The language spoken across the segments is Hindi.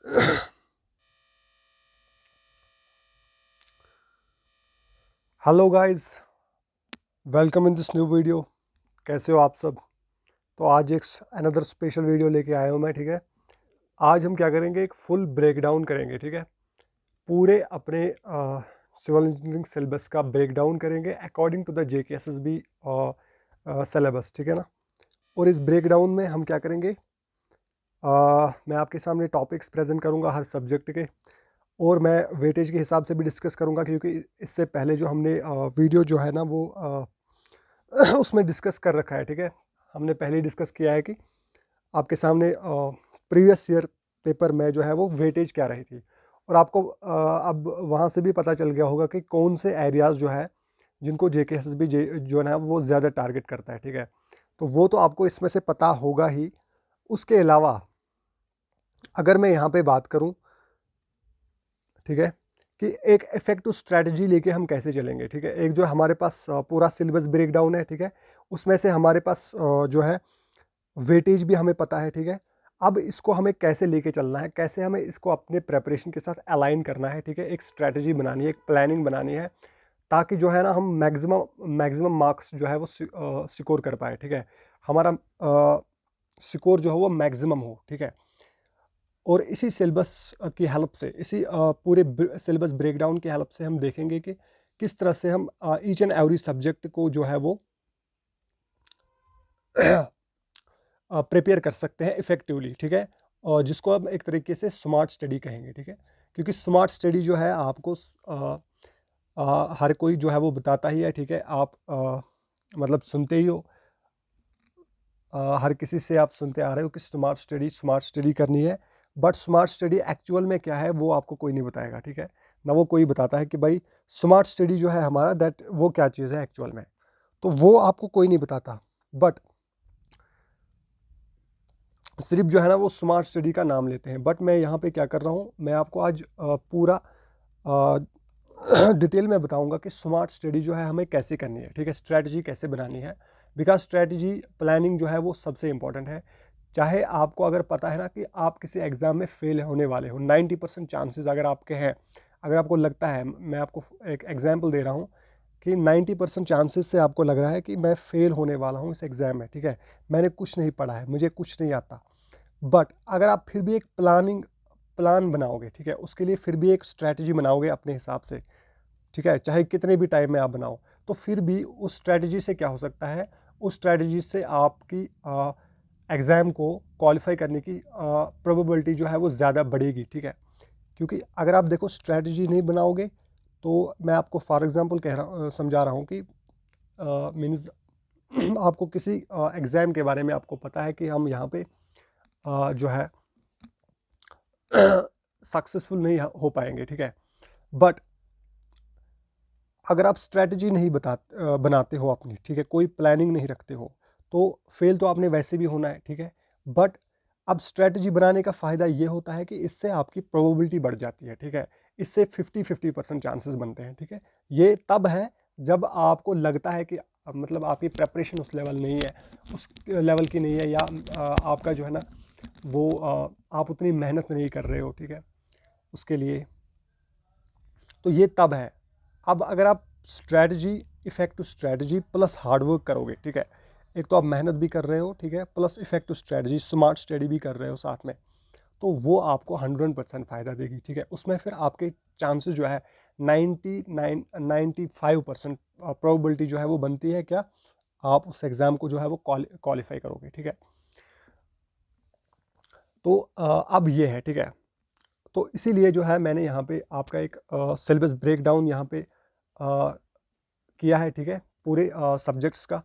Hello guys, welcome in this new video. कैसे हो आप सब? तो आज एक अनदर स्पेशल वीडियो लेके आया हूँ मैं। ठीक है, आज हम क्या करेंगे, एक फुल ब्रेकडाउन करेंगे। ठीक है, पूरे अपने सिविल इंजीनियरिंग सिलेबस का ब्रेकडाउन करेंगे according to the JKSSB syllabus. ठीक है ना। और इस ब्रेकडाउन में हम क्या करेंगे, मैं आपके सामने टॉपिक्स प्रेजेंट करूँगा हर सब्जेक्ट के, और मैं वेटेज के हिसाब से भी डिस्कस करूँगा, क्योंकि इससे पहले जो हमने वीडियो जो है ना वो उसमें डिस्कस कर रखा है। ठीक है, हमने पहले ही डिस्कस किया है कि आपके सामने प्रीवियस ईयर पेपर में जो है वो वेटेज क्या रही थी, और आपको अब वहाँ से भी पता चल गया होगा कि कौन से एरियाज़ जो है जिनको JKSSB जो है वो ज़्यादा टारगेट करता है। ठीक है, तो वो तो आपको इसमें से पता होगा ही। उसके अलावा अगर मैं यहाँ पे बात करूँ, ठीक है, कि एक इफेक्टिव स्ट्रैटेजी लेके हम कैसे चलेंगे। ठीक है, एक जो हमारे पास पूरा सिलेबस ब्रेकडाउन है। ठीक है, उसमें से हमारे पास जो है वेटेज भी हमें पता है। ठीक है, अब इसको हमें कैसे लेके चलना है, कैसे हमें इसको अपने प्रेपरेशन के साथ अलाइन करना है। ठीक है, एक स्ट्रैटेजी बनानी है, एक प्लानिंग बनानी है, ताकि जो है ना हम मैक्सिमम मार्क्स जो है वो सिक्योर कर पाए। ठीक है, हमारा स्कोर जो है वो मैक्सिमम हो। ठीक है, और इसी सिलेबस की हेल्प से, इसी पूरे सिलेबस ब्रेकडाउन की हेल्प से हम देखेंगे कि किस तरह से हम ईच एंड एवरी सब्जेक्ट को जो है वो प्रिपेयर कर सकते हैं इफेक्टिवली। ठीक है, और जिसको हम एक तरीके से स्मार्ट स्टडी कहेंगे। ठीक है, क्योंकि स्मार्ट स्टडी जो है आपको हर कोई जो है वो बताता ही है। ठीक है, आप मतलब सुनते ही हो, हर किसी से आप सुनते आ रहे हो कि स्मार्ट स्टडी करनी है। बट स्मार्ट स्टडी एक्चुअल में क्या है वो आपको कोई नहीं बताएगा। ठीक है, ना वो कोई बताता है कि भाई स्मार्ट स्टडी जो है हमारा दैट वो क्या चीज़ है एक्चुअल में, तो वो आपको कोई नहीं बताता। बट सिर्फ जो है ना वो स्मार्ट स्टडी का नाम लेते हैं। बट मैं यहाँ पे क्या कर रहा हूँ, मैं आपको आज पूरा डिटेल में बताऊंगा कि स्मार्ट स्टडी जो है हमें कैसे करनी है। ठीक है, स्ट्रैटेजी कैसे बनानी है, बिकॉज स्ट्रैटेजी प्लानिंग जो है वो सबसे इंपॉर्टेंट है। चाहे आपको अगर पता है ना कि आप किसी एग्ज़ाम में फेल होने वाले हो, 90% चांसेस अगर आपके हैं, अगर आपको लगता है, मैं आपको एक एग्जांपल दे रहा हूँ कि 90% चांसेस से आपको लग रहा है कि मैं फेल होने वाला हूँ इस एग्ज़ाम में। ठीक है, मैंने कुछ नहीं पढ़ा है, मुझे कुछ नहीं आता। बट अगर आप फिर भी एक प्लान बनाओगे, ठीक है, उसके लिए फिर भी एक स्ट्रैटेजी बनाओगे अपने हिसाब से, ठीक है, चाहे कितने भी टाइम में आप बनाओ, तो फिर भी उस स्ट्रैटेजी से क्या हो सकता है, उस स्ट्रैटेजी से आपकी एग्ज़ाम को क्वालिफाई करने की प्रोबेबिलिटी जो है वो ज़्यादा बढ़ेगी। ठीक है, क्योंकि अगर आप देखो स्ट्रैटेजी नहीं बनाओगे, तो मैं आपको फॉर एग्जांपल समझा रहा हूँ कि मीन्स आपको किसी एग्ज़ाम के बारे में आपको पता है कि हम यहाँ पे जो है सक्सेसफुल नहीं हो पाएंगे। ठीक है, बट अगर आप स्ट्रैटेजी नहीं बनाते हो अपनी, ठीक है, कोई प्लानिंग नहीं रखते हो, तो फेल तो आपने वैसे भी होना है। ठीक है, बट अब स्ट्रैटेजी बनाने का फ़ायदा ये होता है कि इससे आपकी प्रोबेबिलिटी बढ़ जाती है। ठीक है, इससे 50-50% चांसेस बनते हैं। ठीक है, ये तब है जब आपको लगता है कि मतलब आपकी प्रेपरेशन उस लेवल नहीं है, उस लेवल की नहीं है, या आपका जो है ना वो आप उतनी मेहनत नहीं कर रहे हो। ठीक है, उसके लिए, तो ये तब है। अब अगर आप strategy, effective strategy plus hard work करोगे, ठीक है, एक तो आप मेहनत भी कर रहे हो, ठीक है, plus effective strategy smart study भी कर रहे हो साथ में, तो वो आपको 100% फ़ायदा देगी। ठीक है, उसमें फिर आपके चांसेस जो है 95% प्रोबेबिलिटी जो है वो बनती है क्या, आप उस एग्ज़ाम को जो है वो क्वालिफाई करोगे। ठीक है, तो अब ये है। ठीक है, तो इसीलिए जो है मैंने यहाँ पे आपका एक सिलेबस ब्रेकडाउन यहाँ पे किया है। ठीक है, पूरे सब्जेक्ट्स का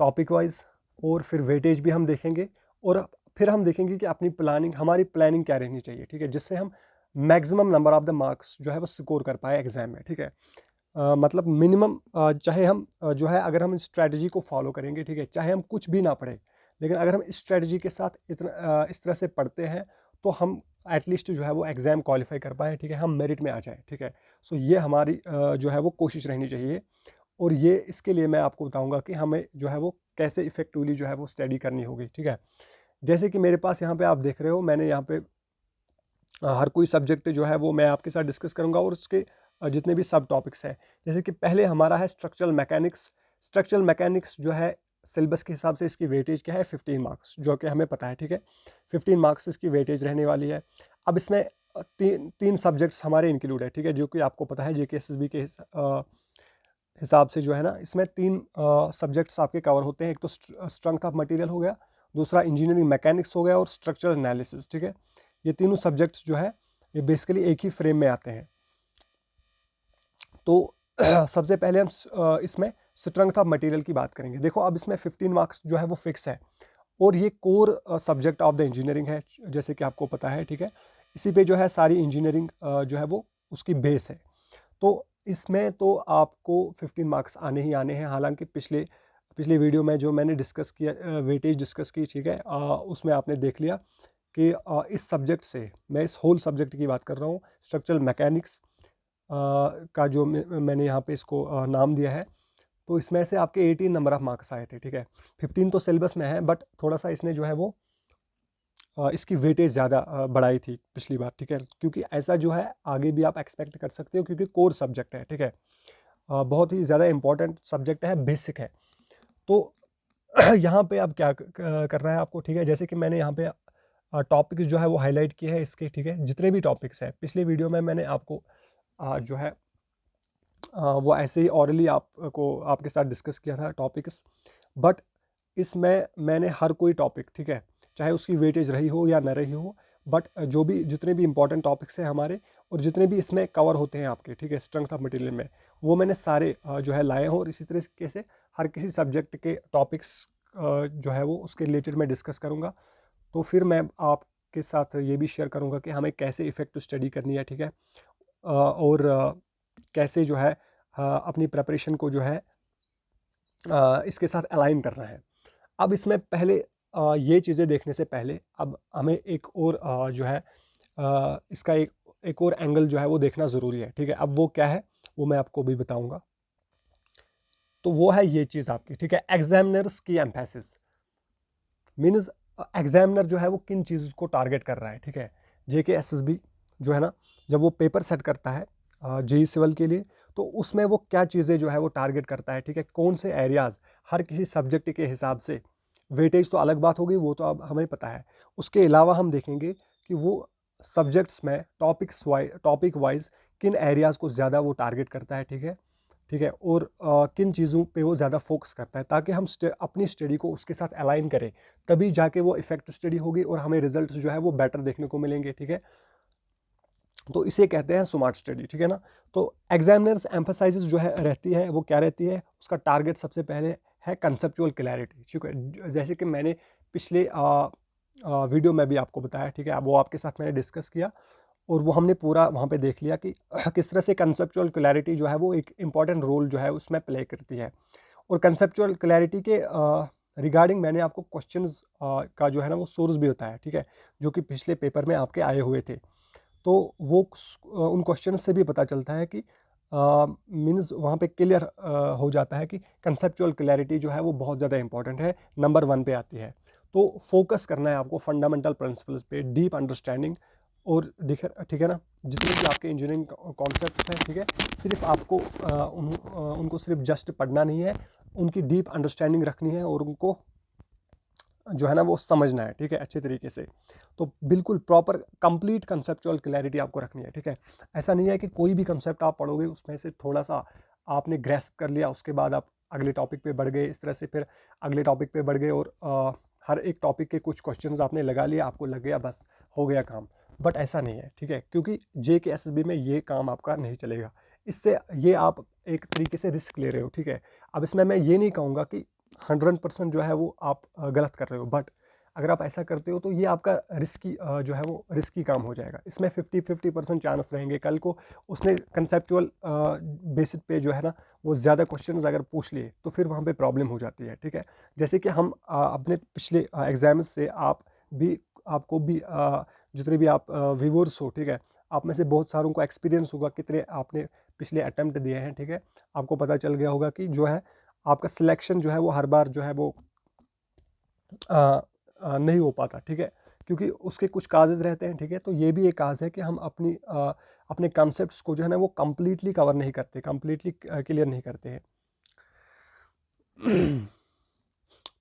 टॉपिक वाइज, और फिर वेटेज भी हम देखेंगे, और फिर हम देखेंगे कि अपनी प्लानिंग, हमारी प्लानिंग क्या रहनी चाहिए। ठीक है, जिससे हम maximum number of the marks जो है वो स्कोर कर पाए एग्जाम में। ठीक है, मतलब मिनिमम, चाहे हम जो है अगर हम इस स्ट्रैटेजी को फॉलो करेंगे, ठीक है, चाहे हम कुछ भी ना पढ़े, लेकिन अगर हम इस स्ट्रैटेजी के साथ इतना इस तरह से पढ़ते हैं, तो हम एटलीस्ट जो है वो एग्ज़ाम क्वालिफाई कर पाएँ। ठीक है, हम मेरिट में आ जाए। ठीक है, सो ये हमारी जो है वो कोशिश रहनी चाहिए। और ये इसके लिए मैं आपको बताऊंगा कि हमें जो है वो कैसे इफेक्टिवली जो है वो स्टडी करनी होगी। ठीक है, जैसे कि मेरे पास यहाँ पे आप देख रहे हो, मैंने यहाँ पे हर कोई सब्जेक्ट जो है वो मैं आपके साथ डिस्कस करूंगा और उसके जितने भी सब टॉपिक्स हैं। जैसे कि पहले हमारा है स्ट्रक्चरल मैकेनिक्स। स्ट्रक्चरल मैकेनिक्स जो है सिलेबस के हिसाब से इसकी वेटेज क्या है 15 मार्क्स, जो कि हमें पता है, ठीक है। 15 मार्क्स इसकी वेटेज रहने वाली है। अब इसमें तीन सब्जेक्ट्स हमारे इंक्लूड है, ठीक है, जो कि आपको पता है JKSSB के हिसाब से जो है ना, इसमें तीन सब्जेक्ट्स आपके कवर होते हैं। एक तो स्ट्रेंथ ऑफ मटेरियल हो गया, दूसरा इंजीनियरिंग मैकेनिक्स हो गया और स्ट्रक्चरल एनालिसिस, ठीक है। ये तीनों सब्जेक्ट्स जो है ये बेसिकली एक ही फ्रेम में आते हैं। तो सबसे पहले हम इसमें स्ट्रेंथ ऑफ मटेरियल की बात करेंगे। देखो अब इसमें 15 मार्क्स जो है वो फिक्स है और ये core subject of the engineering है, जैसे कि आपको पता है, ठीक है। इसी पे जो है सारी इंजीनियरिंग जो है वो उसकी बेस है। तो इसमें तो आपको 15 मार्क्स आने ही आने हैं। हालांकि पिछले वीडियो में जो मैंने डिस्कस किया, वेटेज डिस्कस की, ठीक है, उसमें आपने देख लिया कि इस सब्जेक्ट से, मैं इस होल सब्जेक्ट की बात कर रहा हूँ, स्ट्रक्चरल मैकेनिक्स का जो मैंने यहाँ पे इसको नाम दिया है, तो इसमें से आपके 18 नंबर ऑफ मार्क्स आए थे, ठीक है। 15 तो सिलेबस में है, बट थोड़ा सा इसने जो है वो इसकी वेटेज ज़्यादा बढ़ाई थी पिछली बार, ठीक है। क्योंकि ऐसा जो है आगे भी आप एक्सपेक्ट कर सकते हो, क्योंकि कोर सब्जेक्ट है, ठीक है। बहुत ही ज़्यादा इंपॉर्टेंट सब्जेक्ट है, बेसिक है। तो यहाँ पे अब क्या करना है आपको, ठीक है। जैसे कि मैंने यहाँ पे टॉपिक्स जो है वो हाईलाइट किए हैं इसके, ठीक है। जितने भी टॉपिक्स हैं पिछले वीडियो में मैंने आपको जो है वो ऐसे ही ऑरली आपको आपके साथ डिस्कस किया था टॉपिक्स, बट इसमें मैंने हर कोई टॉपिक, ठीक है, चाहे उसकी वेटेज रही हो या न रही हो, बट जो भी जितने भी इंपॉर्टेंट टॉपिक्स हैं हमारे और जितने भी इसमें कवर होते हैं आपके, ठीक है, स्ट्रेंथ ऑफ मटेरियल में, वो मैंने सारे जो है लाए हैं। और इसी तरीके से हर किसी सब्जेक्ट के टॉपिक्स जो है वो उसके रिलेटेड मैं डिस्कस करूँगा। तो फिर मैं आपके साथ ये भी शेयर करूँगा कि हमें कैसे इफेक्टिव स्टडी करनी है, ठीक है, और कैसे जो है अपनी प्रेपरेशन को जो है इसके साथ अलाइन करना है। अब इसमें पहले ये चीज़ें देखने से पहले अब हमें एक और जो है इसका एक और एंगल जो है वो देखना ज़रूरी है, ठीक है। अब वो क्या है वो मैं आपको भी बताऊंगा। तो वो है ये चीज़ आपकी, ठीक है, एग्जामिनर्स की एम्फेसिस। मीन्स एग्जामिनर जो है वो किन चीज़ को टारगेट कर रहा है, ठीक है। JKSSB जो है ना, जब वो पेपर सेट करता है JEE सिविल के लिए, तो उसमें वो क्या चीज़ें जो है वो टारगेट करता है, ठीक है। कौन से एरियाज़, हर किसी सब्जेक्ट के हिसाब से वेटेज तो अलग बात हो गई, वो तो अब हमें पता है। उसके अलावा हम देखेंगे कि वो सब्जेक्ट्स में टॉपिक वाइज किन एरियाज़ को ज़्यादा वो टारगेट करता है, ठीक है, और किन चीज़ों पे वो ज़्यादा फोकस करता है, ताकि हम अपनी स्टडी को उसके साथ अलाइन करें। तभी जाके वो इफेक्टिव स्टडी होगी और हमें रिजल्ट जो है वो बेटर देखने को मिलेंगे, ठीक है। तो इसे कहते हैं स्मार्ट स्टडी, ठीक है ना। तो एग्जामिनर्स एम्फसाइजेस जो है रहती है वो क्या रहती है, उसका टारगेट सबसे पहले है कंसेप्चुअल क्लैरिटी, ठीक है। जैसे कि मैंने पिछले वीडियो में भी आपको बताया, ठीक है, वो आपके साथ मैंने डिस्कस किया और वो हमने पूरा वहाँ पे देख लिया कि किस तरह से कंसेप्चुअल क्लैरिटी जो है वो एक इम्पॉर्टेंट रोल जो है उसमें प्ले करती है। और कंसेप्चुअल क्लैरिटी के रिगार्डिंग मैंने आपको क्वेश्चंस का जो है ना वो सोर्स भी होता है, ठीक है, जो कि पिछले पेपर में आपके आए हुए थे। तो वो उन क्वेश्चन से भी पता चलता है कि मीन्स वहाँ पे क्लियर हो जाता है कि कंसेप्चुअल क्लैरिटी जो है वो बहुत ज़्यादा इंपॉर्टेंट है, नंबर 1 पे आती है। तो फोकस करना है आपको फंडामेंटल प्रिंसिपल्स पे, डीप अंडरस्टैंडिंग, और ठीक है ना, जितने भी आपके इंजीनियरिंग कॉन्सेप्ट्स हैं, ठीक है, सिर्फ आपको उनको सिर्फ जस्ट पढ़ना नहीं है, उनकी डीप अंडरस्टैंडिंग रखनी है और उनको जो है ना वो समझना है, ठीक है, अच्छे तरीके से। तो बिल्कुल प्रॉपर कंप्लीट कंसेप्चुअल क्लैरिटी आपको रखनी है, ठीक है। ऐसा नहीं है कि कोई भी कंसेप्ट आप पढ़ोगे उसमें से थोड़ा सा आपने ग्रैस्प कर लिया, उसके बाद आप अगले टॉपिक पे बढ़ गए, इस तरह से फिर अगले टॉपिक पे बढ़ गए और हर एक टॉपिक के कुछ क्वेश्चंस आपने लगा लिया, आपको लग गया बस हो गया काम। बट ऐसा नहीं है, ठीक है, क्योंकि JKSSB में ये काम आपका नहीं चलेगा। इससे ये आप एक तरीके से रिस्क ले रहे हो, ठीक है। अब इसमें मैं ये नहीं कहूँगा कि 100% जो है वो आप गलत कर रहे हो, बट अगर आप ऐसा करते हो तो ये आपका रिस्की जो है वो रिस्की काम हो जाएगा। इसमें 50% चांस रहेंगे कल को उसने कंसेप्चुअल बेसिस पे जो है ना वो ज़्यादा क्वेश्चंस अगर पूछ लिए तो फिर वहाँ पे प्रॉब्लम हो जाती है, ठीक है। जैसे कि हम अपने पिछले एग्जाम्स से आपको भी जितने भी आप व्यूअर्स हो, ठीक है, आप में से बहुत सारों को एक्सपीरियंस होगा कितने आपने पिछले अटैम्प्ट दिए हैं, ठीक है। आपको पता चल गया होगा कि जो है आपका सिलेक्शन जो है वो हर बार जो है वो नहीं हो पाता, ठीक है। क्योंकि उसके कुछ काजेज़ रहते हैं, ठीक है। तो ये भी एक काज है कि हम अपने कॉन्सेप्ट्स को जो है ना वो कंप्लीटली कवर नहीं करते, कंप्लीटली क्लियर नहीं करते हैं।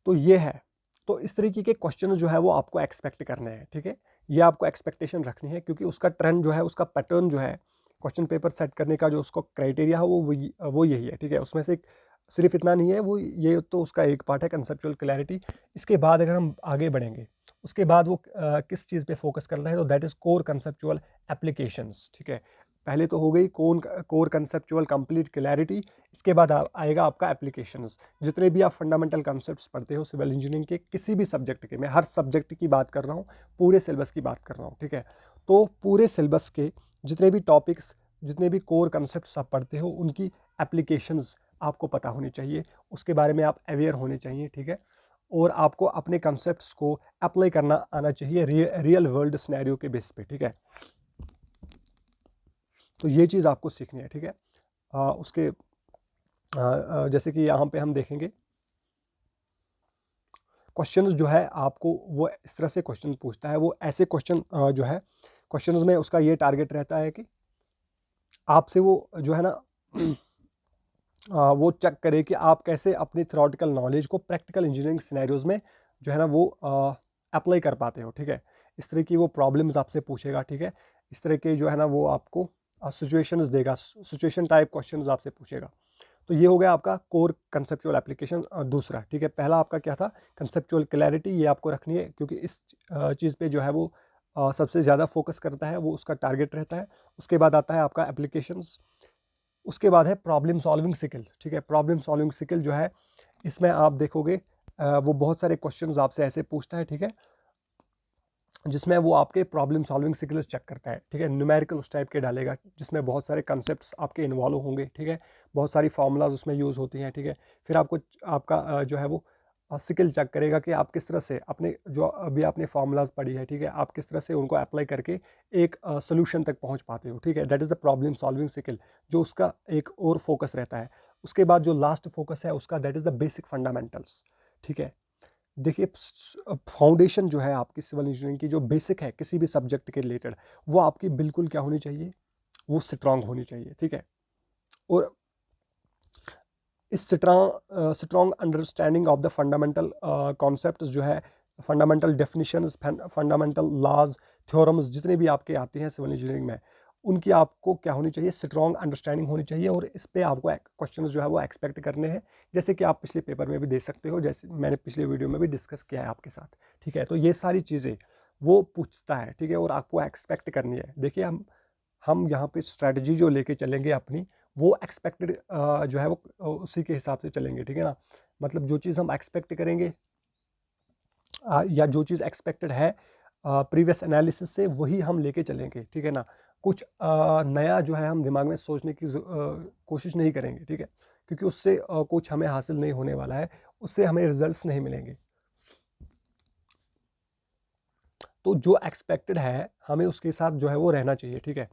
तो ये है। तो इस तरीके के क्वेश्चन जो है वो आपको एक्सपेक्ट करने हैं, ठीक है। ये आपको एक्सपेक्टेशन रखनी है, क्योंकि उसका ट्रेंड जो है, उसका पैटर्न जो है, क्वेश्चन पेपर सेट करने का जो उसको क्राइटेरिया है वो यही है, ठीक है। उसमें से सिर्फ इतना नहीं है, वो ये तो उसका एक पार्ट है, कंसेप्चुअल क्लैरिटी। इसके बाद अगर हम आगे बढ़ेंगे, उसके बाद वो किस चीज़ पे फोकस करना है, तो that is core conceptual applications, ठीक है। पहले तो हो गई कोर कंसेप्चुअल कंप्लीट क्लैरिटी, इसके बाद आएगा आपका एप्लीकेशंस। जितने भी आप फंडामेंटल कॉन्सेप्ट्स पढ़ते हो सिविल इंजीनियरिंग के किसी भी सब्जेक्ट के, मैं हर सब्जेक्ट की बात कर रहा हूँ, पूरे सिलेबस की बात कर रहा हूँ, ठीक है। तो पूरे सिलेबस के जितने भी टॉपिक्स, जितने भी कोर कॉन्सेप्ट्स आप पढ़ते हो, उनकी एप्लीकेशंस आपको पता होनी चाहिए, उसके बारे में आप अवेयर होने चाहिए, ठीक है। और आपको अपने कॉन्सेप्ट्स को अप्लाई करना आना चाहिए रियल वर्ल्ड सिनेरियो के बेस पे, ठीक है। तो ये चीज़ आपको सीखनी है, ठीक है। उसके जैसे कि यहाँ पे हम देखेंगे क्वेश्चंस जो है, आपको वो इस तरह से क्वेश्चन पूछता है, वो ऐसे क्वेश्चन जो है, क्वेश्चंस में उसका ये टारगेट रहता है कि आपसे वो जो है ना वो चेक करे कि आप कैसे अपनी थ्योरेटिकल नॉलेज को प्रैक्टिकल इंजीनियरिंग सिनेरियोज में जो है ना वो अप्लाई कर पाते हो, ठीक है। इस तरह की वो प्रॉब्लम्स आपसे पूछेगा, ठीक है। इस तरह के जो है ना वो आपको सिचुएशंस देगा, सिचुएशन टाइप क्वेश्चंस आपसे पूछेगा। तो ये हो गया आपका कोर कंसेप्चुअल एप्लीकेशन दूसरा, ठीक है। पहला आपका क्या था, कंसेप्चुअल क्लैरिटी, ये आपको रखनी है, क्योंकि इस चीज़ पे जो है वो सबसे ज़्यादा फोकस करता है, वो उसका टारगेट रहता है। उसके बाद आता है आपका एप्लीकेशंस, उसके बाद है प्रॉब्लम सॉल्विंग स्किल, ठीक है। प्रॉब्लम सॉल्विंग स्किल जो है, इसमें आप देखोगे वो बहुत सारे क्वेश्चंस आपसे ऐसे पूछता है, ठीक है, जिसमें वो आपके प्रॉब्लम सॉल्विंग स्किल्स चेक करता है, ठीक है। न्यूमेरिकल उस टाइप के डालेगा जिसमें बहुत सारे कंसेप्ट्स आपके इन्वॉल्व होंगे, ठीक है। बहुत सारी फार्मूलाज उसमें यूज़ होती हैं, ठीक है। फिर आपको आपका जो है वो स्किल चेक करेगा कि आप किस तरह से अपने जो अभी आपने फार्मूलाज पढ़ी है, ठीक है, आप किस तरह से उनको अप्लाई करके एक सोल्यूशन तक पहुंच पाते हो, ठीक है। That is the problem solving skill, जो उसका एक और फोकस रहता है। उसके बाद जो लास्ट फोकस है उसका, that is the basic fundamentals, ठीक है। देखिए, फाउंडेशन जो है आपकी सिविल इंजीनियरिंग की, जो बेसिक है किसी भी सब्जेक्ट के रिलेटेड, वो आपकी बिल्कुल क्या होनी चाहिए, वो स्ट्रांग होनी चाहिए, ठीक है। और इस strong understanding of the fundamental concepts जो है, fundamental definitions, fundamental laws, theorems, जितने भी आपके आते हैं सिविल इंजीनियरिंग में, उनकी आपको क्या होनी चाहिए, स्ट्रांग अंडरस्टैंडिंग होनी चाहिए। और इस पे आपको क्वेश्चंस जो है वो एक्सपेक्ट करने हैं, जैसे कि आप पिछले पेपर में भी दे सकते हो, जैसे मैंने पिछले वीडियो में भी डिस्कस किया है आपके साथ, ठीक है। तो ये सारी चीज़ें वो पूछता है, ठीक है, और आपको एक्सपेक्ट करनी है। देखिए, हम यहाँ पे स्ट्रैटेजी जो लेके चलेंगे अपनी, वो एक्सपेक्टेड जो है वो उसी के हिसाब से चलेंगे, ठीक है ना। मतलब जो चीज़ हम एक्सपेक्ट करेंगे या जो चीज़ एक्सपेक्टेड है प्रीवियस एनालिसिस से, वही हम लेके चलेंगे, ठीक है ना। कुछ नया जो है हम दिमाग में सोचने की कोशिश नहीं करेंगे, ठीक है, क्योंकि उससे कुछ हमें हासिल नहीं होने वाला है, उससे हमें रिजल्ट्स नहीं मिलेंगे। तो जो एक्सपेक्टेड है हमें उसके साथ जो है वो रहना चाहिए, ठीक है,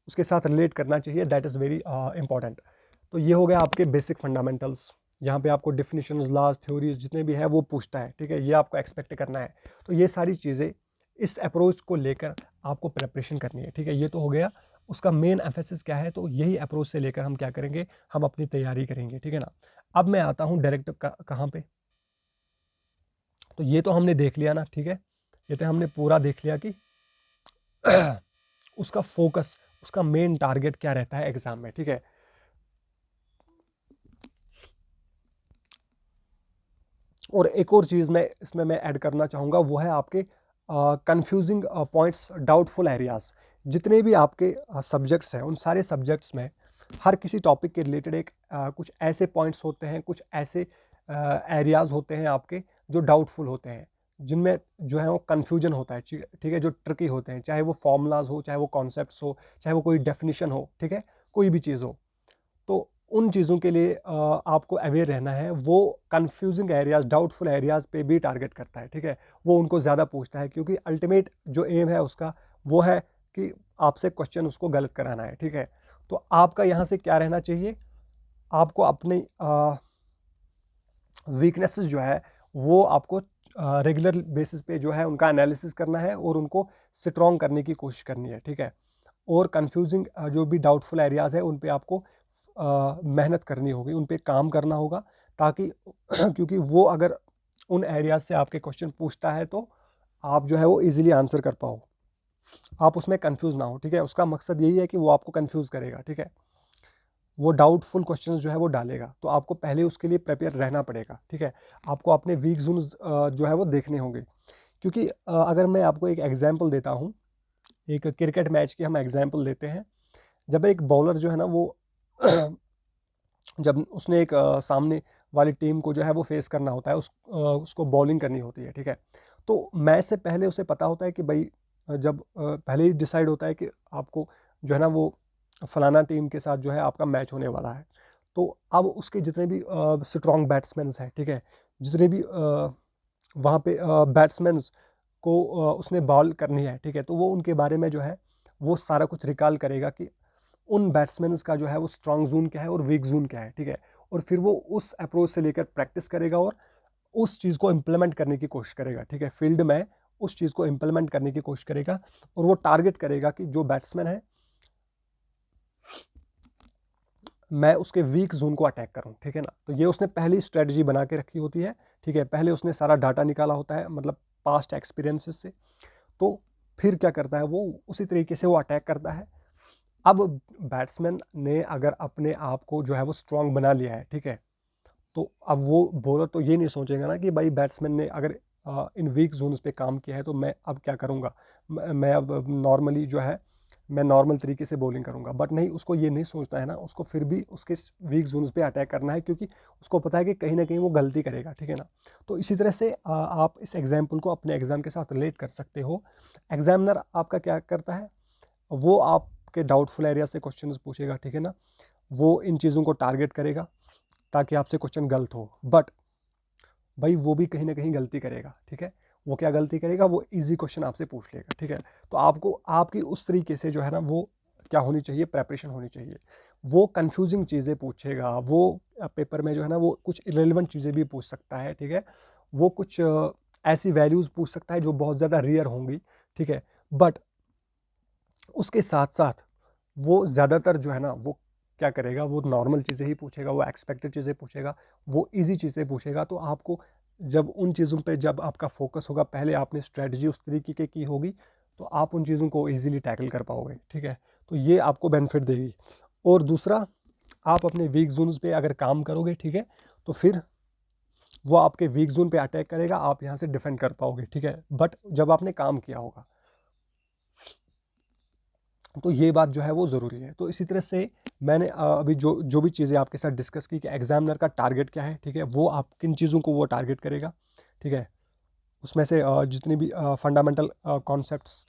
उसके साथ रिलेट करना चाहिए, दैट इज़ वेरी इंपॉर्टेंट। तो ये हो गया आपके बेसिक फंडामेंटल्स, यहाँ पे आपको डिफिनीशंस, लॉज, थ्योरीज जितने भी है वो पूछता है, ठीक है, ये आपको एक्सपेक्ट करना है। तो ये सारी चीज़ें इस अप्रोच को लेकर आपको प्रिपरेशन करनी है, ठीक है। ये तो हो गया, उसका मेन एम्फेसिस क्या है, तो यही अप्रोच से लेकर हम क्या करेंगे, हम अपनी तैयारी करेंगे, ठीक है ना। अब मैं आता हूँ डायरेक्ट कहाँ पे, तो ये तो हमने देख लिया ना, ठीक है, ये तो हमने पूरा देख लिया कि उसका फोकस, उसका मेन टारगेट क्या रहता है एग्जाम में, ठीक है। और एक और चीज़ मैं इसमें ऐड करना चाहूँगा, वो है आपके कंफ्यूजिंग पॉइंट्स, डाउटफुल एरियाज। जितने भी आपके सब्जेक्ट्स हैं, उन सारे सब्जेक्ट्स में हर किसी टॉपिक के रिलेटेड एक कुछ ऐसे पॉइंट्स होते हैं, कुछ ऐसे एरियाज होते हैं आपके जो डाउटफुल होते हैं, जिनमें जो है वो कन्फ्यूजन होता है, ठीक है, जो ट्रिकी होते हैं, चाहे वो फॉर्मूलाज हो, चाहे वो कॉन्सेप्ट्स हो, चाहे वो कोई डेफिनेशन हो, ठीक है, कोई भी चीज़ हो। तो उन चीज़ों के लिए आपको अवेयर रहना है। वो कंफ्यूजिंग एरियाज, डाउटफुल एरियाज पे भी टारगेट करता है, ठीक है, वो उनको ज़्यादा पूछता है, क्योंकि अल्टीमेट जो एम है उसका वो है कि आपसे क्वेश्चन उसको गलत कराना है, ठीक है। तो आपका यहाँ से क्या रहना चाहिए, आपको अपनी वीकनेसेस जो है वो आपको रेगुलर बेसिस पे जो है उनका एनालिसिस करना है और उनको स्ट्रॉन्ग करने की कोशिश करनी है, ठीक है। और कंफ्यूजिंग जो भी डाउटफुल एरियाज़ है उन पे आपको मेहनत करनी होगी, उन पे काम करना होगा, ताकि क्योंकि वो अगर उन एरियाज से आपके क्वेश्चन पूछता है तो आप जो है वो इजीली आंसर कर पाओ, आप उसमें कंफ्यूज ना हो, ठीक है। उसका मकसद यही है कि वो आपको कंफ्यूज करेगा, ठीक है। वो डाउटफुल क्वेश्चंस जो है वो डालेगा, तो आपको पहले उसके लिए प्रिपेयर रहना पड़ेगा, ठीक है। आपको अपने वीक जोन्स जो है वो देखने होंगे, क्योंकि अगर मैं आपको एक एग्जांपल देता हूँ, एक क्रिकेट मैच की हम एग्जांपल लेते हैं। जब एक बॉलर जो है ना वो जब उसने एक सामने वाली टीम को जो है वो फेस करना होता है, उसको बॉलिंग करनी होती है, ठीक है। तो मैच से पहले उसे पता होता है कि भाई जब पहले ही डिसाइड होता है कि आपको जो है ना वो फलाना टीम के साथ जो है आपका मैच होने वाला है। तो अब उसके जितने भी स्ट्रॉन्ग बैट्समैन हैं, ठीक है, जितने भी वहाँ पे बैट्समैन को उसने बॉल करनी है, ठीक है, तो वो उनके बारे में जो है वो सारा कुछ रिकॉल करेगा कि उन बैट्समैन्स का जो है वो स्ट्रॉन्ग जोन क्या है और वीक जोन क्या है, ठीक है। और फिर वो उस अप्रोच से लेकर प्रैक्टिस करेगा और उस चीज़ को इम्प्लीमेंट करने की कोशिश करेगा, ठीक है। फील्ड में उस चीज़ को इम्प्लीमेंट करने की कोशिश करेगा और वो टारगेट करेगा कि जो बैट्समैन है मैं उसके वीक जोन को अटैक करूं, ठीक है ना। तो ये उसने पहली स्ट्रेटजी बना के रखी होती है, ठीक है। पहले उसने सारा डाटा निकाला होता है, मतलब पास्ट एक्सपीरियंसेस से। तो फिर क्या करता है वो उसी तरीके से वो अटैक करता है। अब बैट्समैन ने अगर अपने आप को जो है वो स्ट्रांग बना लिया है, ठीक है, तो अब वो बॉलर तो ये नहीं सोचेगा ना कि भाई बैट्समैन ने अगर इन वीक जोन्स पे काम किया है तो मैं अब क्या करूँगा, मैं अब नॉर्मली जो है मैं नॉर्मल तरीके से बॉलिंग करूँगा। बट नहीं, उसको ये नहीं सोचना है ना, उसको फिर भी उसके वीक जोन्स पे अटैक करना है, क्योंकि उसको पता है कि कहीं ना कहीं वो गलती करेगा, ठीक है ना। तो इसी तरह से आप इस एग्जाम्पल को अपने एग्जाम के साथ रिलेट कर सकते हो। एग्जामिनर आपका क्या करता है, वो आपके डाउटफुल एरिया से क्वेश्चन पूछेगा, ठीक है ना। वो इन चीज़ों को टारगेट करेगा ताकि आपसे क्वेश्चन गलत हो, बट भाई वो भी कहीं ना कहीं गलती करेगा, ठीक है। वो क्या गलती करेगा, वो इजी क्वेश्चन आपसे पूछ लेगा, ठीक है। तो आपको आपकी उस तरीके से जो है ना वो क्या होनी चाहिए, प्रेपरेशन होनी चाहिए। वो कंफ्यूजिंग चीज़ें पूछेगा, वो पेपर में जो है ना वो कुछ इरेलीवेंट चीज़ें भी पूछ सकता है, ठीक है। वो कुछ ऐसी वैल्यूज़ पूछ सकता है जो बहुत ज़्यादा रेयर होंगी, ठीक है। बट उसके साथ साथ वो ज़्यादातर जो है ना वो क्या करेगा, वो नॉर्मल चीज़ें ही पूछेगा, वो एक्सपेक्टेड चीज़ें पूछेगा, वो इजी चीज़ें पूछेगा। तो आपको जब उन चीज़ों पे जब आपका फोकस होगा, पहले आपने स्ट्रेटजी उस तरीके की होगी, तो आप उन चीज़ों को इजीली टैकल कर पाओगे, ठीक है। तो ये आपको बेनिफिट देगी। और दूसरा, आप अपने वीक जोन्स पे अगर काम करोगे, ठीक है, तो फिर वो आपके वीक जोन पे अटैक करेगा, आप यहाँ से डिफेंड कर पाओगे, ठीक है। बट जब आपने काम किया होगा, तो ये बात जो है वो ज़रूरी है। तो इसी तरह से मैंने अभी जो जो भी चीज़ें आपके साथ डिस्कस की कि एग्जामिनर का टारगेट क्या है, ठीक है, वो आप किन चीज़ों को वो टारगेट करेगा, ठीक है। उसमें से जितनी भी फंडामेंटल कॉन्सेप्ट्स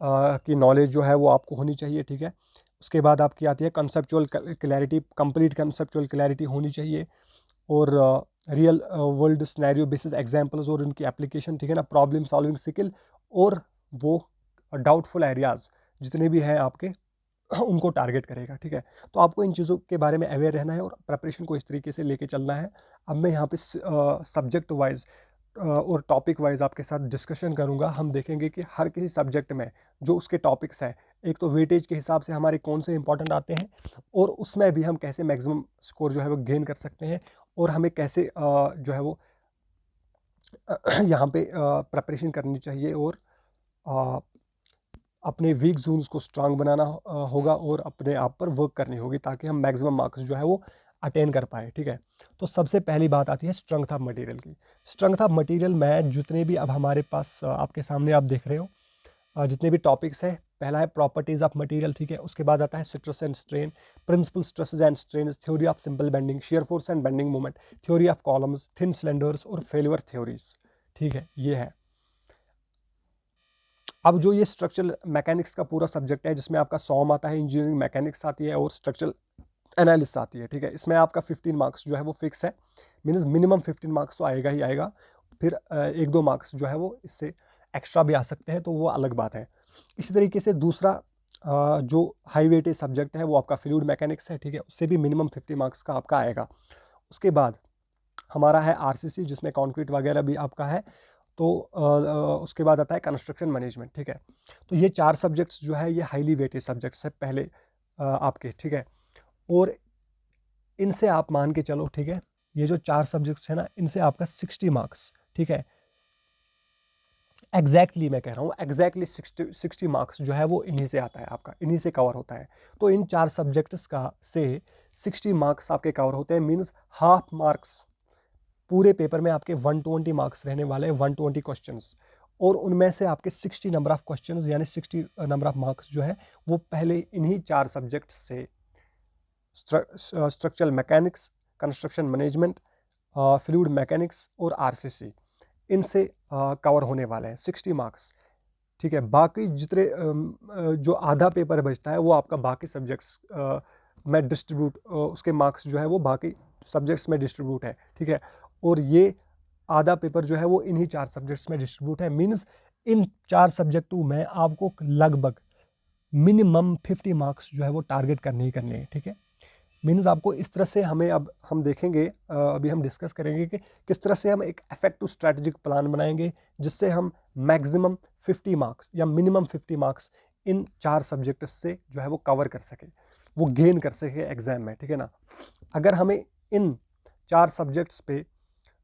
की नॉलेज जो है वो आपको होनी चाहिए, ठीक है। उसके बाद आपकी आती है conceptual clarity, complete conceptual clarity होनी चाहिए। और real world scenario basis examples और उनकी एप्लीकेशन, ठीक है ना, प्रॉब्लम सॉल्विंग स्किल, और वो डाउटफुल एरियाज जितने भी हैं आपके उनको टारगेट करेगा, ठीक है। तो आपको इन चीज़ों के बारे में अवेयर रहना है और प्रिपरेशन को इस तरीके से लेके चलना है। अब मैं यहाँ पे सब्जेक्ट वाइज और टॉपिक वाइज आपके साथ डिस्कशन करूँगा। हम देखेंगे कि हर किसी सब्जेक्ट में जो उसके टॉपिक्स हैं, एक तो वेटेज के हिसाब से हमारे कौन से इंपॉर्टेंट आते हैं, और उसमें भी हम कैसे मैक्सिमम स्कोर जो है वो गेन कर सकते हैं, और हमें कैसे जो है वो यहाँ पे प्रिपरेशन करनी चाहिए, और अ, अपने वीक जोन्स को स्ट्रांग बनाना होगा, और अपने आप पर वर्क करनी होगी ताकि हम मैक्सिमम मार्क्स जो है वो अटेन कर पाए, ठीक है। तो सबसे पहली बात आती है स्ट्रेंथ ऑफ मटेरियल की। स्ट्रेंथ ऑफ मटेरियल में जितने भी अब हमारे पास आपके सामने आप देख रहे हो जितने भी टॉपिक्स है, पहला है प्रॉपर्टीज ऑफ मटेरियल, ठीक है। उसके बाद आता है stress and strain, principal stresses and strain, theory of simple bending, shear force and bending moment, theory of columns, thin cylinders और फेल्योर थ्योरीज, ठीक है, ये है। अब जो ये स्ट्रक्चरल मैकेनिक्स का पूरा सब्जेक्ट है, जिसमें आपका सॉम आता है, इंजीनियरिंग मैकेनिक्स आती है और स्ट्रक्चरल एनालिसिस आती है, ठीक है। इसमें आपका 15 मार्क्स जो है वो फिक्स है, मीन्स मिनिमम 15 मार्क्स तो आएगा ही आएगा। फिर एक दो मार्क्स जो है वो इससे एक्स्ट्रा भी आ सकते हैं, तो वो अलग बात है। इसी तरीके से दूसरा जो हाई वेटेज सब्जेक्ट है वो आपका फ्लूइड मैकेनिक्स है, ठीक है, उससे भी मिनिमम 50 मार्क्स का आपका आएगा। उसके बाद हमारा है आरसीसी, जिसमें कंक्रीट वगैरह भी आपका है। तो उसके बाद आता है कंस्ट्रक्शन मैनेजमेंट, ठीक है। तो ये 4 सब्जेक्ट्स जो है ये हाईली वेटेड सब्जेक्ट्स है पहले आपके, ठीक है। और इनसे आप मान के चलो, ठीक है, ये जो 4 सब्जेक्ट्स है ना, इनसे आपका 60 मार्क्स, ठीक है, एग्जैक्टली मैं कह रहा हूँ, एग्जैक्टली 60 मार्क्स जो है वो इन्हीं से आता है, आपका इन्हीं से कवर होता है। तो इन 4 सब्जेक्ट्स का से 60 मार्क्स आपके कवर होते हैं, मीन्स हाफ मार्क्स पूरे पेपर में आपके 120 मार्क्स रहने वाले हैं, 120 क्वेश्चंस। और उनमें से आपके 60 नंबर ऑफ क्वेश्चंस यानी 60 नंबर ऑफ मार्क्स जो है वो पहले इन्हीं 4 सब्जेक्ट्स से structural mechanics, construction management, fluid mechanics और आरसीसी, इनसे कवर होने वाले हैं 60 मार्क्स, ठीक है। बाकी जितने जो आधा पेपर बचता है वो आपका बाकी सब्जेक्ट्स में डिस्ट्रीब्यूट, उसके मार्क्स जो है वो बाकी सब्जेक्ट्स में डिस्ट्रीब्यूट है, ठीक है। और ये आधा पेपर जो है वो इन्हीं 4 सब्जेक्ट्स में डिस्ट्रीब्यूट है, मीन्स इन 4 सब्जेक्टों में आपको लगभग मिनिमम 50 मार्क्स जो है वो टारगेट करने ही करने हैं, ठीक है। मीन्स आपको इस तरह से हमें, अब हम देखेंगे, अभी हम डिस्कस करेंगे कि किस तरह से हम एक इफेक्टिव स्ट्रैटेजिक प्लान बनाएंगे जिससे हम मैक्सिमम 50 मार्क्स या मिनिमम 50 मार्क्स इन 4 सब्जेक्ट से जो है वो कवर कर सके, वो गेन कर सके एग्जाम में, ठीक है ना। अगर हमें इन 4 सब्जेक्ट्स पे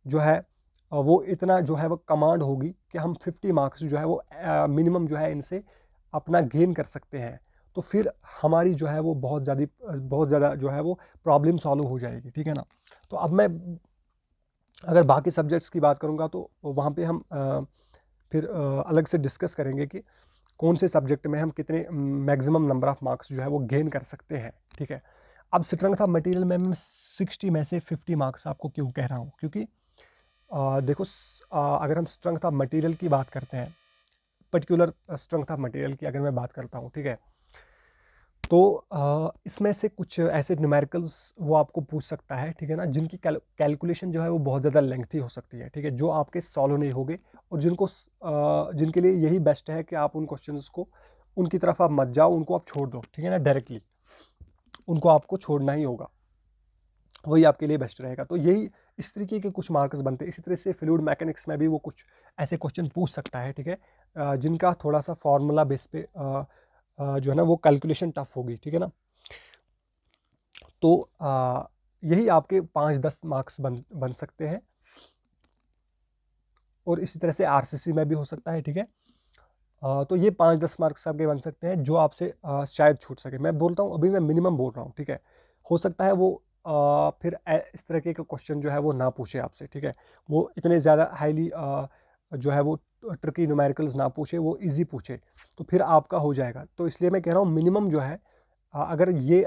जो है वो इतना जो है वो कमांड होगी कि हम 50 मार्क्स जो है वो मिनिमम जो है इनसे अपना गेन कर सकते हैं, तो फिर हमारी जो है वो बहुत ज़्यादा जो है वो प्रॉब्लम सॉल्व हो जाएगी, ठीक है ना। तो अब मैं अगर बाकी सब्जेक्ट्स की बात करूँगा तो वहाँ पे हम फिर अलग से डिस्कस करेंगे कि कौन से सब्जेक्ट में हम कितने मैक्सिमम नंबर ऑफ मार्क्स जो है वो गेन कर सकते हैं, ठीक है। अब स्ट्रेंथ ऑफ मटेरियल में मैं 60 में से 50 मार्क्स आपको क्यों कह रहा हूँ, क्योंकि देखो अगर हम स्ट्रेंथ ऑफ मटेरियल की बात करते हैं, पर्टिकुलर स्ट्रेंथ ऑफ मटेरियल की अगर मैं बात करता हूँ, ठीक है, तो इसमें से कुछ ऐसे न्यूमेरिकल्स वो आपको पूछ सकता है, ठीक है ना, जिनकी कैलकुलेशन जो है वो बहुत ज़्यादा लेंथी हो सकती है, ठीक है, जो आपके सॉल्व नहीं होगे, और जिनके लिए यही बेस्ट है कि आप उन क्वेश्चंस को, उनकी तरफ आप मत जाओ, उनको आप छोड़ दो, ठीक है ना, डायरेक्टली उनको आपको छोड़ना ही होगा, वही आपके लिए बेस्ट रहेगा। तो यही इस तरीके के कुछ मार्क्स बनते हैं। इसी तरह से फ्लूइड मैकेनिक्स में भी वो कुछ ऐसे क्वेश्चन पूछ सकता है, ठीक है, जिनका थोड़ा सा फॉर्मूला बेस पे जो है ना वो कैलकुलेशन टफ होगी, ठीक है ना। तो यही आपके 5-10 मार्क्स बन सकते हैं, और इसी तरह से आरसीसी में भी हो सकता है, ठीक है। तो ये 5-10 मार्क्स आपके बन सकते हैं जो आपसे शायद छूट सके। मैं बोलता हूँ, अभी मैं मिनिमम बोल रहा हूँ, ठीक है। हो सकता है वो फिर इस तरह के क्वेश्चन जो है वो ना पूछे आपसे, ठीक है, वो इतने ज़्यादा हाईली जो है वो ट्रिकी न्यूमेरिकल्स ना पूछे, वो इजी पूछे, तो फिर आपका हो जाएगा। तो इसलिए मैं कह रहा हूँ मिनिमम जो है, अगर ये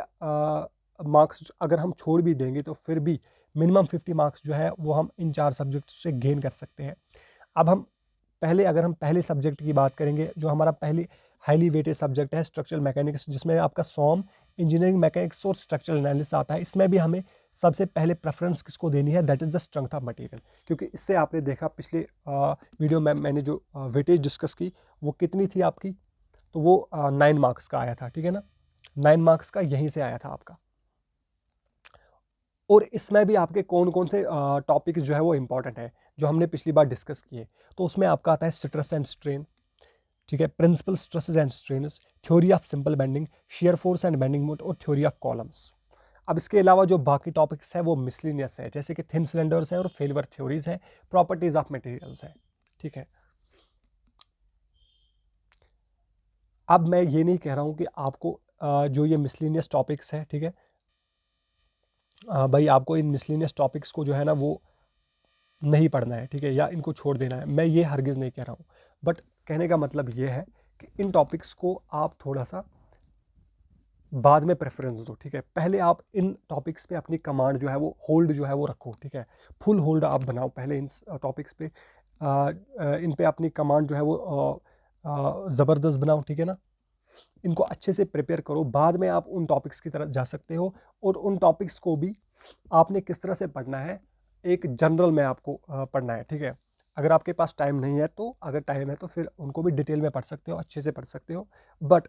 मार्क्स अगर हम छोड़ भी देंगे तो फिर भी मिनिमम 50 मार्क्स जो है वो हम इन 4 सब्जेक्ट से गेन कर सकते हैं। अब अगर हम पहले सब्जेक्ट की बात करेंगे, जो हमारा पहले हाईली वेटेड सब्जेक्ट है स्ट्रक्चरल मैकेनिक्स, जिसमें आपका सॉम, इंजीनियरिंग मैकेनिक्स और स्ट्रक्चरल एनालिसिस आता है। इसमें भी हमें सबसे पहले प्रेफरेंस किसको देनी है, that is the strength of material, क्योंकि इससे आपने देखा पिछले वीडियो में मैंने जो वेटेज डिस्कस की वो कितनी थी आपकी, तो वो 9 मार्क्स का आया था, ठीक है ना, 9 मार्क्स का यहीं से आया था आपका। और इसमें भी आपके कौन कौन से टॉपिक्स जो है वो इंपॉर्टेंट है, जो हमने पिछली बार डिस्कस किए। तो उसमें आपका आता है स्ट्रेस एंड स्ट्रेन, ठीक है, principal stresses and strains, theory of simple bending, shear force and bending moment और थ्योरी ऑफ कॉलम्स। अब इसके अलावा जो बाकी टॉपिक्स है वो मिसलिनियस है, जैसे कि थिन सिलेंडर्स है और फेलियर थ्योरीज है, प्रॉपर्टीज ऑफ मटेरियल्स है, ठीक है। अब मैं ये नहीं कह रहा हूँ कि आपको जो ये मिसलिनियस टॉपिक्स है, ठीक है, भाई आपको इन मिसलिनियस टॉपिक्स को जो है ना वो नहीं पढ़ना है, ठीक है, या इनको छोड़ देना है, मैं ये हरगिज़ नहीं कह रहा हूँ। बट कहने का मतलब ये है कि इन टॉपिक्स को आप थोड़ा सा बाद में प्रेफरेंस दो, ठीक है। पहले आप इन टॉपिक्स पे अपनी कमांड जो है वो होल्ड जो है वो रखो, ठीक है, फुल होल्ड आप बनाओ पहले इन टॉपिक्स पे, इन पे अपनी कमांड जो है वो ज़बरदस्त बनाओ, ठीक है ना। इनको अच्छे से प्रिपेयर करो, बाद में आप उन टॉपिक्स की तरफ जा सकते हो। और उन टॉपिक्स को भी आपने किस तरह से पढ़ना है, एक जनरल में आपको पढ़ना है, ठीक है। अगर आपके पास टाइम नहीं है तो, अगर टाइम है तो फिर उनको भी डिटेल में पढ़ सकते हो, अच्छे से पढ़ सकते हो। बट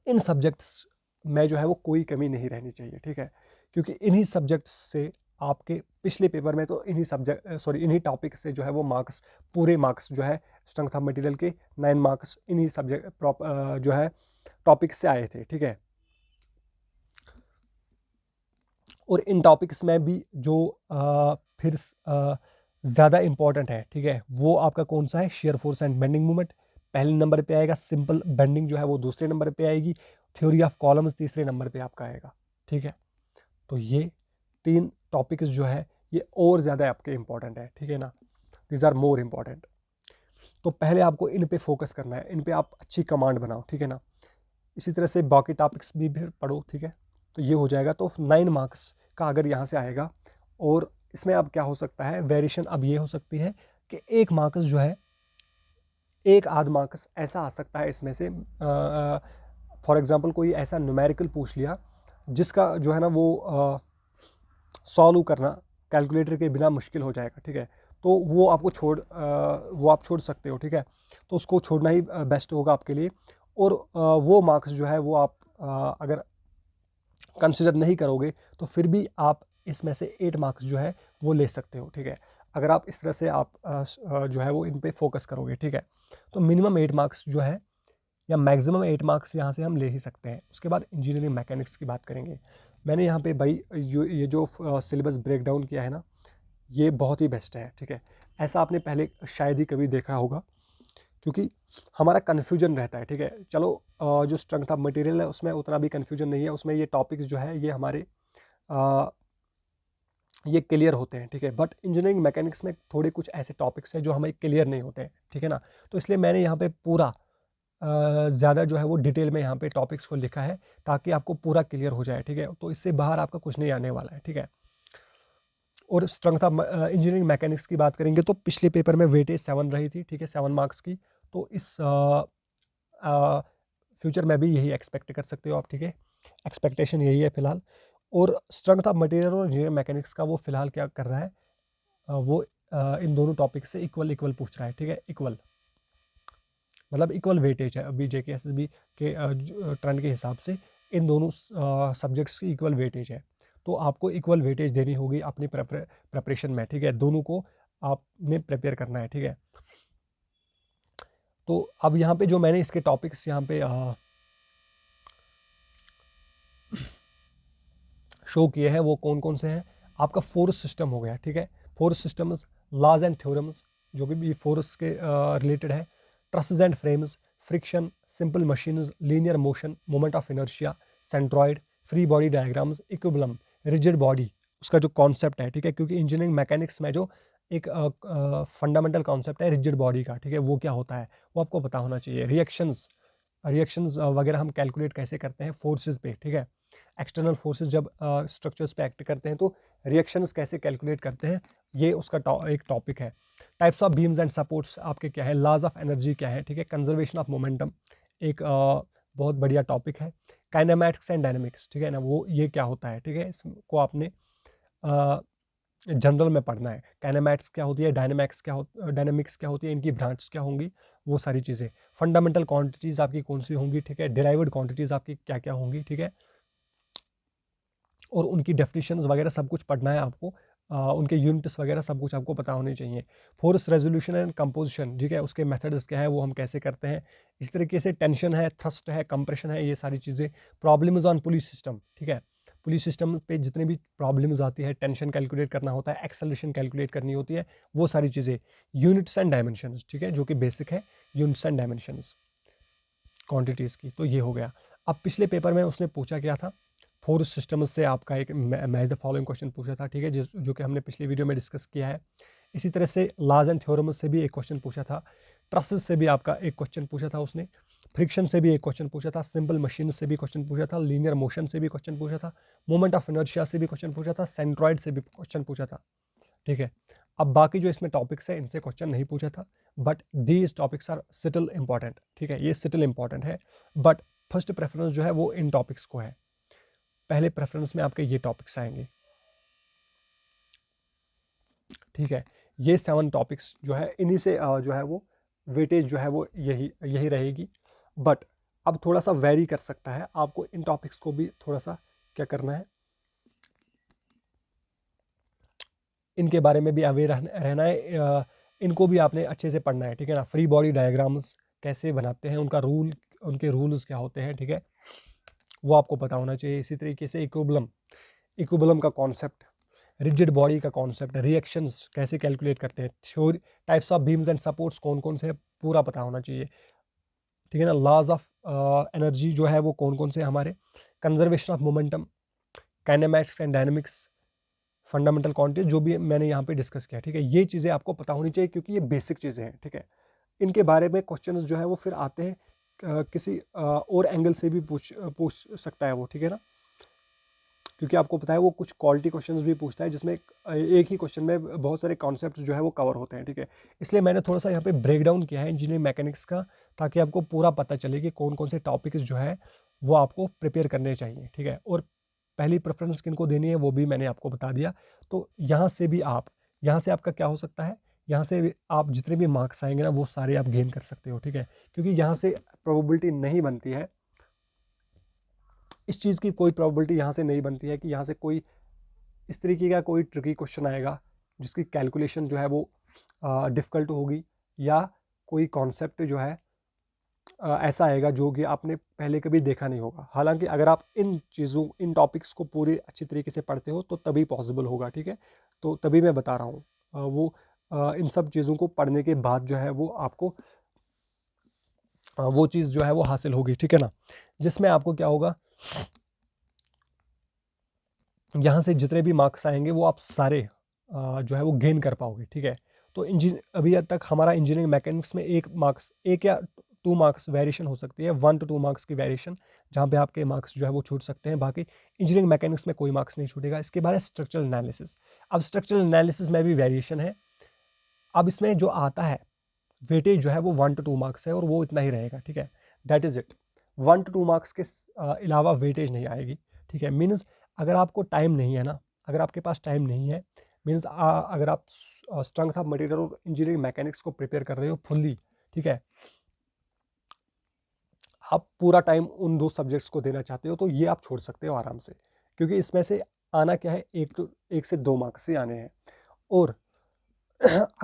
इन सब्जेक्ट्स में जो है वो कोई कमी नहीं रहनी चाहिए, ठीक है, क्योंकि इन्हीं सब्जेक्ट्स से आपके पिछले पेपर में तो इन्हीं टॉपिक से जो है वो मार्क्स, पूरे मार्क्स जो है स्ट्रेंथ ऑफ मटेरियल के 9 मार्क्स इन्हीं सब्जेक्ट जो है टॉपिक से आए थे, ठीक है। और इन टॉपिक्स में भी जो फिर ज़्यादा इंपॉर्टेंट है, ठीक है, वो आपका कौन सा है, share force and bending movement पहले नंबर पे आएगा, सिंपल बेंडिंग जो है वो दूसरे नंबर पे आएगी, थ्योरी ऑफ कॉलम्स तीसरे नंबर पे आपका आएगा, ठीक है। तो ये 3 टॉपिक्स जो है ये और ज़्यादा आपके इंपॉर्टेंट है, ठीक है ना, दीज आर मोर इम्पॉर्टेंट। तो पहले आपको इन पे फोकस करना है, इन पे आप अच्छी कमांड बनाओ, ठीक है ना। इसी तरह से बाकी टॉपिक्स भी फिर पढ़ो, ठीक है। तो ये हो जाएगा। तो 9 मार्क्स का अगर यहाँ से आएगा, और इसमें अब क्या हो सकता है, वेरिएशन अब ये हो सकती है कि 1 मार्क्स जो है, 1 आध मार्क्स ऐसा आ सकता है इसमें से, फॉर एग्जांपल कोई ऐसा न्यूमेरिकल पूछ लिया जिसका जो है ना वो सॉल्व करना कैलकुलेटर के बिना मुश्किल हो जाएगा, ठीक है। तो वो आपको वो आप छोड़ सकते हो, ठीक है। तो उसको छोड़ना ही बेस्ट होगा आपके लिए। और वो मार्क्स जो है वो आप अगर कंसिडर नहीं करोगे तो फिर भी आप इसमें से 8 मार्क्स जो है वो ले सकते हो, ठीक है। अगर आप इस तरह से आप जो है वो इन पे फोकस करोगे, ठीक है। तो मिनिमम 8 मार्क्स जो है या मैक्सिमम 8 मार्क्स यहाँ से हम ले ही सकते हैं। उसके बाद इंजीनियरिंग मैकेनिक्स की बात करेंगे। मैंने यहाँ पे भाई ये जो सिलेबस ब्रेक डाउन किया है ना, ये बहुत ही बेस्ट है, ठीक है। ऐसा आपने पहले शायद ही कभी देखा होगा, क्योंकि हमारा कन्फ्यूजन रहता है, ठीक है। चलो जो स्ट्रेंथ ऑफ मटेरियल है उसमें उतना भी कन्फ्यूजन नहीं है, उसमें ये टॉपिक्स जो है ये हमारे ये क्लियर होते हैं, ठीक है। बट इंजीनियरिंग मैकेनिक्स में थोड़े कुछ ऐसे टॉपिक्स हैं जो हमें क्लियर नहीं होते हैं, ठीक है ना। तो इसलिए मैंने यहाँ पे पूरा ज़्यादा जो है वो डिटेल में यहाँ पे टॉपिक्स को लिखा है ताकि आपको पूरा क्लियर हो जाए, ठीक है। तो इससे बाहर आपका कुछ नहीं आने वाला है, ठीक है। और स्ट्रेंथ ऑफ इंजीनियरिंग मैकेनिक्स की बात करेंगे तो पिछले पेपर में वेटेज 7 रही थी, ठीक है, 7 मार्क्स की। तो इस फ्यूचर में भी यही एक्सपेक्ट कर सकते हो आप, ठीक है। एक्सपेक्टेशन यही है फिलहाल। और स्ट्रेंथ ऑफ मटेरियल और इंजीनियरिंग मैकेनिक्स का वो फिलहाल क्या कर रहा है, वो इन दोनों टॉपिक से इक्वल पूछ रहा है, ठीक है। इक्वल मतलब इक्वल वेटेज है अभी JKSSB के ट्रेंड के हिसाब से इन दोनों सब्जेक्ट्स की इक्वल वेटेज है। तो आपको इक्वल वेटेज देनी होगी अपनी प्रेपरेशन में, ठीक है। दोनों को आपने प्रिपेयर करना है, ठीक है। तो अब यहाँ पे जो मैंने इसके टॉपिक्स यहाँ पे शो किए हैं वो कौन कौन से हैं। आपका फोर्स सिस्टम हो गया, ठीक है। Force systems, laws and theorems जो कि भी फोर्स के रिलेटेड है, trusses and frames, friction, simple machines, linear motion, moment of inertia, centroid, free body diagrams, equilibrium, rigid body उसका जो कॉन्सेप्ट है, ठीक है। क्योंकि इंजीनियरिंग मैकेनिक्स में जो एक फंडामेंटल कॉन्सेप्ट है रिजिड बॉडी का, ठीक है, वो क्या होता है वो आपको पता होना चाहिए। रिएक्शंस वगैरह हम कैलकुलेट कैसे करते हैं फोर्सेस पे, ठीक है। एक्सटर्नल फोर्सेस जब स्ट्रक्चर्स पे एक्ट करते हैं तो रिएक्शंस कैसे कैलकुलेट करते हैं, ये उसका एक टॉपिक है। Types of beams and supports आपके क्या है, लॉज ऑफ एनर्जी क्या है, ठीक है। कंजर्वेशन ऑफ मोमेंटम एक बहुत बढ़िया टॉपिक है। काइनेमैटिक्स एंड डायनेमिक्स, ठीक है ना, वो ये क्या होता है, ठीक है। इसको आपने जनरल में पढ़ना है। काइनेमैटिक्स क्या होती है, डायनेमिक्स क्या होती है, इनकी ब्रांच क्या होंगी, वो सारी चीज़ें। फंडामेंटल क्वांटिटीज़ आपकी कौन सी होंगी, ठीक है। डिराइव्ड क्वांटिटीज़ आपकी क्या क्या होंगी, ठीक है। और उनकी डेफिनेशंस वगैरह सब कुछ पढ़ना है आपको। उनके यूनिट्स वगैरह सब कुछ आपको पता होने चाहिए। फोर्स रेजोल्यूशन एंड कंपोजिशन, ठीक है, उसके मेथड्स क्या है वो हम कैसे करते हैं। इस तरीके से टेंशन है, थ्रस्ट है, कंप्रेशन है, ये सारी चीज़ें। प्रॉब्लम्स ऑन पुलिस सिस्टम, ठीक है। पुलिस सिस्टम पे जितने भी प्रॉब्लम्स आती है, टेंशन कैलकुलेट करना होता है, एक्सेलरेशन कैलकुलेट करनी होती है, वो सारी चीज़ें। यूनिट्स एंड डायमेंशंस, ठीक है, जो कि बेसिक है, यूनिट्स एंड डायमेंशंस क्वांटिटीज़ की। तो ये हो गया। अब पिछले पेपर में उसने पूछा क्या था, फोर्स सिस्टम से आपका एक मैच द फॉलोइंग क्वेश्चन पूछा था, ठीक है, जो कि हमने पिछली वीडियो में डिस्कस किया है। इसी तरह से लॉज एंड थ्योरम्स से भी एक क्वेश्चन पूछा था। ट्रसेस से भी आपका एक क्वेश्चन पूछा था उसने। फ्रिक्शन से भी एक क्वेश्चन पूछा था। सिंपल मशीन से भी क्वेश्चन पूछा था। लीनियर मोशन से भी क्वेश्चन पूछा था। मोमेंट ऑफ इनर्शिया से भी क्वेश्चन पूछा था। सेंट्रॉइड से भी क्वेश्चन पूछा था, ठीक है। अब बाकी जो इसमें टॉपिक्स है इनसे क्वेश्चन नहीं पूछा था, but these topics are still important, ठीक है, ये स्टिल इंपॉर्टेंट है। बट फर्स्ट प्रेफरेंस जो है वो इन टॉपिक्स को है। पहले प्रेफरेंस में आपके ये टॉपिक्स आएंगे, ठीक है। ये 7 टॉपिक्स जो है इन्हीं से जो है वो वेटेज जो है वो यही रहेगी। बट अब थोड़ा सा वेरी कर सकता है, आपको इन टॉपिक्स को भी थोड़ा सा क्या करना है, इनके बारे में भी अवेयर रहना है, इनको भी आपने अच्छे से पढ़ना है, ठीक है ना। फ्री बॉडी डायग्राम्स कैसे बनाते हैं, उनके रूल्स क्या होते हैं, ठीक है, वो आपको पता होना चाहिए। इसी तरीके से इक्विबलम का कॉन्सेप्ट, रिजिड बॉडी का कॉन्सेप्ट, रिएक्शंस कैसे कैलकुलेट करते हैं, theory, types of beams and supports कौन कौन से हैं, पूरा पता होना चाहिए, ठीक है ना। लॉज ऑफ एनर्जी जो है वो कौन कौन से हमारे, conservation of momentum, kinematics and dynamics, fundamental quantities, जो भी मैंने यहाँ पे डिस्कस किया, ठीक है। ये चीज़ें आपको पता होनी चाहिए क्योंकि ये बेसिक चीज़ें हैं, ठीक है। इनके बारे में क्वेश्चंस जो है वो फिर आते हैं किसी और एंगल से भी पूछ सकता है वो, ठीक है ना। क्योंकि आपको पता है वो कुछ क्वालिटी क्वेश्चंस भी पूछता है जिसमें एक ही क्वेश्चन में बहुत सारे कॉन्सेप्ट जो है वो कवर होते हैं, ठीक है। इसलिए मैंने थोड़ा सा यहाँ पे ब्रेक डाउन किया है इंजीनियरिंग मैकेनिक्स का, ताकि आपको पूरा पता चले कि कौन कौन से टॉपिक्स जो है वो आपको प्रिपेयर करने चाहिए, ठीक है। और पहली प्रेफरेंस किनको देनी है वो भी मैंने आपको बता दिया। तो यहाँ से आपका क्या हो सकता है, यहाँ से आप जितने भी मार्क्स आएंगे ना वो सारे आप गेन कर सकते हो, ठीक है। क्योंकि यहाँ से प्रोबेबिलिटी नहीं बनती है, इस चीज़ की कोई प्रोबेबिलिटी यहाँ से नहीं बनती है कि यहाँ से कोई इस तरीके का कोई ट्रिकी क्वेश्चन आएगा जिसकी कैलकुलेशन जो है वो डिफ़िकल्ट होगी, या कोई कॉन्सेप्ट जो है ऐसा आएगा जो कि आपने पहले कभी देखा नहीं होगा। हालांकि अगर आप इन टॉपिक्स को पूरे अच्छी तरीके से पढ़ते हो तो तभी पॉसिबल होगा, ठीक है। तो तभी मैं बता रहा हूँ इन सब चीज़ों को पढ़ने के बाद जो है वो आपको वो चीज़ जो है वो हासिल होगी, ठीक है ना। जिसमें आपको क्या होगा, यहाँ से जितने भी मार्क्स आएंगे वो आप सारे जो है वो गेन कर पाओगे, ठीक है। तो अभी तक हमारा इंजीनियरिंग मैकेनिक्स में एक या 2 मार्क्स वेरिएशन हो सकती है, 1 to 2 मार्क्स की वेरिएशन, जहाँ पे आपके मार्क्स जो है वो छूट सकते हैं। बाकी इंजीनियरिंग मैकेनिक्स में कोई मार्क्स नहीं छूटेगा। इसके बाद है स्ट्रक्चरल एनालिसिस। अब स्ट्रक्चरल एनालिसिस में भी वेरिएशन है। अब इसमें जो आता है वेटेज जो है वो 1 to 2 मार्क्स है और वो इतना ही रहेगा, ठीक है। That is it. 1 to 2 marks के अलावा वेटेज नहीं आएगी, ठीक है। मीन्स अगर आपको टाइम नहीं है ना, अगर आपके पास टाइम नहीं है, मीन्स अगर आप स्ट्रेंथ ऑफ मटेरियल और इंजीनियरिंग मैकेनिक्स को प्रिपेयर कर रहे हो फुल्ली, ठीक है, आप पूरा टाइम उन 2 सब्जेक्ट्स को देना चाहते हो तो ये आप छोड़ सकते हो आराम से, क्योंकि इसमें से आना क्या है, 1 से 2 मार्क्स से आने हैं। और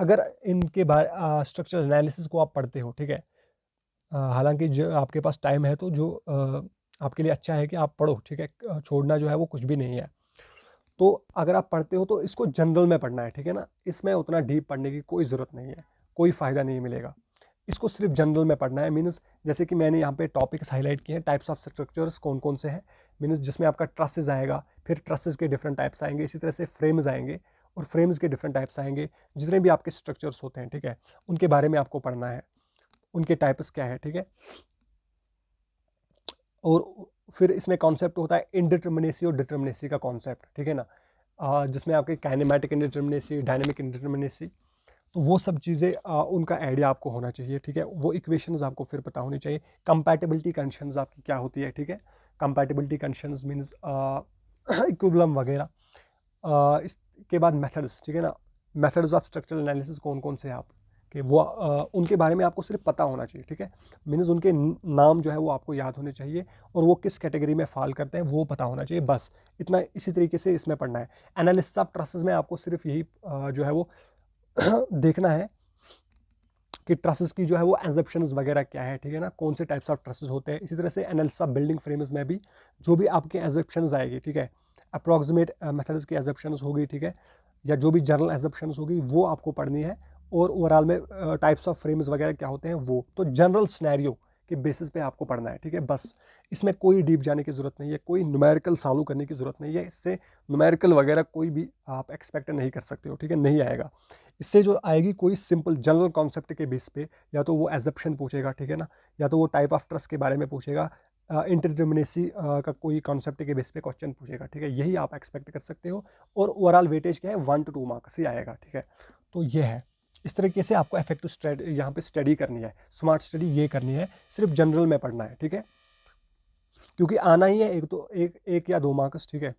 अगर इनके बारे स्ट्रक्चरल एनालिसिस को आप पढ़ते हो, ठीक है, हालांकि जो आपके पास टाइम है तो जो आपके लिए अच्छा है कि आप पढ़ो, ठीक है, छोड़ना जो है वो कुछ भी नहीं है। तो अगर आप पढ़ते हो तो इसको जनरल में पढ़ना है, ठीक है ना। इसमें उतना डीप पढ़ने की कोई ज़रूरत नहीं है, कोई फ़ायदा नहीं मिलेगा। इसको सिर्फ जनरल में पढ़ना है। मीन्स जैसे कि मैंने यहाँ पे टॉपिक्स हाईलाइट किए हैं, टाइप्स ऑफ स्ट्रक्चर्स कौन कौन से हैं, मीन्स जिसमें आपका ट्रसेस आएगा, फिर ट्रसेस के डिफरेंट टाइप्स आएंगे, इसी तरह से फ्रेम्स आएंगे और फ्रेम्स के डिफरेंट टाइप्स आएंगे। जितने भी आपके स्ट्रक्चर्स होते हैं, ठीक है, उनके बारे में आपको पढ़ना है, उनके टाइप्स क्या है, ठीक है। और फिर इसमें कॉन्सेप्ट होता है इनडिटर्मिनेसी और डिटर्मिनेसी का कॉन्सेप्ट, ठीक है ना, जिसमें आपके काइनेमैटिक इनडिटर्मिनेसी, डायनेमिक इनडिटर्मिनेसी, तो वो सब चीज़ें उनका आइडिया आपको होना चाहिए, ठीक है। वो इक्वेशंस आपको फिर पता होनी चाहिए। कंपैटिबिलिटी कंडीशंस आपकी क्या होती है, ठीक है। कंपैटिबिलिटी कंडीशंस मींस इक्विलिब्रियम वगैरह। इसके बाद मेथड्स, ठीक है ना, मेथड्स ऑफ स्ट्रक्चरल एनालिसिस कौन कौन से हैं आप कि वो उनके बारे में आपको सिर्फ पता होना चाहिए, ठीक है। मीन्स उनके नाम जो है वो आपको याद होने चाहिए और वो किस कैटेगरी में फॉल करते हैं वो पता होना चाहिए, बस इतना। इसी तरीके से इसमें पढ़ना है। एनालिसिस ऑफ ट्रसेस में आपको सिर्फ यही जो है वो देखना है कि ट्रसेस की जो है वो एजप्शंस वगैरह क्या है, ठीक है ना, कौन से टाइप्स ऑफ ट्रसेस होते हैं। इसी तरह से एनालिसिस ऑफ बिल्डिंग फ्रेम्स में भी जो भी आपके एजप्शंस आएगी, ठीक है, अप्रॉक्सीमेट मेथड्स की एजप्शंस होगी, ठीक है, या जो भी जनरल एजप्शंस होगी वो आपको पढ़नी है। और ओवरऑल में टाइप्स ऑफ फ्रेम्स वगैरह क्या होते हैं वो तो जनरल सिनेरियो के बेसिस पे आपको पढ़ना है, ठीक है, बस। इसमें कोई डीप जाने की ज़रूरत नहीं है, कोई न्यूमेरिकल सॉल्व करने की ज़रूरत नहीं है। इससे न्यूमेरिकल वगैरह कोई भी आप एक्सपेक्ट नहीं कर सकते हो, ठीक है, नहीं आएगा। इससे जो आएगी कोई सिंपल जनरल कॉन्सेप्ट के बेस पे, या तो वो एजप्शन पूछेगा, ठीक है ना, या तो वो टाइप ऑफ ट्रस्ट के बारे में पूछेगा, इंटरडिटर्मिनेसी का कोई कॉन्सेप्ट के बेस पे क्वेश्चन पूछेगा, ठीक है, यही आप एक्सपेक्ट कर सकते हो। और ओवरऑल वेटेज क्या है, 1 to 2 मार्क्स ही आएगा, ठीक है। तो ये है, इस तरीके से आपको इफेक्टिव स्टडी यहाँ पे स्टडी करनी है, स्मार्ट स्टडी ये करनी है, सिर्फ जनरल में पढ़ना है, ठीक है, क्योंकि आना ही है एक या 2 मार्क्स, ठीक है।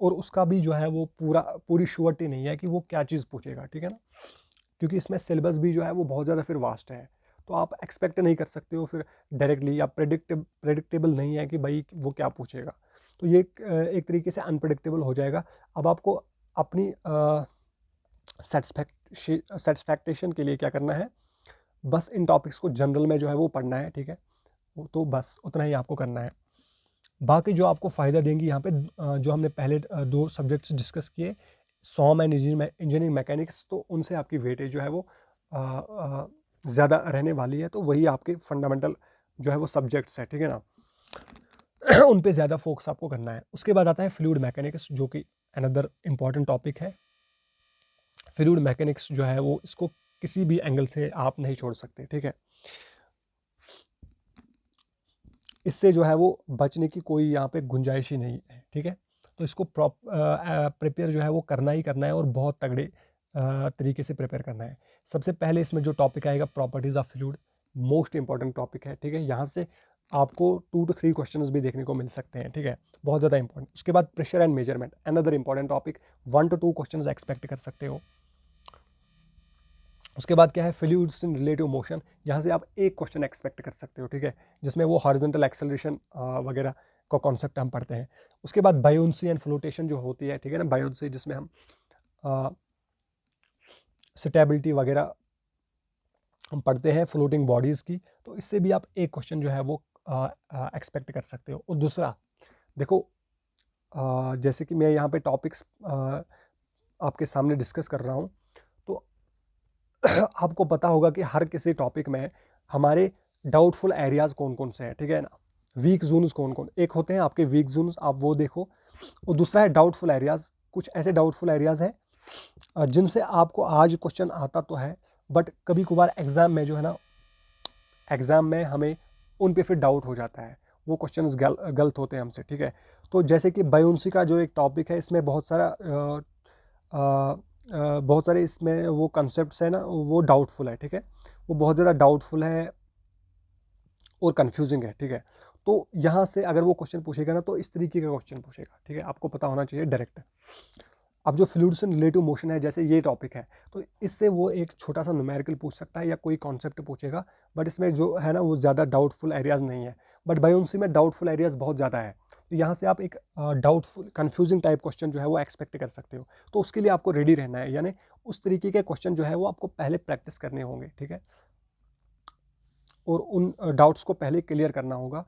और उसका भी जो है वो पूरी श्योरिटी नहीं है कि वो क्या चीज़ पूछेगा, ठीक है ना, क्योंकि इसमें सिलेबस भी जो है वो बहुत ज़्यादा फिर वास्ट है। तो आप एक्सपेक्ट नहीं कर सकते हो फिर डायरेक्टली, या प्रेडिक्टेबल नहीं है कि भाई वो क्या पूछेगा। तो ये एक तरीके से अनप्रेडिक्टेबल हो जाएगा। अब आपको अपनी सेटिस्फैक्टेशन के लिए क्या करना है, बस इन टॉपिक्स को जनरल में जो है वो पढ़ना है, ठीक है। तो बस उतना ही आपको करना है। बाकी जो आपको फ़ायदा देंगी यहाँ पे जो हमने पहले 2 सब्जेक्ट्स डिस्कस किए, सॉम एंड इंजीनियरिंग मैकेनिक्स, तो उनसे आपकी वेटेज जो है वो ज़्यादा रहने वाली है। तो वही आपके फंडामेंटल जो है वो सब्जेक्ट्स हैं, ठीक है ना। उन पे ज़्यादा फोकस आपको करना है। उसके बाद आता है फ्लूइड मैकेनिक्स, जो कि अनदर इम्पॉर्टेंट टॉपिक है। फ्लूइड मैकेनिक्स जो है वो इसको किसी भी एंगल से आप नहीं छोड़ सकते, ठीक है। इससे जो है वो बचने की कोई यहाँ पे गुंजाइश ही नहीं है, ठीक है। तो इसको प्रिपेयर जो है वो करना ही करना है, और बहुत तगड़े तरीके से प्रिपेयर करना है। सबसे पहले इसमें जो टॉपिक आएगा properties of fluid, most important topic है, ठीक है। यहाँ से आपको 2 to 3 क्वेश्चंस भी देखने को मिल सकते हैं, ठीक है, बहुत ज़्यादा इंपॉर्टेंट। उसके बाद pressure and measurement, another important topic, 1 to 2 questions expect कर सकते हो। उसके बाद क्या है, फ्लूइड्स इन रिलेटिव मोशन, यहाँ से आप एक क्वेश्चन एक्सपेक्ट कर सकते हो, ठीक है, जिसमें वो हॉरिजॉन्टल एक्सेलरेशन वगैरह का कॉन्सेप्ट हम पढ़ते हैं। उसके बाद बायोन्सी एंड फ्लोटेशन जो होती है, ठीक है ना, बायोन्सी जिसमें हम स्टेबिलिटी वगैरह हम पढ़ते हैं फ्लोटिंग बॉडीज़ की, तो इससे भी आप एक क्वेश्चन जो है वो एक्सपेक्ट कर सकते हो। और दूसरा देखो, जैसे कि मैं यहाँ पे टॉपिक्स आपके सामने डिस्कस कर रहा हूँ, तो आपको पता होगा कि हर किसी टॉपिक में हमारे डाउटफुल एरियाज़ कौन कौन से हैं, ठीक है ना, वीक जोन्स कौन कौन, एक होते हैं आपके वीक जोन्स, आप वो देखो। और दूसरा है डाउटफुल एरियाज़, कुछ ऐसे डाउटफुल एरियाज़ हैं जिनसे आपको आज क्वेश्चन आता तो है, बट कभी कभार एग्ज़ाम में जो है ना, एग्ज़ाम में हमें उन पे फिर डाउट हो जाता है, वो क्वेश्चंस गलत होते हैं हमसे, ठीक है। तो जैसे कि बायोन्सी का जो एक टॉपिक है, इसमें बहुत सारे इसमें वो कंसेप्ट्स है ना, वो डाउटफुल है, ठीक है, वो बहुत ज़्यादा डाउटफुल है और कंफ्यूजिंग है, ठीक है। तो यहाँ से अगर वो क्वेश्चन पूछेगा ना, तो इस तरीके का क्वेश्चन पूछेगा, ठीक है, आपको पता होना चाहिए डायरेक्ट। अब जो फ्लूइड्स इन रिलेटिव मोशन है, जैसे ये टॉपिक है, तो इससे वो एक छोटा सा न्यूमेरिकल पूछ सकता है या कोई कॉन्सेप्ट पूछेगा, बट इसमें जो है ना वो ज़्यादा डाउटफुल एरियाज़ नहीं है। बट बायोन्सी में डाउटफुल एरियाज़ बहुत ज़्यादा है, तो यहाँ से आप एक डाउटफुल कन्फ्यूजिंग टाइप क्वेश्चन जो है वो एक्सपेक्ट कर सकते हो। तो उसके लिए आपको रेडी रहना है, यानी उस तरीके के क्वेश्चन जो है वो आपको पहले प्रैक्टिस करने होंगे, ठीक है, और उन डाउट्स को पहले क्लियर करना होगा,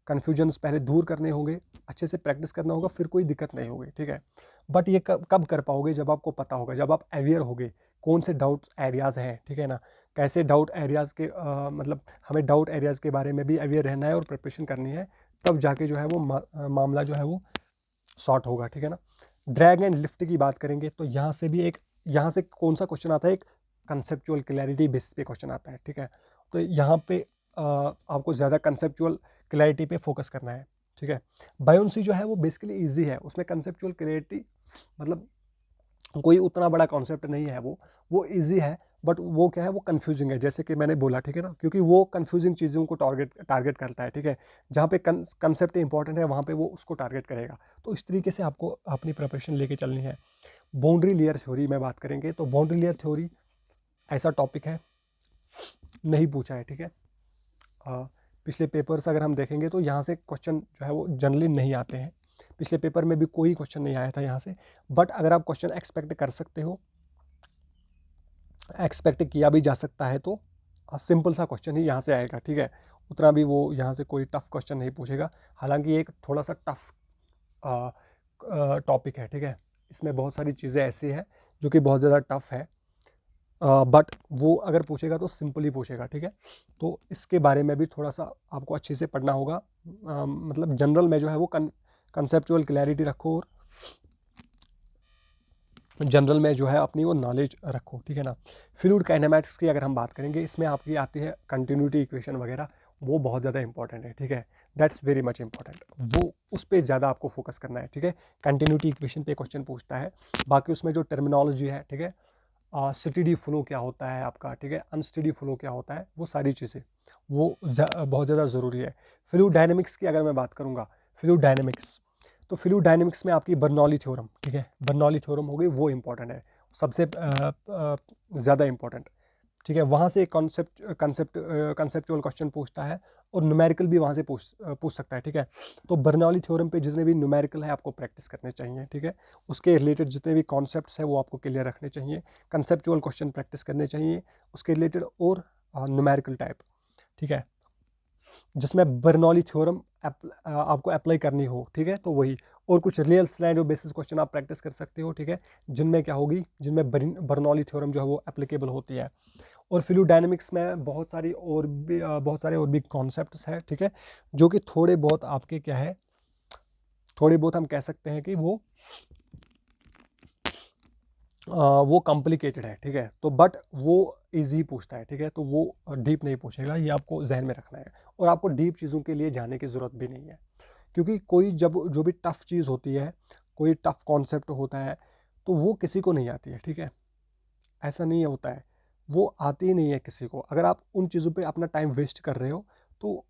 कन्फ्यूजन्स पहले दूर करने होंगे, अच्छे से प्रैक्टिस करना होगा, फिर कोई दिक्कत नहीं होगी, ठीक है। बट ये कब कर पाओगे, जब आपको पता होगा, जब आप अवेयर होगे कौन से डाउट एरियाज़ हैं, ठीक है ना, कैसे डाउट एरियाज़ के मतलब हमें डाउट एरियाज़ के बारे में भी अवेयर रहना है और प्रिपरेशन करनी है, तब जाके जो है वो मामला जो है वो सॉर्ट होगा, ठीक है ना। ड्रैग एंड लिफ्ट की बात करेंगे, तो यहाँ से कौन सा क्वेश्चन आता है, एक कंसेप्चुअल क्लैरिटी बेसिस पे क्वेश्चन आता है, ठीक है। तो यहाँ पे आपको ज़्यादा कंसेप्चुअल क्लैरिटी पे फोकस करना है, ठीक है। बायोन्सी जो है वो बेसिकली इजी है, उसमें कंसेप्चुअल क्लैरिटी मतलब कोई उतना बड़ा कॉन्सेप्ट नहीं है, वो इजी है, बट वो क्या है, वो कंफ्यूजिंग है, जैसे कि मैंने बोला, ठीक है ना, क्योंकि वो कंफ्यूजिंग चीज़ों को टारगेट करता है, ठीक है। जहाँ पे कंसेप्ट इंपॉर्टेंट है वहाँ पे वो उसको टारगेट करेगा। तो इस तरीके से आपको अपनी प्रिपरेशन लेके चलनी है। बाउंड्री लेयर थ्योरी में बात करेंगे, तो बाउंड्री लेयर थ्योरी ऐसा टॉपिक है, नहीं पूछा है, ठीक है। पिछले पेपर्स अगर हम देखेंगे तो यहाँ से क्वेश्चन जो है वो जनरली नहीं आते हैं, पिछले पेपर में भी कोई क्वेश्चन नहीं आया था यहाँ से। बट अगर आप क्वेश्चन एक्सपेक्ट कर सकते हो, एक्सपेक्ट किया भी जा सकता है, तो सिंपल सा क्वेश्चन ही यहाँ से आएगा, ठीक है। उतना भी वो यहाँ से कोई टफ क्वेश्चन नहीं पूछेगा, हालांकि एक थोड़ा सा टफ टॉपिक है, ठीक है। इसमें बहुत सारी चीज़ें ऐसी हैं जो कि बहुत ज़्यादा टफ है, बट वो अगर पूछेगा तो सिंपल ही पूछेगा, ठीक है। तो इसके बारे में भी थोड़ा सा आपको अच्छे से पढ़ना होगा, मतलब जनरल में जो है वो कंसेप्चुअल क्लैरिटी रखो, और जनरल में जो है अपनी वो नॉलेज रखो, ठीक है ना। फ्लूइड काइनेमैटिक्स की अगर हम बात करेंगे, इसमें आपकी आती है कंटिन्यूटी इक्वेशन वगैरह, वो बहुत ज़्यादा इंपॉर्टेंट है, ठीक है, दैट्स वेरी मच इंपॉर्टेंट, वो उस पर ज़्यादा आपको फोकस करना है, ठीक है। कंटिन्यूटी इक्वेशन पे क्वेश्चन पूछता है, बाकी उसमें जो टर्मिनोलॉजी है, ठीक है, स्टेडी फ्लो क्या होता है आपका, ठीक है, अनस्टेडी फ्लो क्या होता है, वो सारी चीज़ें वो बहुत ज़्यादा ज़रूरी है। फ्लूइड डायनेमिक्स की अगर मैं बात करूँगा, फ्लूइड डायनेमिक्स, तो फ्लूइड डायनेमिक्स में आपकी बर्नौली थ्योरम, ठीक है, बर्नौली थ्योरम हो गई, वो इंपॉर्टेंट है, सबसे ज़्यादा इंपॉर्टेंट, ठीक है, वहाँ से एक कंसेप्चुअल क्वेश्चन पूछता है और न्यूमेरिकल भी वहाँ से पूछ सकता है। ठीक है, तो बर्नौली थ्योरम पे जितने भी न्यूमेरिकल है आपको प्रैक्टिस करने चाहिए। ठीक है, उसके रिलेटेड जितने भी कॉन्सेप्ट्स है वो आपको क्लियर रखने चाहिए, कंसेप्चुअल क्वेश्चन प्रैक्टिस करने चाहिए उसके रिलेटेड, और न्यूमेरिकल टाइप। ठीक है, जिसमें बर्नौली थ्योरम आपको अप्लाई करनी हो। ठीक है, तो वही, और कुछ रियल सिनेरियो बेसिस क्वेश्चन आप प्रैक्टिस कर सकते हो। ठीक है, जिनमें क्या होगी, जिनमें बर्नौली थ्योरम जो है वो एप्लीकेबल होती है। और फ्लूइड डायनेमिक्स में बहुत सारे और भी कॉन्सेप्ट्स हैं। ठीक है, जो कि थोड़े बहुत आपके क्या है, थोड़े बहुत हम कह सकते हैं कि वो कॉम्प्लिकेटेड है। ठीक है, तो बट वो इजी पूछता है। ठीक है, तो वो डीप नहीं पूछेगा, ये आपको जहन में रखना है। और आपको डीप चीज़ों के लिए जाने की ज़रूरत भी नहीं है, क्योंकि कोई जो भी टफ़ चीज़ होती है, कोई टफ़ कॉन्सेप्ट होता है, तो वो किसी को नहीं आती है। ठीक है, ऐसा नहीं होता है, वो आती ही नहीं है किसी को। अगर आप उन चीज़ों पे अपना टाइम वेस्ट कर रहे हो तो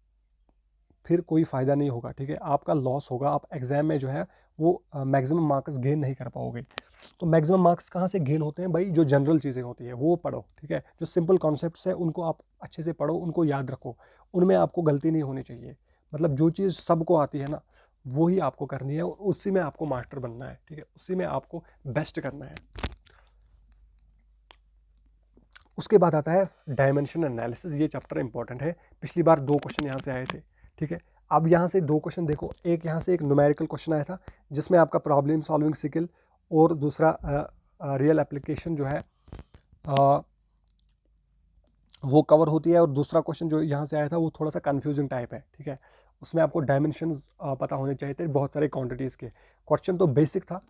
फिर कोई फ़ायदा नहीं होगा। ठीक है, आपका लॉस होगा, आप एग्ज़ाम में जो है वो मैक्सिमम मार्क्स गेन नहीं कर पाओगे। तो मैक्सिमम मार्क्स कहाँ से गेन होते हैं भाई, जो जनरल चीज़ें होती है वो पढ़ो। ठीक है, जो सिंपल कॉन्सेप्ट्स है उनको आप अच्छे से पढ़ो, उनको याद रखो, उनमें आपको गलती नहीं होनी चाहिए। मतलब जो चीज़ सबको आती है ना, वो ही आपको करनी है और उसी में आपको मास्टर बनना है। ठीक है, उसी में आपको बेस्ट करना है। उसके बाद आता है डायमेंशन एनालिसिस। ये चैप्टर इंपॉर्टेंट है, पिछली बार 2 क्वेश्चन यहाँ से आए थे। ठीक है, अब यहाँ से 2 क्वेश्चन देखो, एक यहाँ से एक न्यूमेरिकल क्वेश्चन आया था जिसमें आपका प्रॉब्लम सॉल्विंग स्किल और दूसरा रियल एप्लीकेशन जो है वो कवर होती है। और दूसरा क्वेश्चन जो यहाँ से आया था वो थोड़ा सा कन्फ्यूजिंग टाइप है। ठीक है, उसमें आपको डायमेंशंस पता होने चाहिए थे बहुत सारे क्वांटिटीज़ के। क्वेश्चन तो बेसिक था,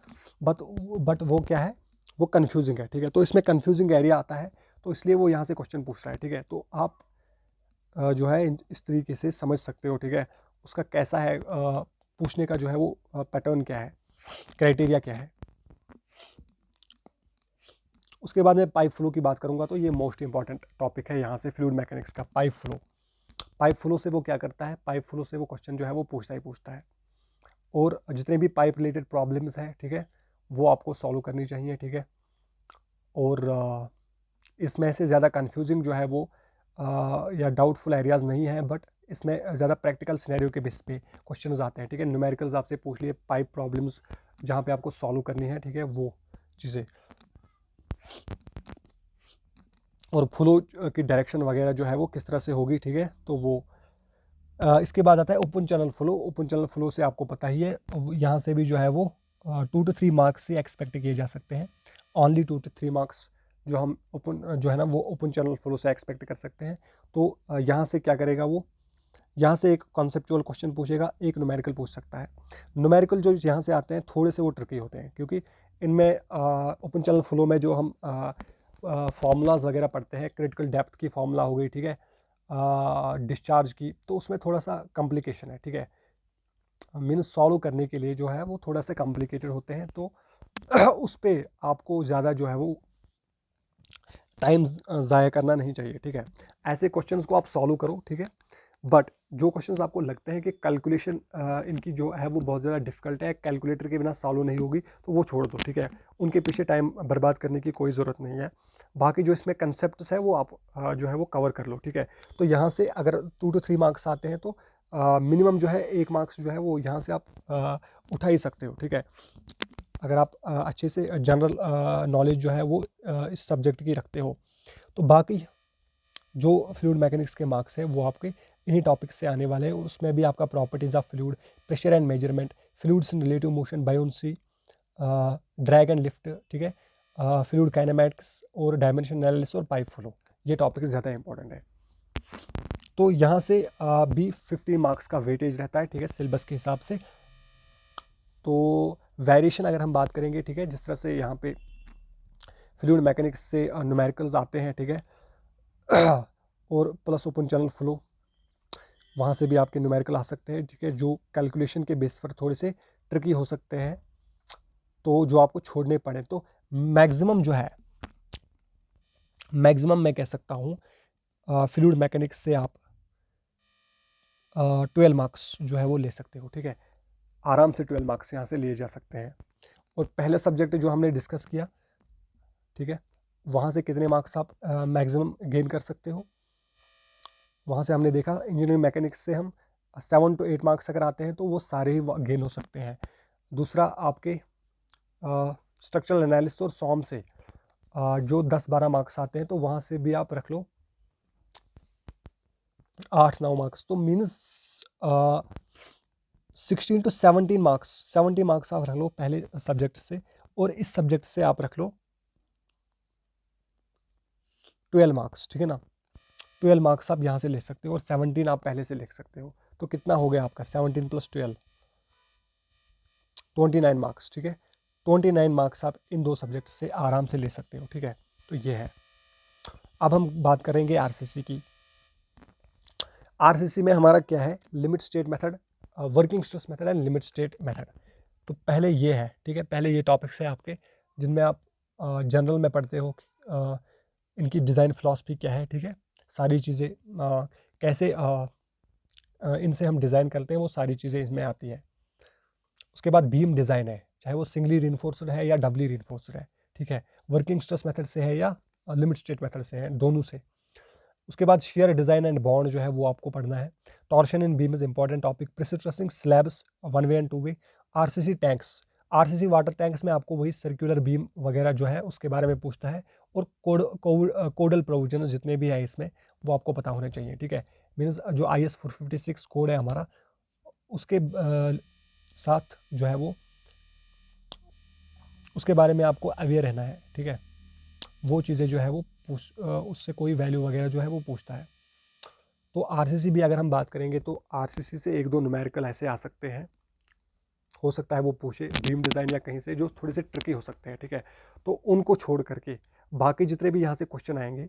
बट वो क्या है, वो कन्फ्यूजिंग है। ठीक है, तो इसमें कन्फ्यूजिंग एरिया आता है, तो इसलिए वो यहाँ से क्वेश्चन पूछ रहा है। ठीक है, तो आप जो है इस तरीके से समझ सकते हो। ठीक है, उसका कैसा है, पूछने का जो है वो पैटर्न क्या है, क्राइटेरिया क्या है। उसके बाद मैं पाइप फ्लो की बात करूंगा, तो ये मोस्ट इंपॉर्टेंट टॉपिक है यहाँ से फ्लूइड मैकेनिक्स का, पाइप फ्लो। पाइप फ्लो से वो क्या करता है, पाइप फ्लो से वो क्वेश्चन जो है वो पूछता है। और जितने भी पाइप रिलेटेड प्रॉब्लम्स हैं, ठीक है, वो आपको सॉल्व करनी चाहिए। ठीक है, और इसमें से ज़्यादा कंफ्यूजिंग जो है वो या डाउटफुल एरियाज़ नहीं है, बट इसमें ज़्यादा प्रैक्टिकल सिनेरियो के बेस पे क्वेश्चंस आते हैं। ठीक है, न्यूमेरिकल्स आपसे पूछ लिए, पाइप प्रॉब्लम्स जहाँ पे आपको सॉल्व करनी है। ठीक है, वो चीज़ें, और फ्लो की डायरेक्शन वगैरह जो है वो किस तरह से होगी। ठीक है, तो वो इसके बाद आता है open channel flow. Open channel flow से आपको पता ही है, यहाँ से भी जो है वो 2 to 3 मार्क्स से एक्सपेक्ट किए जा सकते हैं। ओनली 2 to 3 मार्क्स जो हम ओपन जो है ना वो ओपन चैनल फ्लो से एक्सपेक्ट कर सकते हैं। तो यहाँ से क्या करेगा वो, यहाँ से एक कॉन्सेप्चुअल क्वेश्चन पूछेगा, एक न्यूमेरिकल पूछ सकता है। न्यूमेरिकल जो यहाँ से आते हैं थोड़े से वो ट्रिकी होते हैं, क्योंकि इनमें ओपन चैनल फ्लो में जो हम फार्मूलाज वगैरह पढ़ते हैं, क्रिटिकल डेप्थ की फार्मूला हो गई। ठीक है, डिस्चार्ज की, तो उसमें थोड़ा सा कॉम्प्लिकेशन है। ठीक है, मीन्स सॉल्व करने के लिए जो है वो थोड़ा सा कॉम्प्लिकेटेड होते हैं, तो उस पर आपको ज़्यादा जो है वो टाइम ज़ाया करना नहीं चाहिए। ठीक है, ऐसे क्वेश्चंस को आप सॉल्व करो। ठीक है, बट जो क्वेश्चंस आपको लगते हैं कि कैलकुलेशन इनकी जो है वो बहुत ज़्यादा डिफिकल्ट है, कैलकुलेटर के बिना सॉल्व नहीं होगी, तो वो छोड़ दो। ठीक है, उनके पीछे टाइम बर्बाद करने की कोई ज़रूरत नहीं है। बाकी जो इसमें कंसेप्ट्स है वो आप जो है वो कवर कर लो। ठीक है, तो यहाँ से अगर 2 to 3 मार्क्स आते हैं तो मिनिमम जो है 1 मार्क्स जो है वो यहाँ से आप उठा ही सकते हो। ठीक है, अगर आप अच्छे से जनरल नॉलेज जो है वो इस सब्जेक्ट की रखते हो, तो बाकी जो फ्लूइड मैकेनिक्स के मार्क्स हैं वो आपके इन्हीं टॉपिक्स से आने वाले हैं। और उसमें भी आपका properties of fluid, pressure and measurement, fluids in relative motion, buoyancy, drag and lift, ठीक है, फ्लूइड काइनेमैटिक्स और डायमेंशन एनालिसिस और पाइप फ्लो, ये टॉपिक्स ज़्यादा इंपॉर्टेंट है। तो यहाँ से भी 15 मार्क्स का वेटेज रहता है। ठीक है, सिलेबस के हिसाब से। तो वेरिएशन अगर हम बात करेंगे, ठीक है, जिस तरह से यहाँ पे फ्लूइड मैकेनिक्स से न्यूमेरिकल्स आते हैं, ठीक है, और प्लस ओपन चैनल फ्लो, वहाँ से भी आपके न्यूमेरिकल आ सकते हैं। ठीक है, जो कैलकुलेशन के बेस पर थोड़े से ट्रिकी हो सकते हैं, तो जो आपको छोड़ने पड़े। तो मैक्सिमम जो है, मैक्सिमम मैं कह सकता हूँ फ्लूइड मैकेनिक्स से आप 12 मार्क्स जो है वो ले सकते हो। ठीक है, आराम से 12 मार्क्स यहाँ से लिए जा सकते हैं। और पहले सब्जेक्ट जो हमने डिस्कस किया, ठीक है, वहाँ से कितने मार्क्स आप मैक्सिमम गेन कर सकते हो। वहाँ से हमने देखा इंजीनियरिंग मैकेनिक्स से हम 7 to 8 मार्क्स अगर आते हैं तो वो सारे ही गेन हो सकते हैं। दूसरा आपके स्ट्रक्चरल एनालिसिस और सॉम से जो 10-12 मार्क्स आते हैं तो वहाँ से भी आप रख लो 8-9 मार्क्स, तो मीन्स 16 to 17 मार्क्स, 70 मार्क्स आप रख लो पहले सब्जेक्ट से, और इस सब्जेक्ट से आप रख लो 12 मार्क्स, ठीक है ना। 12 मार्क्स आप यहाँ से ले सकते हो और 17 आप पहले से लिख सकते हो। तो कितना हो गया आपका 17 + 12, 29 मार्क्स, ठीक है। 29 मार्क्स आप इन 2 सब्जेक्ट से आराम से ले सकते हो, ठीक है। तो ये है। अब हम बात करेंगे आरसीसी की। आरसीसी में हमारा क्या है, limit state method, working stress method and limit state method. तो पहले ये है, ठीक है, पहले ये टॉपिक्स है आपके जिनमें आप जनरल में पढ़ते हो इनकी डिज़ाइन फिलॉसफी क्या है, ठीक है, सारी चीज़ें कैसे इनसे हम डिज़ाइन करते हैं वो सारी चीज़ें इसमें आती है। उसके बाद बीम डिज़ाइन है, चाहे वो सिंगली रिइंफोर्स्ड है या डबली रिइंफोर्स्ड है, ठीक है, वर्किंग स्ट्रेस मेथड से है या लिमिट स्टेट मेथड से है, दोनों से। उसके बाद शेयर डिज़ाइन एंड बॉन्ड जो है वो आपको पढ़ना है। Torsion in beam is important topic. Pressure slabs 1 way and 2 way. RCC tanks, RCC water tanks में आपको वही सर्कुलर बीम वगैरह जो है उसके बारे में पूछता है, और कोडल प्रोविजन जितने भी है इसमें वो आपको पता होने चाहिए, ठीक है। मीन्स जो IS 456 कोड है हमारा, उसके साथ जो है वो उसके बारे में आपको अवेयर रहना है, ठीक है। वो चीज़ें जो है वो उससे कोई वैल्यू वगैरह जो है वो पूछता है। तो आरसीसी भी अगर हम बात करेंगे तो आरसीसी से 1-2 न्यूमेरिकल ऐसे आ सकते हैं, हो सकता है वो पूछे बीम डिज़ाइन या कहीं से, जो थोड़े से ट्रिकी हो सकते हैं, ठीक है। तो उनको छोड़ करके बाकी जितने भी यहाँ से क्वेश्चन आएंगे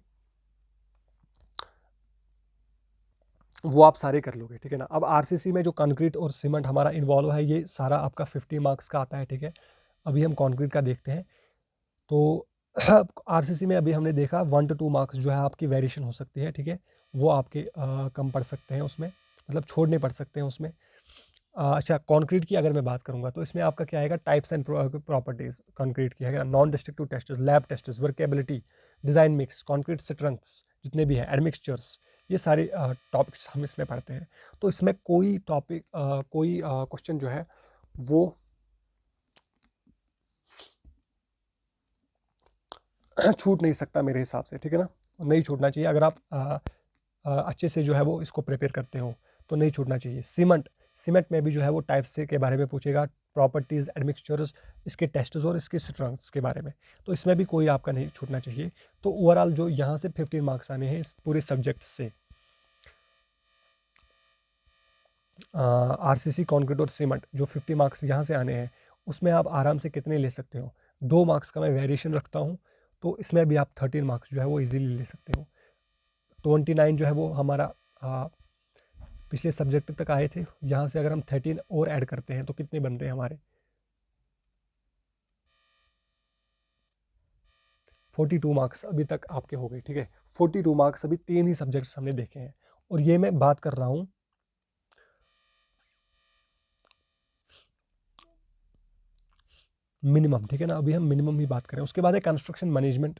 वो आप सारे कर लोगे, ठीक है ना। अब आरसीसी में जो कंक्रीट और सीमेंट हमारा इन्वॉल्व है, ये सारा आपका 50 मार्क्स का आता है, ठीक है। अभी हम कंक्रीट का देखते हैं। तो आरसीसी में अभी हमने देखा 1 to 2 मार्क्स जो है आपकी वेरिएशन हो सकती है, ठीक है, वो आपके कम पड़ सकते हैं उसमें, मतलब छोड़ने पड़ सकते हैं उसमें। अच्छा, कंक्रीट की अगर मैं बात करूंगा तो इसमें आपका क्या आएगा, टाइप्स एंड प्रॉपर्टीज कंक्रीट की है, non destructive tests, lab tests, workability, design mix, concrete strengths जितने भी हैं, एडमिक्सचर्स, ये सारे टॉपिक्स हम इसमें पढ़ते हैं। तो इसमें कोई टॉपिक कोई क्वेश्चन जो है वो छूट नहीं सकता मेरे हिसाब से, ठीक है ना, नहीं छूटना चाहिए। अगर आप अच्छे से जो है वो इसको प्रिपेयर करते हो तो नहीं छूटना चाहिए। सीमेंट में भी जो है वो टाइप्स के बारे में पूछेगा, प्रॉपर्टीज़, एडमिक्सचर्स, इसके टेस्ट्स और इसके स्ट्रेंथ्स के बारे में, तो इसमें भी कोई आपका नहीं छूटना चाहिए। तो ओवरऑल जो यहाँ से 15 मार्क्स आने हैं इस पूरे सब्जेक्ट से, आरसीसी, कंक्रीट और सीमेंट, जो 50 मार्क्स यहाँ से आने हैं उसमें आप आराम से कितने ले सकते हो, 2 मार्क्स का मैं वेरिएशन रखता हूँ, तो इसमें भी आप 13 मार्क्स जो है वो इजीली ले सकते हो। 29 जो है वो हमारा पिछले सब्जेक्ट तक आए थे, यहाँ से अगर हम 13 और ऐड करते हैं तो कितने बनते हैं हमारे 42 मार्क्स अभी तक आपके हो गए, ठीक है। 42 मार्क्स अभी 3 ही सब्जेक्ट्स हमने देखे हैं, और ये मैं बात कर रहा हूँ मिनिमम, ठीक है ना, अभी हम मिनिमम ही बात करें। उसके बाद है कंस्ट्रक्शन मैनेजमेंट,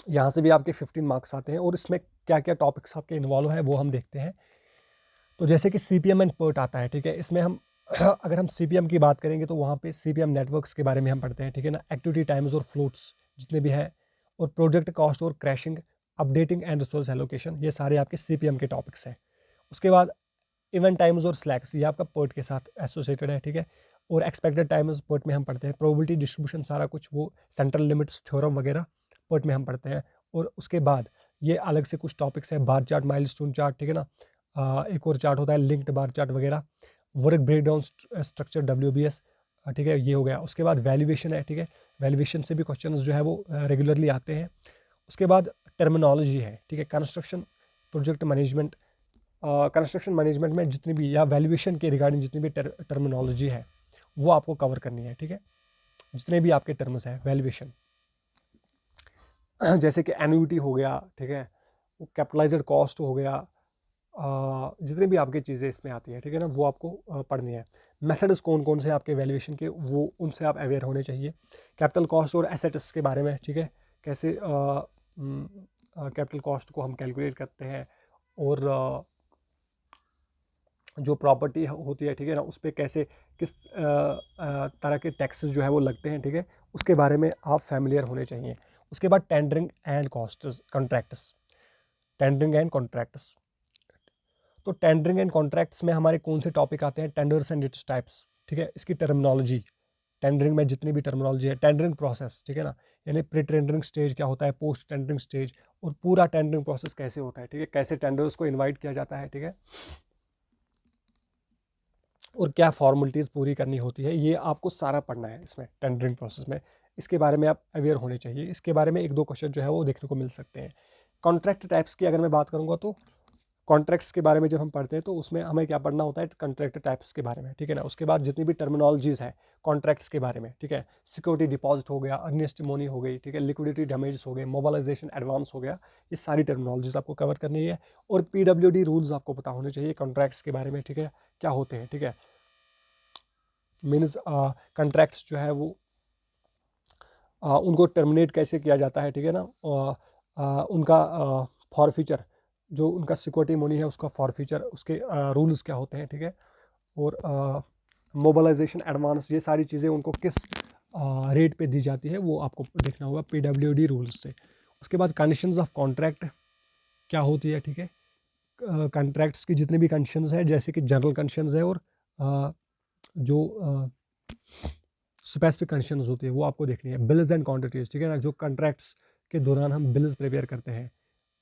यहाँ से भी आपके 15 मार्क्स आते हैं, और इसमें क्या क्या टॉपिक्स आपके इन्वॉल्व है वो हम देखते हैं। तो जैसे कि CPM एंड PERT आता है, ठीक है, इसमें हम अगर हम CPM की बात करेंगे तो वहाँ पे CPM नेटवर्क्स के बारे में हम पढ़ते हैं, ठीक है ना, एक्टिविटी टाइम्स और फ्लोट्स जितने भी हैं, और प्रोजेक्ट कॉस्ट और crashing, updating and resource allocation, ये सारे आपके CPM के टॉपिक्स हैं। उसके बाद इवेंट टाइम्स और स्लैक्स, ये आपका PERT के साथ एसोसिएटेड है, ठीक है, और एक्सपेक्टेड टाइम्स PERT में हम पढ़ते हैं। प्रोबेबिलिटी डिस्ट्रीब्यूशन सारा कुछ, वो सेंट्रल लिमिट्स थ्योरम वगैरह PERT में हम पढ़ते हैं। और उसके बाद ये अलग से कुछ टॉपिक्स है, बार चार्ट, माइलस्टोन चार्ट, ठीक है ना, एक और चार्ट होता है लिंक्ड बार चार्ट वगैरह, वर्क ब्रेकडाउन स्ट्रक्चर, WBS, ठीक है, ये हो गया। उसके बाद वैल्यूएशन है, ठीक है, वैल्यूएशन से भी क्वेश्चंस जो है वो रेगुलरली आते हैं। उसके बाद टर्मिनोलॉजी है, ठीक है, construction project management, construction management में जितनी भी या वैल्यूएशन के रिगार्डिंग जितनी भी टर्मिनोलॉजी है वो आपको कवर करनी है, ठीक है, जितने भी आपके टर्म्स हैं वैल्यूएशन, जैसे कि एन्युटी हो गया, ठीक है, वो कैपिटलाइज्ड कॉस्ट हो गया, जितनी भी आपकी चीज़ें इसमें आती है, ठीक है ना, वो आपको पढ़नी है। मेथड्स कौन कौन से आपके वैल्यूएशन के, वो उनसे आप अवेयर होने चाहिए। कैपिटल कॉस्ट और एसेट्स के बारे में, ठीक है, कैसे कैपिटल कॉस्ट को हम कैलकुलेट करते हैं, और जो प्रॉपर्टी होती है, ठीक है ना, उस पर कैसे किस तरह के टैक्सेस जो है वो लगते हैं, ठीक है, उसके बारे में आप फैमिलियर होने चाहिए। उसके बाद tendering and contracts, tendering and contracts. तो टेंडरिंग एंड कॉन्ट्रैक्ट्स में हमारे कौन से टॉपिक आते हैं? टेंडर्स एंड इट्स टाइप्स, ठीक है, इसकी टर्मिनोलॉजी, टेंडरिंग में जितनी भी टर्मिनोलॉजी है, टेंडरिंग प्रोसेस, ठीक है ना, यानी प्री टेंडरिंग स्टेज क्या होता है, पोस्ट टेंडरिंग स्टेज, और पूरा टेंडरिंग प्रोसेस कैसे होता है, ठीक है, कैसे टेंडर्स को इन्वाइट किया जाता है, ठीक है, और क्या फॉर्मेलिटीज़ पूरी करनी होती है, ये आपको सारा पढ़ना है इसमें टेंडरिंग प्रोसेस में। इसके बारे में आप अवेयर होने चाहिए। इसके बारे में एक दो क्वेश्चन जो है वो देखने को मिल सकते हैं। कॉन्ट्रैक्ट टाइप्स की अगर मैं बात करूँगा तो कॉन्ट्रैक्ट्स के बारे में जब हम पढ़ते हैं तो उसमें हमें क्या पढ़ना होता है? कॉन्ट्रैक्ट टाइप्स के बारे में, ठीक है ना। उसके बाद जितनी भी टर्मिनोलॉजीज़ है कॉन्ट्रैक्ट्स के बारे में, ठीक है, सिक्योरिटी डिपॉजिट हो गया, अर्नेस्ट मनी हो गई, ठीक है, लिक्विडिटी डैमेज हो गए, मोबालाइजेशन एडवांस हो गया, ये सारी टर्मिनोलॉजीज़ आपको कवर करनी है। और PWD रूल्स आपको पता होने चाहिए कॉन्ट्रैक्ट्स के बारे में, ठीक है, क्या होते हैं, ठीक है। मीन्स कॉन्ट्रैक्ट्स जो है वो उनको टर्मिनेट कैसे किया जाता है, ठीक है ना, उनका फॉरफीचर, जो उनका सिक्योरिटी मनी है उसका फॉरफीचर, उसके रूल्स क्या होते हैं, ठीक है, और मोबालाइजेशन एडवांस, ये सारी चीज़ें उनको किस रेट पे दी जाती है वो आपको देखना होगा PWD रूल्स से। उसके बाद कंडीशंस ऑफ कॉन्ट्रैक्ट क्या होती है, ठीक है, कॉन्ट्रैक्ट्स की जितनी भी कंडीशंस है, जैसे कि जनरल कंडीशंस है और जो स्पेसिफिक कंडीशंस होती है वो आपको देखनी है। बिल्स एंड क्वांटिटीज़, ठीक है ना, जो कॉन्ट्रैक्ट्स के दौरान हम बिल्स प्रिपेयर करते हैं,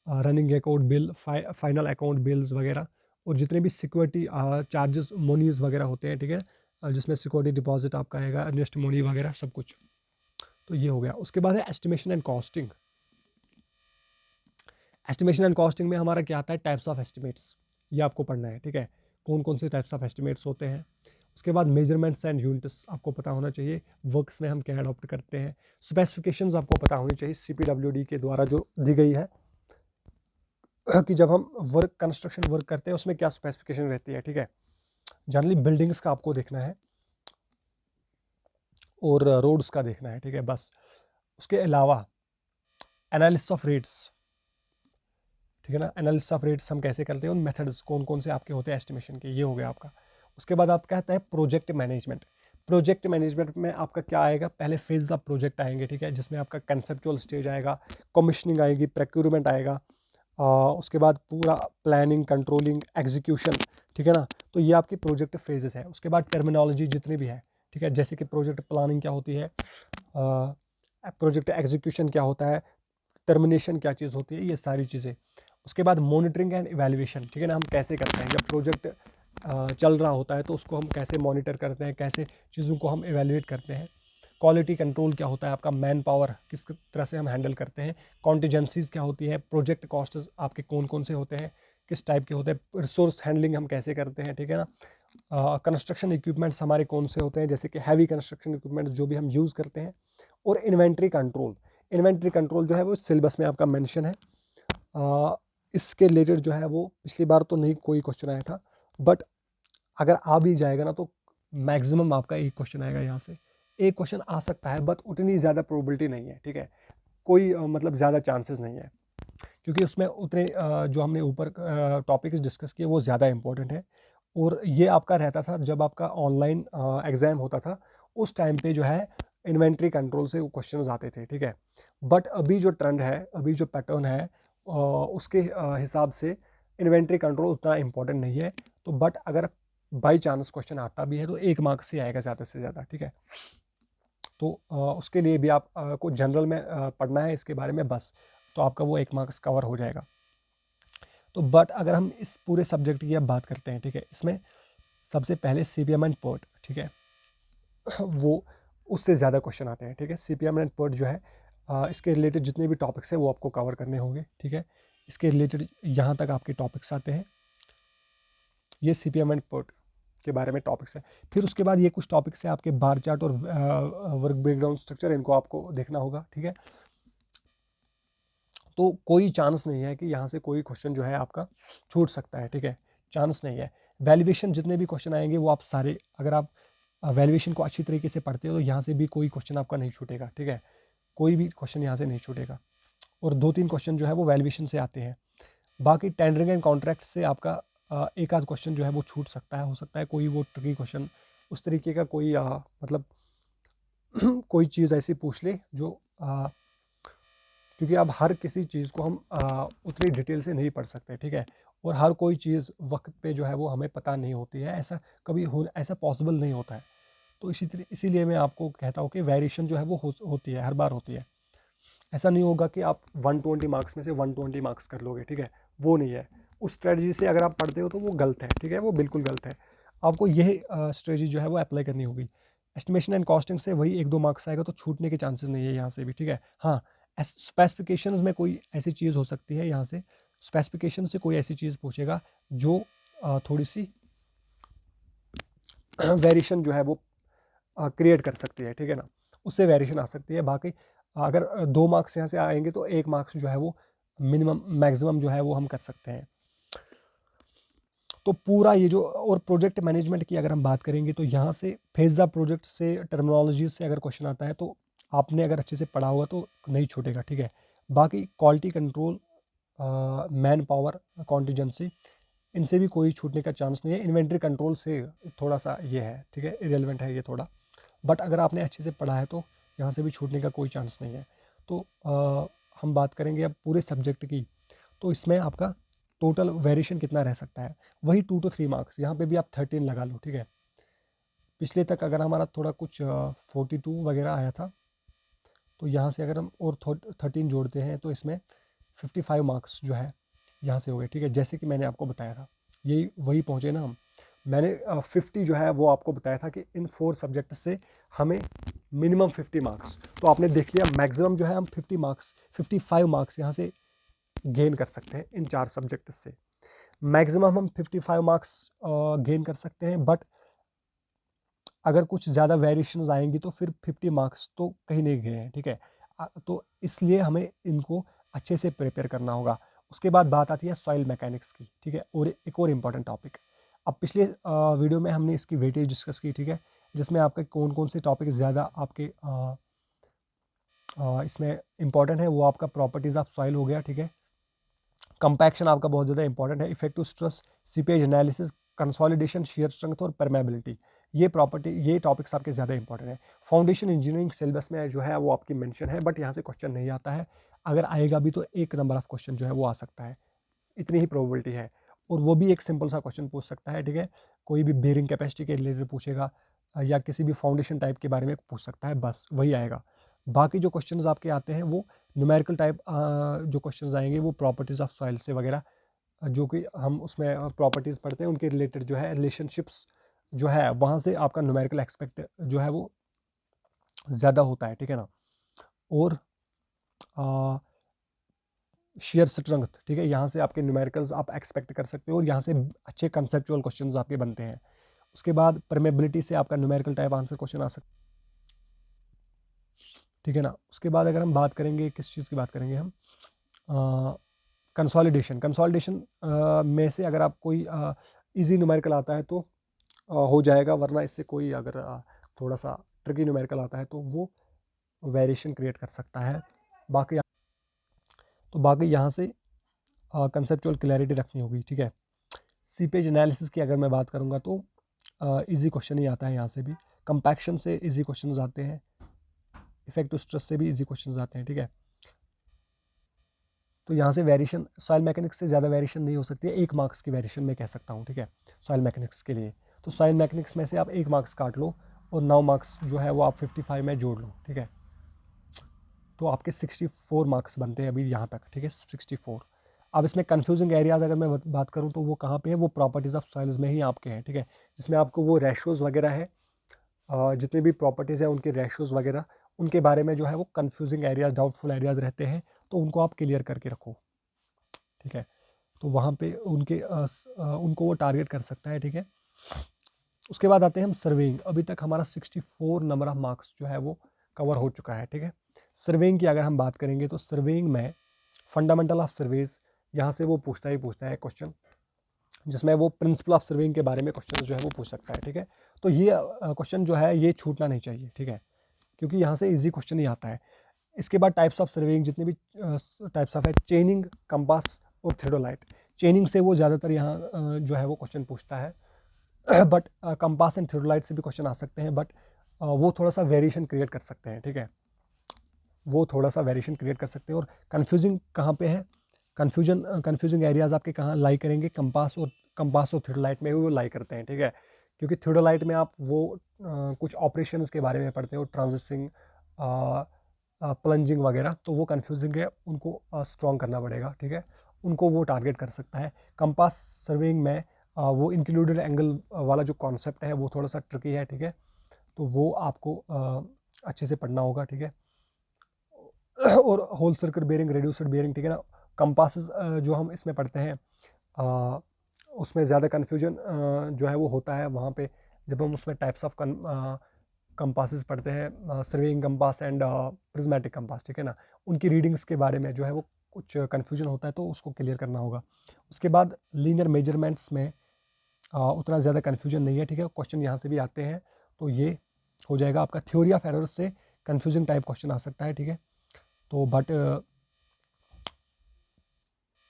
running account bill, final account bills वगैरह, और जितने भी सिक्योरिटी चार्जेस मोनीज वगैरह होते हैं, ठीक है, जिसमें सिक्योरिटी डिपॉजिट आपका आएगा, अर्नेस्ट मनी वगैरह सब कुछ। तो ये हो गया। उसके बाद है estimation and costing. Estimation and costing में हमारा क्या आता है? टाइप्स ऑफ एस्टिमेट्स, ये आपको पढ़ना है, ठीक है, कौन कौन से टाइप्स ऑफ एस्टिमेट्स होते हैं। उसके बाद मेजरमेंट्स एंड यूनिट्स आपको पता होना चाहिए, वर्क्स में हम क्या अडॉप्ट करते हैं। स्पेसिफिकेशंस आपको पता होनी चाहिए CPWD के द्वारा जो दी गई है, कि जब हम वर्क कंस्ट्रक्शन वर्क करते हैं उसमें क्या स्पेसिफिकेशन रहती है, ठीक है। जनरली बिल्डिंग्स का आपको देखना है और रोड्स का देखना है, ठीक है, बस। उसके अलावा एनालिसिस ऑफ रेट्स, ठीक है ना, एनालिसिस ऑफ रेट्स हम कैसे करते हैं, उन मेथड्स कौन कौन से आपके होते हैं एस्टिमेशन के, ये हो गया आपका। उसके बाद आप कहता है प्रोजेक्ट मैनेजमेंट। प्रोजेक्ट मैनेजमेंट में आपका क्या आएगा? पहले फेज ऑफ प्रोजेक्ट आएंगे, ठीक है, जिसमें आपका कंसेप्चुअल स्टेज आएगा, कमीशनिंग आएगी, प्रोक्यूरमेंट आएगा, उसके बाद पूरा प्लानिंग, कंट्रोलिंग, एग्जीक्यूशन, ठीक है ना। तो ये आपकी प्रोजेक्ट फेजेस है। उसके बाद टर्मिनोलॉजी जितनी भी है, ठीक है, जैसे कि प्रोजेक्ट प्लानिंग क्या होती है, प्रोजेक्ट एग्जीक्यूशन क्या होता है, टर्मिनेशन क्या चीज़ होती है, ये सारी चीज़ें। उसके बाद मॉनिटरिंग एंड इवैल्यूएशन, ठीक है ना, हम कैसे करते हैं जब प्रोजेक्ट चल रहा होता है तो उसको हम कैसे मॉनिटर करते हैं, कैसे चीज़ों को हम इवैल्यूएट करते हैं। क्वालिटी कंट्रोल क्या होता है आपका, मैन पावर किस तरह से हम हैंडल करते हैं, कॉन्टीजेंसीज क्या होती है, प्रोजेक्ट कॉस्ट्स आपके कौन कौन से होते हैं, किस टाइप के होते हैं, रिसोर्स हैंडलिंग हम कैसे करते हैं, ठीक है ना। कंस्ट्रक्शन इक्विपमेंट्स हमारे कौन से होते हैं, जैसे कि हैवी कंस्ट्रक्शन इक्विपमेंट्स जो भी हम यूज़ करते हैं। और इन्वेंट्री कंट्रोल, इन्वेंट्री कंट्रोल जो है वो सिलेबस में आपका मेंशन है। इसके रिलेटेड जो है वो पिछली बार तो नहीं कोई क्वेश्चन आया था, बट अगर आ भी जाएगा ना तो मैक्सिमम आपका एक क्वेश्चन आएगा यहाँ से। एक क्वेश्चन आ सकता है बट उतनी ज़्यादा प्रोबेबिलिटी नहीं है, ठीक है, कोई मतलब ज़्यादा चांसेस नहीं है, क्योंकि उसमें उतने जो हमने ऊपर टॉपिक्स डिस्कस किए वो ज़्यादा इंपॉर्टेंट है। और ये आपका रहता था जब आपका ऑनलाइन एग्ज़ाम होता था, उस टाइम पे जो है इन्वेंट्री कंट्रोल से क्वेश्चंस आते थे, ठीक है। बट अभी जो ट्रेंड है, अभी जो पैटर्न है, उसके हिसाब से इन्वेंट्री कंट्रोल उतना इंपॉर्टेंट नहीं है। तो बट अगर बाई चांस क्वेश्चन आता भी है तो 1 मार्क्स से आएगा ज़्यादा से ज़्यादा, ठीक है। तो उसके लिए भी आप को जनरल में पढ़ना है इसके बारे में बस, तो आपका वो 1 मार्क्स कवर हो जाएगा। तो बट अगर हम इस पूरे सब्जेक्ट की अब बात करते हैं, ठीक है, इसमें सबसे पहले CPM एंड PERT, ठीक है, वो उससे ज़्यादा क्वेश्चन आते हैं, ठीक है। CPM एंड PERT जो है इसके रिलेटेड जितने भी टॉपिक्स हैं वो आपको कवर करने होंगे, ठीक है। इसके रिलेटेड यहाँ तक आपके टॉपिक्स आते हैं, ये CPM एंड PERT के बारे में टॉपिक्स है। फिर उसके बाद ये कुछ टॉपिक्स है आपके बार चार्ट और वर्क ब्रेकडाउन स्ट्रक्चर, इनको आपको देखना होगा, ठीक है। तो कोई चांस नहीं है कि यहाँ से कोई क्वेश्चन जो है आपका छूट सकता है, ठीक है, चांस नहीं है। वैल्यूएशन जितने भी क्वेश्चन आएंगे वो आप सारे, अगर आप वैल्यूएशन को अच्छी तरीके से पढ़ते हो तो यहाँ से भी कोई क्वेश्चन आपका नहीं छूटेगा, ठीक है, कोई भी क्वेश्चन यहाँ से नहीं छूटेगा। और 2-3 क्वेश्चन जो है वो वैल्यूएशन से आते हैं। बाकी टेंडरिंग एंड कॉन्ट्रैक्ट से आपका एक आध क्वेश्चन जो है वो छूट सकता है, हो सकता है कोई वो ट्रिकी क्वेश्चन उस तरीके का कोई मतलब कोई चीज़ ऐसी पूछ ले जो क्योंकि अब हर किसी चीज़ को हम उतनी डिटेल से नहीं पढ़ सकते, ठीक है, और हर कोई चीज़ वक्त पे जो है वो हमें पता नहीं होती है, ऐसा कभी ऐसा पॉसिबल नहीं होता है। तो इसीलिए मैं आपको कहता हूँ कि वेरिएशन जो है वो होती है, हर बार होती है। ऐसा नहीं होगा कि आप 120 मार्क्स में से 120 मार्क्स कर लोगे, ठीक है, वो नहीं है। उस स्ट्रेटजी से अगर आप पढ़ते हो तो वो गलत है, ठीक है, वो बिल्कुल गलत है। आपको यही स्ट्रेटजी जो है वो अप्लाई करनी होगी। एस्टिमेशन एंड कॉस्टिंग से वही 1-2 मार्क्स आएगा, तो छूटने के चांसेस नहीं है यहाँ से भी, ठीक है। हाँ, स्पेसिफिकेशंस में कोई ऐसी चीज़ हो सकती है, यहाँ से स्पेसिफिकेशन से कोई ऐसी चीज़ पूछेगा जो थोड़ी सी वेरिएशन जो है वो क्रिएट कर सकती है, ठीक है ना, उससे वेरिएशन आ सकती है। बाकी अगर 2 मार्क्स यहाँ से आएंगे तो 1 मार्क्स जो है वो मिनिमम मैक्सिमम जो है वो हम कर सकते हैं। तो पूरा ये जो, और प्रोजेक्ट मैनेजमेंट की अगर हम बात करेंगे तो यहाँ से फेजा प्रोजेक्ट से टर्मिनोलॉजी से अगर क्वेश्चन आता है तो आपने अगर अच्छे से पढ़ा होगा तो नहीं छूटेगा, ठीक है। बाकी quality control, man power, contingency, इनसे भी कोई छूटने का चांस नहीं है। इन्वेंट्री कंट्रोल से थोड़ा सा ये है, ठीक है, इरेलीवेंट है ये थोड़ा, बट अगर आपने अच्छे से पढ़ा है तो यहाँ से भी छूटने का कोई चांस नहीं है। तो हम बात करेंगे अब पूरे सब्जेक्ट की, तो इसमें आपका टोटल वेरिएशन कितना रह सकता है, वही 2 to 3 मार्क्स, यहाँ पे भी आप 13 लगा लो, ठीक है। पिछले तक अगर हमारा थोड़ा कुछ 42 वगैरह आया था, तो यहाँ से अगर हम और 13 जोड़ते हैं तो इसमें 55 मार्क्स जो है यहाँ से हो गए, ठीक है, जैसे कि मैंने आपको बताया था, यही वही पहुँचे ना हम। मैंने 50 जो है वो आपको बताया था कि इन 4 सब्जेक्ट से हमें मिनिमम 50 मार्क्स, तो आपने देख लिया मैक्सिमम जो है हम 50 मार्क्स 55 मार्क्स यहाँ से गेन कर सकते हैं इन 4 सब्जेक्ट से। मैक्सिमम हम 55 मार्क्स गेन कर सकते हैं, बट अगर कुछ ज़्यादा वेरिएशंस आएंगी तो फिर 50 मार्क्स तो कहीं नहीं गए हैं, ठीक है। तो इसलिए हमें इनको अच्छे से प्रिपेयर करना होगा। उसके बाद बात आती है सॉइल मैकेनिक्स की, ठीक है, और एक और इम्पॉर्टेंट टॉपिक। अब पिछले वीडियो में हमने इसकी वेटेज डिस्कस की, ठीक है, जिसमें आपके कौन कौन से टॉपिक ज़्यादा आपके इसमें इंपॉर्टेंट है, वो आपका प्रॉपर्टीज़ ऑफ सॉइल हो गया, ठीक है। कंपैक्शन आपका बहुत ज़्यादा इंपॉर्टेंट है, effective stress, seepage analysis, consolidation, shear strength और परमेबिलिटी, ये टॉपिक्स आपके ज़्यादा इंपॉर्टेंट है। फाउंडेशन इंजीनियरिंग सिलेबस में जो है वो आपकी मेंशन है, बट यहाँ से क्वेश्चन नहीं आता है। अगर आएगा भी तो 1 नंबर ऑफ क्वेश्चन जो है वो आ सकता है, इतनी ही प्रोबेबिलिटी है, और वो भी एक सिंपल सा क्वेश्चन पूछ सकता है, ठीक है। कोई भी बेयरिंग कैपेसिटी के रिलेटेड पूछेगा या किसी भी फाउंडेशन टाइप के बारे में पूछ सकता है, बस वही आएगा। बाकी जो क्वेश्चंस आपके आते हैं वो न्यूमेरिकल टाइप, जो क्वेश्चंस आएंगे वो प्रॉपर्टीज़ ऑफ सॉइल से वगैरह, जो कि हम उसमें प्रॉपर्टीज़ पढ़ते हैं उनके रिलेटेड जो है रिलेशनशिप्स जो है वहाँ से आपका न्यूमेरिकल एक्सपेक्ट जो है वो ज़्यादा होता है, ठीक है ना। और शेयर स्ट्रेंथ, ठीक है, यहाँ से आपके न्यूमेरिकल्स आप एक्सपेक्ट कर सकते हो और यहाँ से अच्छे कंसेप्चुअल क्वेश्चंस आपके बनते हैं। उसके बाद परमेबिलिटी से आपका न्यूमेरिकल टाइप आंसर क्वेश्चन आ सकता है, ठीक है ना। उसके बाद अगर हम बात करेंगे किस चीज़ की बात करेंगे हम, कंसोलिडेशन में से अगर आप कोई इजी न्यूमेरिकल आता है तो हो जाएगा, वरना इससे कोई अगर थोड़ा सा ट्रिकी न्यूमेरिकल आता है तो वो वेरिएशन क्रिएट कर सकता है। बाकी यहाँ से कंसेप्चुअल क्लैरिटी रखनी होगी, ठीक है। सीपेज एनालिसिस की अगर मैं बात करूँगा तो इजी क्वेश्चन ही आता है यहाँ से भी, कंपैक्शन से इजी क्वेश्चंस आते हैं, इफेक्टिव स्ट्रेस से भी इजी क्वेश्चंस आते हैं, ठीक है। तो यहाँ से वेरिएशन सॉइल मैकेनिक्स से ज़्यादा वेरिएशन नहीं हो सकती है, 1 मार्क्स की वेरिएशन मैं कह सकता हूँ, ठीक है, सॉइल मैकेनिक्स के लिए। तो सॉइल मैकेनिक्स में से आप 1 मार्क्स काट लो और 9 मार्क्स जो है वो आप 55 में जोड़ लो, ठीक है। तो आपके 64 मार्क्स बनते हैं अभी यहाँ तक, ठीक है, 64। अब इसमें कन्फ्यूजिंग एरियाज अगर मैं बात करूँ तो वो कहाँ पे है, वो प्रॉपर्टीज़ ऑफ सॉइल्स में ही आपके हैं, ठीक है, जिसमें आपको वो रेशोज़ वगैरह है, जितने भी प्रॉपर्टीज़ हैं उनके रेशोज़ वगैरह, उनके बारे में जो है वो कन्फ्यूजिंग एरियाज, डाउटफुल एरियाज रहते हैं, तो उनको आप क्लियर करके रखो, ठीक है। तो वहाँ पे उनको वो टारगेट कर सकता है, ठीक है। उसके बाद आते हैं हम सर्वेइंग। अभी तक हमारा 64 नंबर ऑफ मार्क्स जो है वो कवर हो चुका है, ठीक है। सर्वेइंग की अगर हम बात करेंगे तो सर्वेइंग में फंडामेंटल ऑफ सर्वेज, यहाँ से वो पूछता है क्वेश्चन, जिसमें वो प्रिंसिपल ऑफ सर्वेइंग के बारे में क्वेश्चन जो है वो पूछ सकता है, ठीक है। तो ये क्वेश्चन जो है ये छूटना नहीं चाहिए, ठीक है, क्योंकि यहाँ से इजी क्वेश्चन ही आता है। इसके बाद टाइप्स ऑफ सर्वेइंग जितने भी टाइप्स ऑफ है, चेनिंग, कंपास और थियोडोलाइट। चेनिंग से वो ज़्यादातर यहाँ जो है वो क्वेश्चन पूछता है बट कंपास एंड थियोडोलाइट से भी क्वेश्चन आ सकते हैं, बट वो थोड़ा सा वेरिएशन क्रिएट कर सकते हैं, ठीक है, वो थोड़ा सा वेरिएशन क्रिएट कर सकते हैं। और कन्फ्यूजिंग कहाँ पे है, कन्फ्यूजिंग एरियाज आपके कहाँ लाई करेंगे, कंपास और थियोडोलाइट में वो लाई करते हैं, ठीक है, क्योंकि थियोडोलाइट में आप वो कुछ ऑपरेशंस के बारे में पढ़ते हो, ट्रांजिस्टिंग, प्लंजिंग वगैरह, तो वो कन्फ्यूजिंग है, उनको स्ट्रॉन्ग करना पड़ेगा, ठीक है, उनको वो टारगेट कर सकता है। कंपास सर्वेइंग में वो इंक्लूडेड एंगल वाला जो कॉन्सेप्ट है वो थोड़ा सा ट्रिकी है, ठीक है, तो वो आपको अच्छे से पढ़ना होगा, ठीक है। और whole circuit bearing, reduced bearing, ठीक है ना। कंपास जो हम इसमें पढ़ते हैं उसमें ज़्यादा कन्फ्यूजन जो है वो होता है वहाँ पे, जब हम उसमें टाइप्स ऑफ कंपासेस पढ़ते हैं, surveying compass and prismatic compass, ठीक है ना, उनकी रीडिंग्स के बारे में जो है वो कुछ कन्फ्यूजन होता है, तो उसको क्लियर करना होगा। उसके बाद लीनियर मेजरमेंट्स में उतना ज़्यादा कन्फ्यूजन नहीं है, ठीक है, क्वेश्चन यहाँ से भी आते हैं, तो ये हो जाएगा आपका। थ्योरी ऑफ एरर्स से कन्फ्यूजिंग टाइप क्वेश्चन आ सकता है, ठीक है, तो बट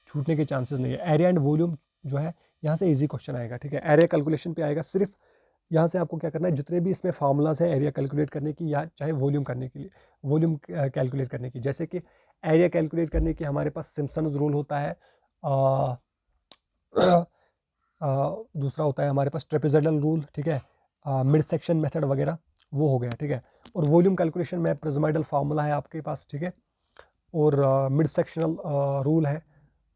छूटने के चांसेस नहीं है। एरिया एंड वॉल्यूम जो है यहाँ से इजी क्वेश्चन आएगा, ठीक है, एरिया कैलकुलेशन पे आएगा। सिर्फ यहाँ से आपको क्या करना है, जितने भी इसमें फार्मूलाज है एरिया कैलकुलेट करने की या चाहे वॉल्यूम करने के लिए, वॉल्यूम कैलकुलेट करने की, जैसे कि एरिया कैलकुलेट करने की हमारे पास सिम्पसन्स रूल होता है, दूसरा होता है हमारे पास ट्रेपेजोइडल रूल, ठीक है, मिड सेक्शन मेथड वगैरह, वो हो गया, ठीक है। और वॉल्यूम कैलकुलेशन में प्रिज्मोइडल फार्मूला है आपके पास, ठीक है, और मिड सेक्शनल रूल है।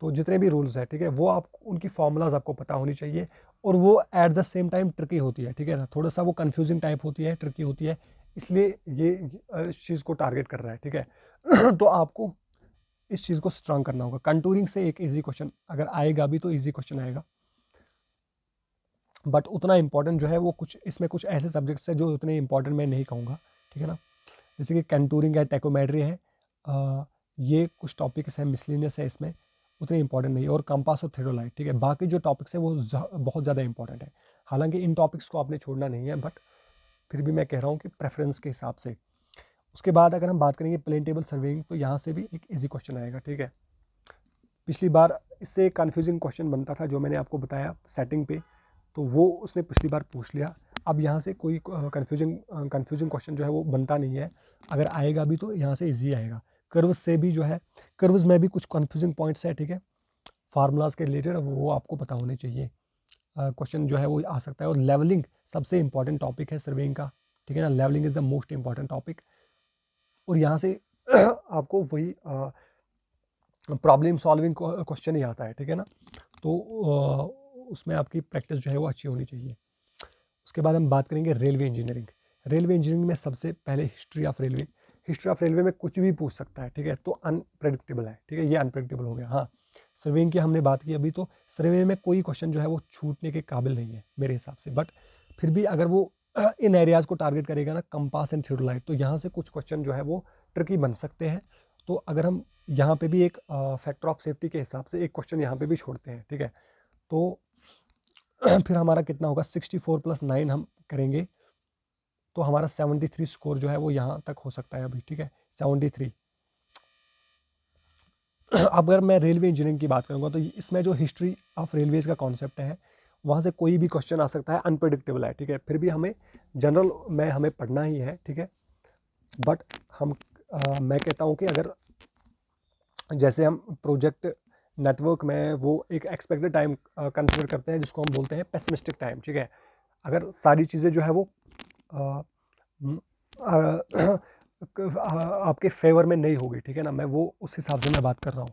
तो जितने भी रूल्स हैं, ठीक है, वो आप उनकी फार्मूलाज आपको पता होनी चाहिए, और वो at the same time tricky होती है, ठीक है ना, थोड़ा सा वो कन्फ्यूजिंग टाइप होती है, ट्रिकी होती है, इसलिए ये इस चीज़ को टारगेट कर रहा है, ठीक है तो आपको इस चीज़ को स्ट्रांग करना होगा। कंटूरिंग से एक इजी क्वेश्चन अगर आएगा भी तो इजी क्वेश्चन आएगा, बट उतना इंपॉर्टेंट जो है वो कुछ इसमें कुछ ऐसे सब्जेक्ट्स है जो उतने इंपॉर्टेंट मैं नहीं कहूँगा, ठीक है ना, जैसे कि कंटूरिंग है, टेकोमेट्री है, ये कुछ टॉपिक्स हैं, मिसलिनियस है, इसमें उतने इंपॉर्टेंट नहीं है। और कंपास और थियोडोलाइट, ठीक है, बाकी जो टॉपिक्स है वो बहुत ज़्यादा इंपॉर्टेंट है। हालांकि इन टॉपिक्स को आपने छोड़ना नहीं है, बट फिर भी मैं कह रहा हूँ कि प्रेफरेंस के हिसाब से। उसके बाद अगर हम बात करेंगे प्लेन टेबल सर्वेइंग, तो यहाँ से भी एक ईजी क्वेश्चन आएगा, ठीक है। पिछली बार इससे एक कन्फ्यूजिंग क्वेश्चन बनता था जो मैंने आपको बताया सेटिंग पे, तो वो उसने पिछली बार पूछ लिया। अब यहाँ से कोई कन्फ्यूजिंग क्वेश्चन जो है वो बनता नहीं है, अगर आएगा भी तो यहाँ से इजी आएगा। कर्व्स से भी जो है, कर्व्स में भी कुछ कन्फ्यूजिंग पॉइंट्स है, ठीक है, फार्मूलाज के रिलेटेड वो आपको पता होने चाहिए, क्वेश्चन जो है वो आ सकता है। और लेवलिंग सबसे इंपॉर्टेंट टॉपिक है सर्वेइंग का, ठीक है ना, levelling is the most important topic. और यहाँ से आपको वही प्रॉब्लम सॉल्विंग क्वेश्चन ही आता है, ठीक है ना, तो उसमें आपकी प्रैक्टिस जो है वो अच्छी होनी चाहिए। उसके बाद हम बात करेंगे रेलवे इंजीनियरिंग। रेलवे इंजीनियरिंग में सबसे पहले history of railway. History of railway में कुछ भी पूछ सकता है, ठीक है, तो अनप्रेडिक्टेबल है, ठीक है, ये अनप्रेडिक्टेबल हो गया। हाँ, सर्वेइंग की हमने बात की अभी, तो सर्वे में कोई क्वेश्चन जो है वो छूटने के काबिल नहीं है मेरे हिसाब से, बट फिर भी अगर वो इन एरियाज़ को टारगेट करेगा ना, कंपास एंड थियोडोलाइट, तो यहाँ से कुछ क्वेश्चन जो है वो ट्रिकी बन सकते हैं। तो अगर हम यहाँ पे भी एक फैक्टर ऑफ सेफ्टी के हिसाब से एक क्वेश्चन यहाँ पे भी छोड़ते हैं, ठीक है, तो फिर हमारा कितना होगा, 64 + 9 हम करेंगे तो हमारा 73 स्कोर जो है वो यहाँ तक हो सकता है अभी, ठीक है, 73। अब अगर मैं रेलवे इंजीनियरिंग की बात करूँगा तो इसमें जो हिस्ट्री ऑफ रेलवेज़ का कॉन्सेप्ट है वहाँ से कोई भी क्वेश्चन आ सकता है, अनप्रेडिक्टेबल है, ठीक है, फिर भी हमें जनरल में हमें पढ़ना ही है, ठीक है, बट मैं कहता हूँ कि अगर जैसे हम प्रोजेक्ट नेटवर्क में वो एक एक्सपेक्टेड टाइम कंसिडर करते हैं जिसको हम बोलते हैं पेसिमिस्टिक टाइम, ठीक है, अगर सारी चीज़ें जो है वो आपके फेवर में नहीं होगी, ठीक है ना, मैं वो उस हिसाब से मैं बात कर रहा हूँ,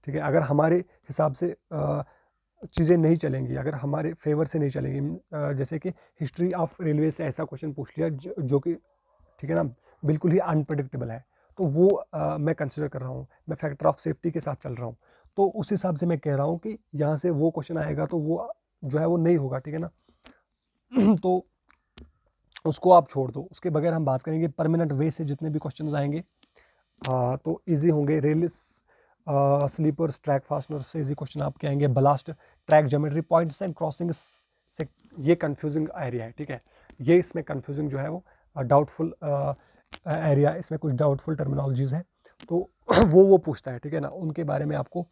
ठीक है, अगर हमारे हिसाब से चीज़ें नहीं चलेंगी, अगर हमारे फेवर से नहीं चलेंगी, जैसे कि हिस्ट्री ऑफ रेलवे से ऐसा क्वेश्चन पूछ लिया जो कि, ठीक है ना, बिल्कुल ही अनप्रडिक्टेबल है, तो वो मैं कंसिडर कर रहा हूँ, मैं फैक्टर ऑफ सेफ्टी के साथ चल रहा हूँ, तो उस हिसाब से मैं कह रहा हूँ कि यहाँ से वो क्वेश्चन आएगा तो वो जो है वो नहीं होगा, ठीक है ना तो उसको आप छोड़ दो। उसके बगैर हम बात करेंगे परमानेंट वे से जितने भी क्वेश्चंस आएंगे तो इजी होंगे। स्लीपर्स, ट्रैक फास्टनर से इजी क्वेश्चन आपके आएंगे, blast, track geometry, points and crossing से ये कंफ्यूजिंग एरिया है, ठीक है। ये इसमें कंफ्यूजिंग जो है वो डाउटफुल एरिया, इसमें कुछ डाउटफुल टर्मिनोलॉजीज हैं, तो वो पूछता है, ठीक है ना। उनके बारे में आपको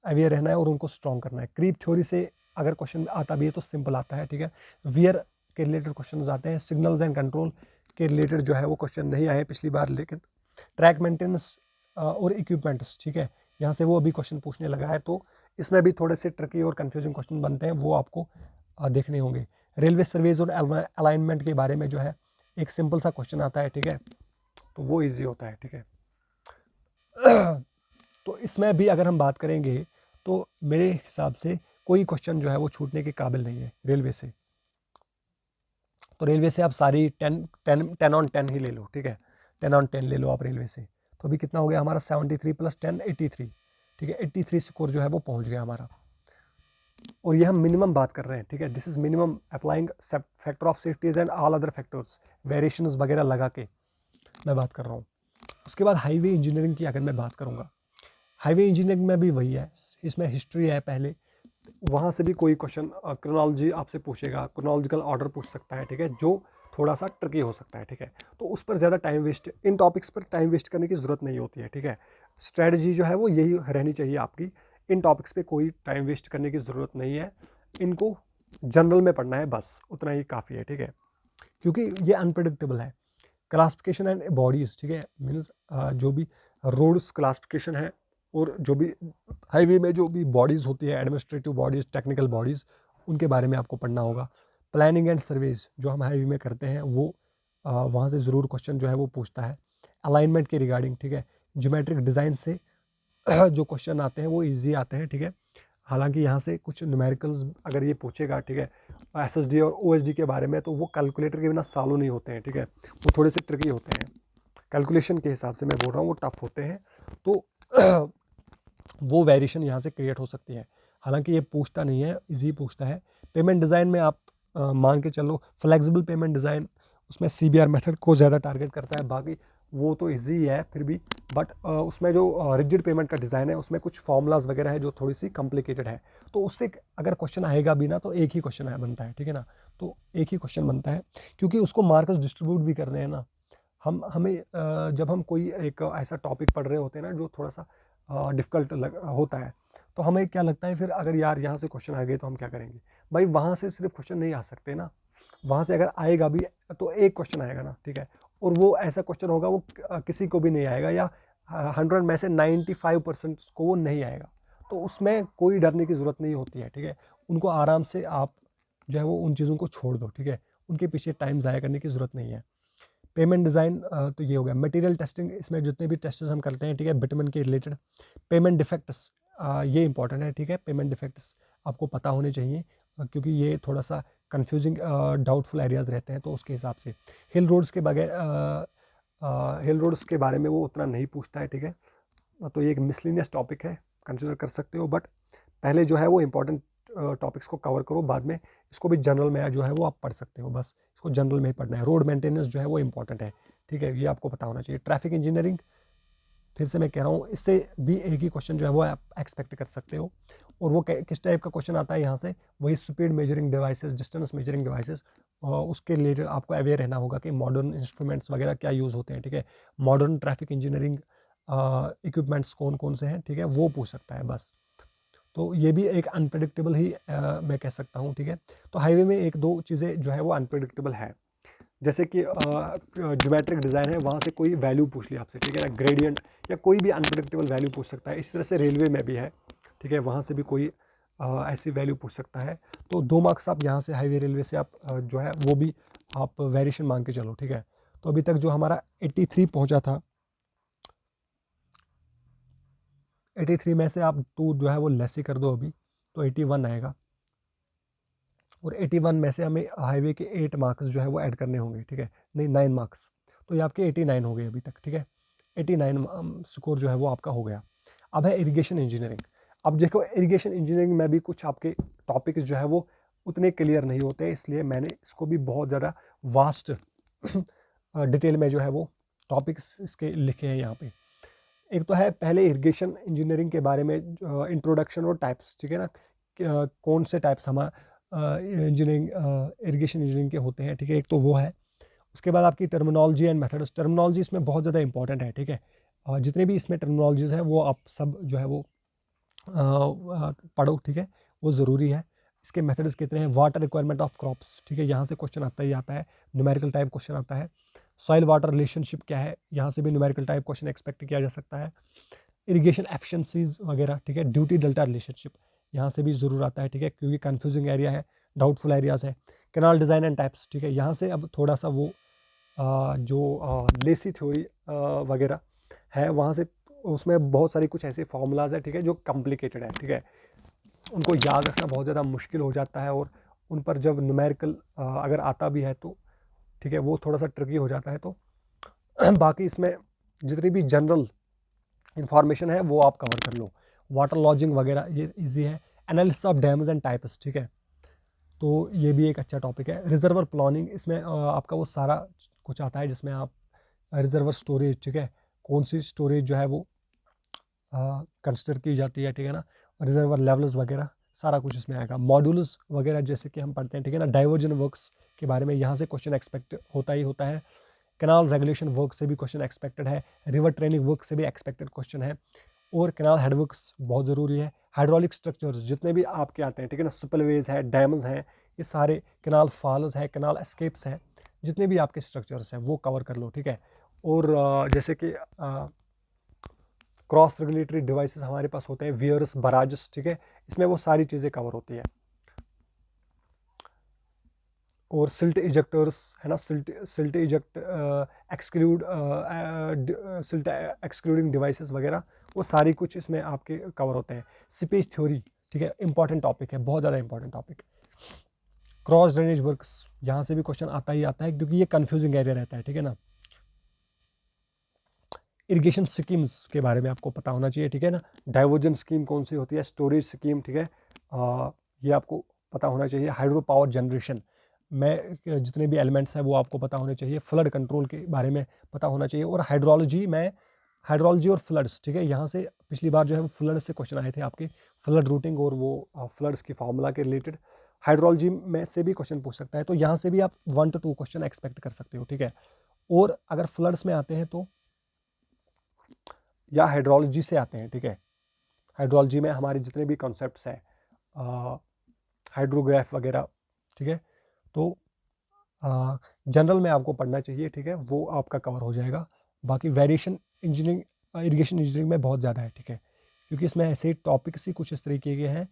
अवेयर रहना है और उनको स्ट्रॉन्ग करना है। क्रीप थ्योरी से अगर क्वेश्चन आता भी है तो सिंपल आता है, ठीक है। वियर के रिलेटेड क्वेश्चन आते हैं, सिग्नल्स एंड कंट्रोल के रिलेटेड जो है वो क्वेश्चन नहीं आए पिछली बार, लेकिन ट्रैक मेंटेनेंस और इक्विपमेंट्स, ठीक है, यहाँ से वो अभी क्वेश्चन पूछने लगा है, तो इसमें भी थोड़े से ट्रिकी और कंफ्यूजिंग क्वेश्चन बनते हैं, वो आपको देखने होंगे। रेलवे सर्वेज और अलाइनमेंट के बारे में जो है एक सिंपल सा क्वेश्चन आता है, ठीक है, तो वो ईजी होता है, ठीक है। तो इसमें भी अगर हम बात करेंगे तो मेरे हिसाब से कोई क्वेश्चन जो है वो छूटने के काबिल नहीं है रेलवे से। तो रेलवे से आप सारी 10 on 10 ही ले लो, ठीक है, 10 on 10 ले लो आप रेलवे से। तो अभी कितना हो गया हमारा 73 + 10 83, ठीक है, 83 स्कोर जो है वो पहुंच गया हमारा। और ये हम मिनिमम बात कर रहे हैं, ठीक है, this is minimum applying factor of safeties and all other factors, variations वगैरह लगा के मैं बात कर रहा हूँ। उसके बाद हाईवे इंजीनियरिंग की अगर मैं बात करूँगा, हाईवे इंजीनियरिंग में भी वही है, इसमें हिस्ट्री है पहले, वहाँ से भी कोई क्वेश्चन क्रोनोलॉजी आपसे पूछेगा, क्रोनोलॉजिकल ऑर्डर पूछ सकता है, ठीक है, जो थोड़ा सा ट्रिकी हो सकता है, ठीक है। तो उस पर ज़्यादा टाइम वेस्ट, इन टॉपिक्स पर टाइम वेस्ट करने की ज़रूरत नहीं होती है, ठीक है। स्ट्रैटेजी जो है वो यही रहनी चाहिए आपकी, इन टॉपिक्स पे कोई टाइम वेस्ट करने की ज़रूरत नहीं है, इनको जनरल में पढ़ना है, बस उतना ही काफ़ी है, ठीक है, क्योंकि ये अनप्रडिक्टेबल है। क्लासिफिकेशन एंड बॉडीज़, ठीक है, मीन्स जो भी रोड्स क्लासिफिकेशन है और जो भी हाईवे में जो भी बॉडीज़ होती है, एडमिनिस्ट्रेटिव बॉडीज़, टेक्निकल बॉडीज़, उनके बारे में आपको पढ़ना होगा। प्लानिंग एंड सर्वेज जो हम हाईवे में करते हैं वो वहाँ से ज़रूर क्वेश्चन जो है वो पूछता है। अलाइनमेंट के रिगार्डिंग, ठीक है, ज्योमेट्रिक डिज़ाइन से जो क्वेश्चन आते हैं वो ईजी आते हैं, ठीक है। हालांकि यहाँ से कुछ न्यूमेरिकल्स अगर ये पूछेगा, ठीक है, SSD और OSD के बारे में, तो वो कैलकुलेटर के बिना सॉल्व नहीं होते हैं, ठीक है, वो थोड़े से ट्रिकी होते हैं, कैलकुलेशन के हिसाब से मैं बोल रहा हूँ, वो टफ होते हैं, तो वो वेरिएशन यहाँ से क्रिएट हो सकती है। हालांकि ये पूछता नहीं है, इजी पूछता है। पेमेंट डिज़ाइन में आप मान के चलो, फ्लेक्सिबल पेमेंट डिज़ाइन, उसमें CBR मेथड को ज़्यादा टारगेट करता है, बाकी वो तो इजी है फिर भी, बट उसमें जो रिजिड पेमेंट का डिज़ाइन है उसमें कुछ फॉर्मूलाज वगैरह है जो थोड़ी सी कॉम्प्लिकेटेड है, तो उससे अगर क्वेश्चन आएगा भी ना तो एक ही क्वेश्चन बनता है, ठीक है ना, तो एक ही क्वेश्चन बनता है, क्योंकि उसको मार्क्स डिस्ट्रीब्यूट भी करने हैं ना। हमें जब हम कोई एक ऐसा टॉपिक पढ़ रहे होते हैं ना जो थोड़ा सा डिफ़िकल्ट होता है, तो हमें क्या लगता है फिर, अगर यार यहाँ से क्वेश्चन आ गए तो हम क्या करेंगे भाई, वहाँ से सिर्फ क्वेश्चन नहीं आ सकते ना, वहाँ से अगर आएगा भी तो एक क्वेश्चन आएगा ना, ठीक है, और वो ऐसा क्वेश्चन होगा वो किसी को भी नहीं आएगा, या 100 में से 95% को वो नहीं आएगा, तो उसमें कोई डरने की ज़रूरत नहीं होती है, ठीक है। उनको आराम से आप जो है वो उन चीज़ों को छोड़ दो, ठीक है, उनके पीछे टाइम ज़ाया करने की ज़रूरत नहीं है। पेमेंट डिज़ाइन तो ये हो गया। मटेरियल टेस्टिंग, इसमें जितने भी टेस्ट हम करते हैं, ठीक है, बिटमन के रिलेटेड। पेमेंट डिफेक्ट्स ये इंपॉर्टेंट है, ठीक है, पेमेंट डिफेक्ट्स आपको पता होने चाहिए, क्योंकि ये थोड़ा सा कंफ्यूजिंग डाउटफुल एरियाज रहते हैं, तो उसके हिसाब से हिल रोड्स के बगैर हिल रोड्स के बारे में वो उतना नहीं पूछता है, ठीक है, तो ये एक मिसलिनियस टॉपिक है, कंसिडर कर सकते हो, बट पहले जो है वो इंपॉर्टेंट टॉपिक्स को कवर करो, बाद में इसको भी जनरल में जो है वो आप पढ़ सकते हो, बस इसको जनरल में ही पढ़ना है। रोड मेंटेनेंस जो है वो इंपॉर्टेंट है, ठीक है, ये आपको पता होना चाहिए। ट्रैफिक इंजीनियरिंग, फिर से मैं कह रहा हूँ, इससे भी एक ही क्वेश्चन जो है वो आप एक्सपेक्ट कर सकते हो, और वो किस टाइप का क्वेश्चन आता है यहाँ से, वही speed measuring devices, distance measuring devices, उसके रिलेटेड आपको अवेयर रहना होगा कि मॉडर्न इंस्ट्रूमेंट्स वगैरह क्या यूज़ होते हैं, ठीक है, मॉडर्न ट्रैफिक इंजीनियरिंग इक्विपमेंट्स कौन कौन से हैं, ठीक है, वो पूछ सकता है बस। तो ये भी एक अनप्रेडिक्टेबल ही मैं कह सकता हूँ, ठीक है। तो हाईवे में एक दो चीज़ें जो है वो अनप्रेडिक्टेबल है, जैसे कि ज्योमेट्रिक डिज़ाइन है, वहाँ से कोई वैल्यू पूछ लिया आपसे, ठीक है ना, ग्रेडियंट या कोई भी अनप्रेडिक्टेबल वैल्यू पूछ सकता है। इसी तरह से रेलवे में भी है, ठीक है, वहाँ से भी कोई ऐसी वैल्यू पूछ सकता है। तो 2 मार्क्स आप यहाँ से हाईवे रेलवे से आप जो है वो भी आप वेरिएशन मांग के चलो, ठीक है। तो अभी तक जो हमारा 83 पहुँचा था, 83 में से आप 2 जो है वो लेस ही कर दो अभी, तो 81 आएगा, और 81 में से हमें हाईवे के 8 मार्क्स जो है वो ऐड करने होंगे, ठीक है, नहीं 9 मार्क्स, तो ये आपके 89 हो गए अभी तक, ठीक है, 89 स्कोर जो है वो आपका हो गया। अब है इरिगेशन इंजीनियरिंग। अब देखो, इरिगेशन इंजीनियरिंग में भी कुछ आपके टॉपिक्स जो है वो उतने क्लियर नहीं होते, इसलिए मैंने इसको भी बहुत ज़्यादा वास्ट डिटेल में जो है वो टॉपिक्स इसके लिखे हैं यहाँ पे। एक तो है पहले इरिगेशन इंजीनियरिंग के बारे में इंट्रोडक्शन और टाइप्स, ठीक है ना, कौन से टाइप्स हमारे इंजीनियरिंग इरिगेशन इंजीनियरिंग के होते हैं, ठीक है, एक तो वो है। उसके बाद आपकी टर्मिनोलॉजी एंड मेथड्स, टर्मिनोलॉजी इसमें बहुत ज़्यादा इंपॉर्टेंट है, ठीक है, और जितने भी इसमें टर्मिनोलॉजीज हैं वो आप सब जो है वो पढ़ो, ठीक है, वो ज़रूरी है। इसके मेथड्स कितने हैं, वाटर रिक्वायरमेंट ऑफ क्रॉप्स, ठीक है, यहाँ से क्वेश्चन आता ही आता है, न्यूमेरिकल टाइप क्वेश्चन आता है। सॉइल वाटर रिलेशनशिप क्या है, यहाँ से भी न्यूमेरिकल टाइप क्वेश्चन एक्सपेक्ट किया जा सकता है। इरिगेशन एफिशिएंसीज वगैरह, ठीक है, ड्यूटी डेल्टा रिलेशनशिप यहाँ से भी ज़रूर आता है, ठीक है, क्योंकि कन्फ्यूजिंग एरिया है, डाउटफुल एरियाज है। कैनाल डिज़ाइन एंड टाइप्स, ठीक है, यहाँ से अब थोड़ा सा वो जो लेसी थ्योरी वगैरह है वहाँ से, उसमें बहुत सारी कुछ ऐसे फार्मूलाज है, ठीक है, जो कॉम्प्लिकेटेड है, ठीक है, उनको याद रखना बहुत ज़्यादा मुश्किल हो जाता है, और उन पर जब न्यूमेरिकल अगर आता भी है तो, ठीक है, वो थोड़ा सा ट्रिकी हो जाता है। तो बाकी इसमें जितनी भी जनरल इंफॉर्मेशन है वो आप कवर कर लो। वाटर लॉजिंग वगैरह ये इजी है। Analysis of dams and types, ठीक है, तो ये भी एक अच्छा टॉपिक है। रिजर्वर प्लानिंग, इसमें आपका वो सारा कुछ आता है जिसमें आप रिजर्वर स्टोरेज, ठीक है, कौन सी स्टोरेज जो है वो कंसिडर की जाती है, ठीक है ना, रिजर्वर लेवल्स वगैरह सारा कुछ इसमें आएगा। मॉड्यूल्स वगैरह जैसे कि हम पढ़ते हैं, ठीक है ना, डाइवर्जन वर्क्स के बारे में यहाँ से क्वेश्चन एक्सपेक्ट होता ही होता है। कैनाल रेगुलेशन वर्क से भी क्वेश्चन एक्सपेक्टेड है। रिवर ट्रेनिंग वर्क से भी एक्सपेक्टेड क्वेश्चन है। और कैनाल हेडवर्क्स बहुत ज़रूरी है। हाइड्रोलिक स्ट्रक्चर्स जितने भी आपके आते हैं, ठीक है ना, स्पिलवेज है, डैम्स हैं, ये सारे कैनाल फॉल्स है, कैनाल एस्केप्स है, जितने भी आपके स्ट्रक्चर्स हैं वो कवर कर लो, ठीक है। और जैसे कि क्रॉस रेगुलेटरी डिवाइसेस हमारे पास होते हैं, वियर्स, बराजेस, ठीक है, इसमें वो सारी चीज़ें कवर होती है। और सिल्ट इजेक्टर्स है ना, silt eject exclude silt excluding devices वगैरह, वो सारी कुछ इसमें आपके कवर होते हैं। सीपेज थ्योरी, ठीक है, इंपॉर्टेंट टॉपिक है, बहुत ज़्यादा important topic. Cross drainage works, यहाँ से भी क्वेश्चन आता ही आता है क्योंकि ये कंफ्यूजिंग एरिया रहता है, ठीक है ना। इरिगेशन स्कीम्स के बारे में आपको पता होना चाहिए, ठीक है ना, डाइवर्जन स्कीम कौन सी होती है, स्टोरेज स्कीम, ठीक है, ये आपको पता होना चाहिए। हाइड्रो पावर जनरेशन में जितने भी एलिमेंट्स हैं वो आपको पता होने चाहिए। फ्लड कंट्रोल के बारे में पता होना चाहिए। और हाइड्रोलॉजी में, हाइड्रोलॉजी और फ्लड्स, ठीक है, यहाँ से पिछली बार जो है वो फ्लड से क्वेश्चन आए थे आपके, फ्लड रूटिंग और वो फ्लड्स की फार्मूला के रिलेटेड। हाइड्रोलॉजी में से भी क्वेश्चन पूछ सकता है, तो यहाँ से भी आप 1 to 2 क्वेश्चन एक्सपेक्ट कर सकते हो, ठीक है। और अगर फ्लड्स में आते हैं तो या हाइड्रोलॉजी से आते हैं, ठीक है, हाइड्रोलॉजी में हमारे जितने भी कॉन्सेप्ट्स हैं, हाइड्रोग्राफ वगैरह, ठीक है, तो जनरल में आपको पढ़ना चाहिए, ठीक है, वो आपका कवर हो जाएगा। बाकी वेरिएशन इंजीनियरिंग, इरिगेशन इंजीनियरिंग में बहुत ज़्यादा है, ठीक है, क्योंकि इसमें ऐसे टॉपिक्स ही कुछ इस तरीके के हैं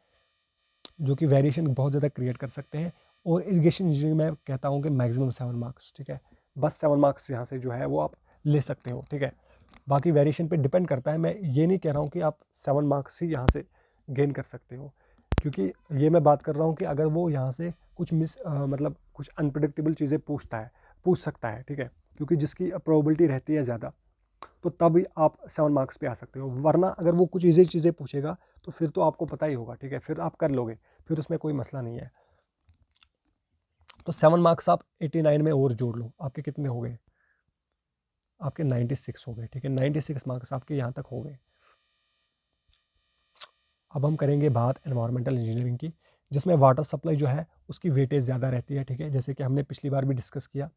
जो कि वेरिएशन बहुत ज़्यादा क्रिएट कर सकते हैं। और इरिगेशन इंजीनियरिंग में कहता हूँ कि मैक्सिमम 7 मार्क्स, ठीक है, बस 7 मार्क्स यहाँ से जो है वो आप ले सकते हो, ठीक है। बाकी वेरिएशन पे डिपेंड करता है, मैं ये नहीं कह रहा हूँ कि आप 7 मार्क्स ही यहाँ से गेन कर सकते हो, क्योंकि ये मैं बात कर रहा हूँ कि अगर वो यहाँ से कुछ मतलब कुछ अनप्रिडिक्टेबल चीज़ें पूछ सकता है, ठीक है, क्योंकि जिसकी प्रोबेबिलिटी रहती है ज़्यादा, तो तभी आप 7 मार्क्स पे आ सकते हो। वरना अगर वो कुछ ईजी चीज़ें पूछेगा तो फिर तो आपको पता ही होगा, ठीक है, फिर आप कर लोगे, फिर उसमें कोई मसला नहीं है। तो 7 मार्क्स आप 89 में और जोड़ लो, आपके कितने हो गए, आपके 96 हो गए, ठीक है, 96 मार्क्स आपके यहाँ तक हो गए। अब हम करेंगे बात एनवायरमेंटल इंजीनियरिंग की, जिसमें वाटर सप्लाई जो है उसकी वेटेज ज़्यादा रहती है, ठीक है, जैसे कि हमने पिछली बार भी डिस्कस किया।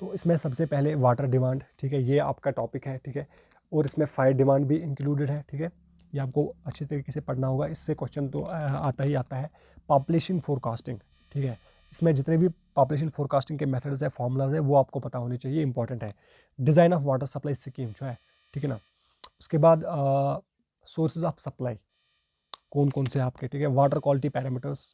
तो इसमें सबसे पहले वाटर डिमांड, ठीक है, ये आपका टॉपिक है, ठीक है, और इसमें फायर डिमांड भी इंक्लूडेड है, ठीक है, ये आपको अच्छी तरीके से पढ़ना होगा, इससे क्वेश्चन तो आता ही आता है। पॉपुलेशन फोरकास्टिंग, ठीक है, इसमें जितने भी पॉपुलेशन फोरकास्टिंग के मेथड्स है, फार्मूलाज है, वो आपको पता होने चाहिए, इंपॉर्टेंट है। Design of water supply scheme जो है, ठीक है ना, उसके बाद सोर्सेज ऑफ सप्लाई कौन कौन से आपके, ठीक है, water quality parameters,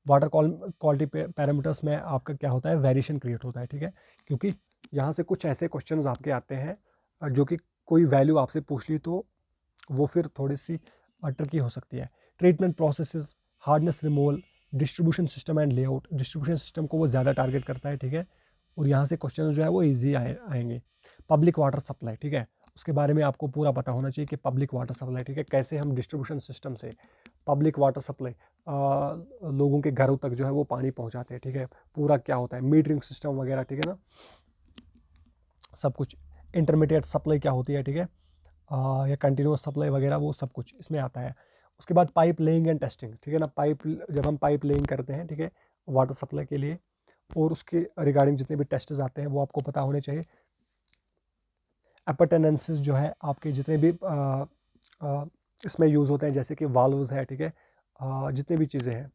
water quality parameters में आपका क्या होता है, वेरिएशन क्रिएट होता है, ठीक है, क्योंकि यहाँ से कुछ ऐसे क्वेश्चंस आपके आते हैं जो कि कोई वैल्यू आपसे पूछ ली तो वो फिर थोड़ी सी ट्रिकी हो सकती है। Treatment processes, hardness removal, distribution system and layout, distribution system को वो ज़्यादा टारगेट करता है, ठीक है, और यहाँ से क्वेश्चन जो है वो ईजी आएंगे। पब्लिक वाटर सप्लाई, ठीक है, उसके बारे में आपको पूरा पता होना चाहिए कि पब्लिक वाटर सप्लाई, ठीक है, कैसे हम डिस्ट्रीब्यूशन सिस्टम से पब्लिक वाटर सप्लाई लोगों के घरों तक जो है वो पानी पहुंचाते हैं, ठीक है, पूरा क्या होता है, मीटरिंग सिस्टम वगैरह, ठीक है ना, सब कुछ। इंटरमीडिएट सप्लाई क्या होती है, ठीक है, या कंटिन्यूस सप्लाई वगैरह, वो सब कुछ इसमें आता है। उसके बाद पाइप लेइंग एंड टेस्टिंग, ठीक है ना। जब हम पाइप लेइंग करते हैं, ठीक है, वाटर सप्लाई के लिए, और उसके रिगार्डिंग जितने भी टेस्ट्स आते हैं वो आपको पता होने चाहिए। एपर्टेनेंसेस जो है आपके जितने भी इसमें यूज़ होते हैं, जैसे कि वाल्व्स है, ठीक है, जितने भी चीज़ें हैं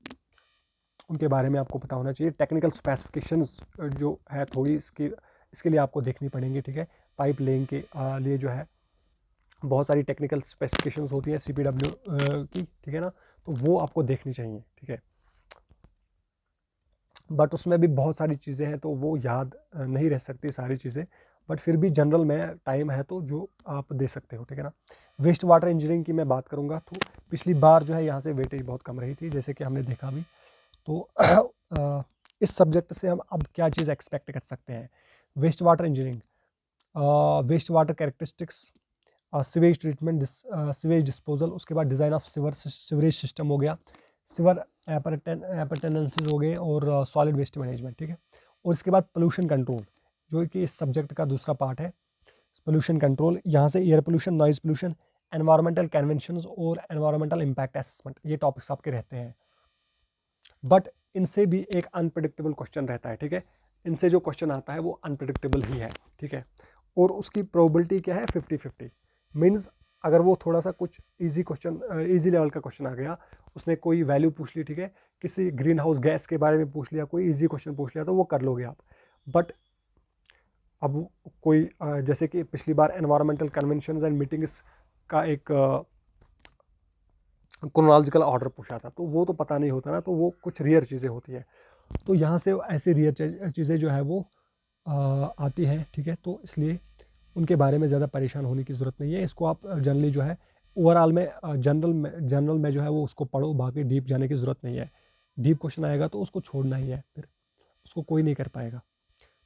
उनके बारे में आपको पता होना चाहिए। टेक्निकल स्पेसिफिकेशंस जो है थोड़ी इसके लिए आपको देखनी पड़ेंगी, ठीक है। पाइप लेइंग के लिए जो है बहुत सारी टेक्निकल स्पेसिफिकेशंस होती हैं CPW की, ठीक है ना, तो वो आपको देखनी चाहिए, ठीक है। बट उसमें भी बहुत सारी चीज़ें हैं तो वो याद नहीं रह सकती सारी चीज़ें, बट फिर भी जनरल में टाइम है तो जो आप दे सकते हो, ठीक है ना। वेस्ट वाटर इंजीनियरिंग की मैं बात करूँगा तो पिछली बार जो है यहाँ से वेटेज बहुत कम रही थी, जैसे कि हमने देखा भी। तो इस सब्जेक्ट से हम अब क्या चीज़ एक्सपेक्ट कर सकते हैं। Waste water engineering, waste water characteristics, sewage treatment, sewage disposal, उसके बाद डिज़ाइन ऑफ सीवरेज सिस्टम हो गया, सिवर एपर्टेनेंसेस हो गए, और सॉलिड वेस्ट मैनेजमेंट, ठीक है। और इसके बाद पोल्यूशन कंट्रोल, जो कि इस सब्जेक्ट का दूसरा पार्ट है। पोल्यूशन कंट्रोल, यहाँ से air pollution, noise pollution, environmental conventions और एनवायरमेंटल इम्पैक्ट असेसमेंट, ये टॉपिक्स आपके रहते हैं। बट इनसे भी एक अनप्रिडिक्टेबल क्वेश्चन रहता है, ठीक है। इनसे जो क्वेश्चन आता है वो अनप्रिडिक्टेबल ही है, ठीक है। और उसकी प्रोबेबिलिटी क्या है, 50-50। मीन्स अगर वो थोड़ा सा कुछ इजी क्वेश्चन, इजी लेवल का क्वेश्चन आ गया, उसने कोई वैल्यू पूछ ली, ठीक है, किसी ग्रीन हाउस गैस के बारे में पूछ लिया, कोई इजी क्वेश्चन पूछ लिया, तो वो कर लोगे आप। बट अब कोई जैसे कि पिछली बार एनवायरमेंटल कन्वेंशंस एंड मीटिंग्स का एक क्रोनोलॉजिकल ऑर्डर पूछा था, तो वो तो पता नहीं होता ना, तो वो कुछ रेयर चीज़ें होती है। तो यहाँ से ऐसी रेयर चीज़ें जो है वो आती हैं, ठीक है। तो इसलिए उनके बारे में ज़्यादा परेशान होने की ज़रूरत नहीं है। इसको आप जनरली जो है ओवरऑल में जनरल में जो है वो उसको पढ़ो, बाकी डीप जाने की ज़रूरत नहीं है। डीप क्वेश्चन आएगा तो उसको छोड़ना ही है, फिर उसको कोई नहीं कर पाएगा।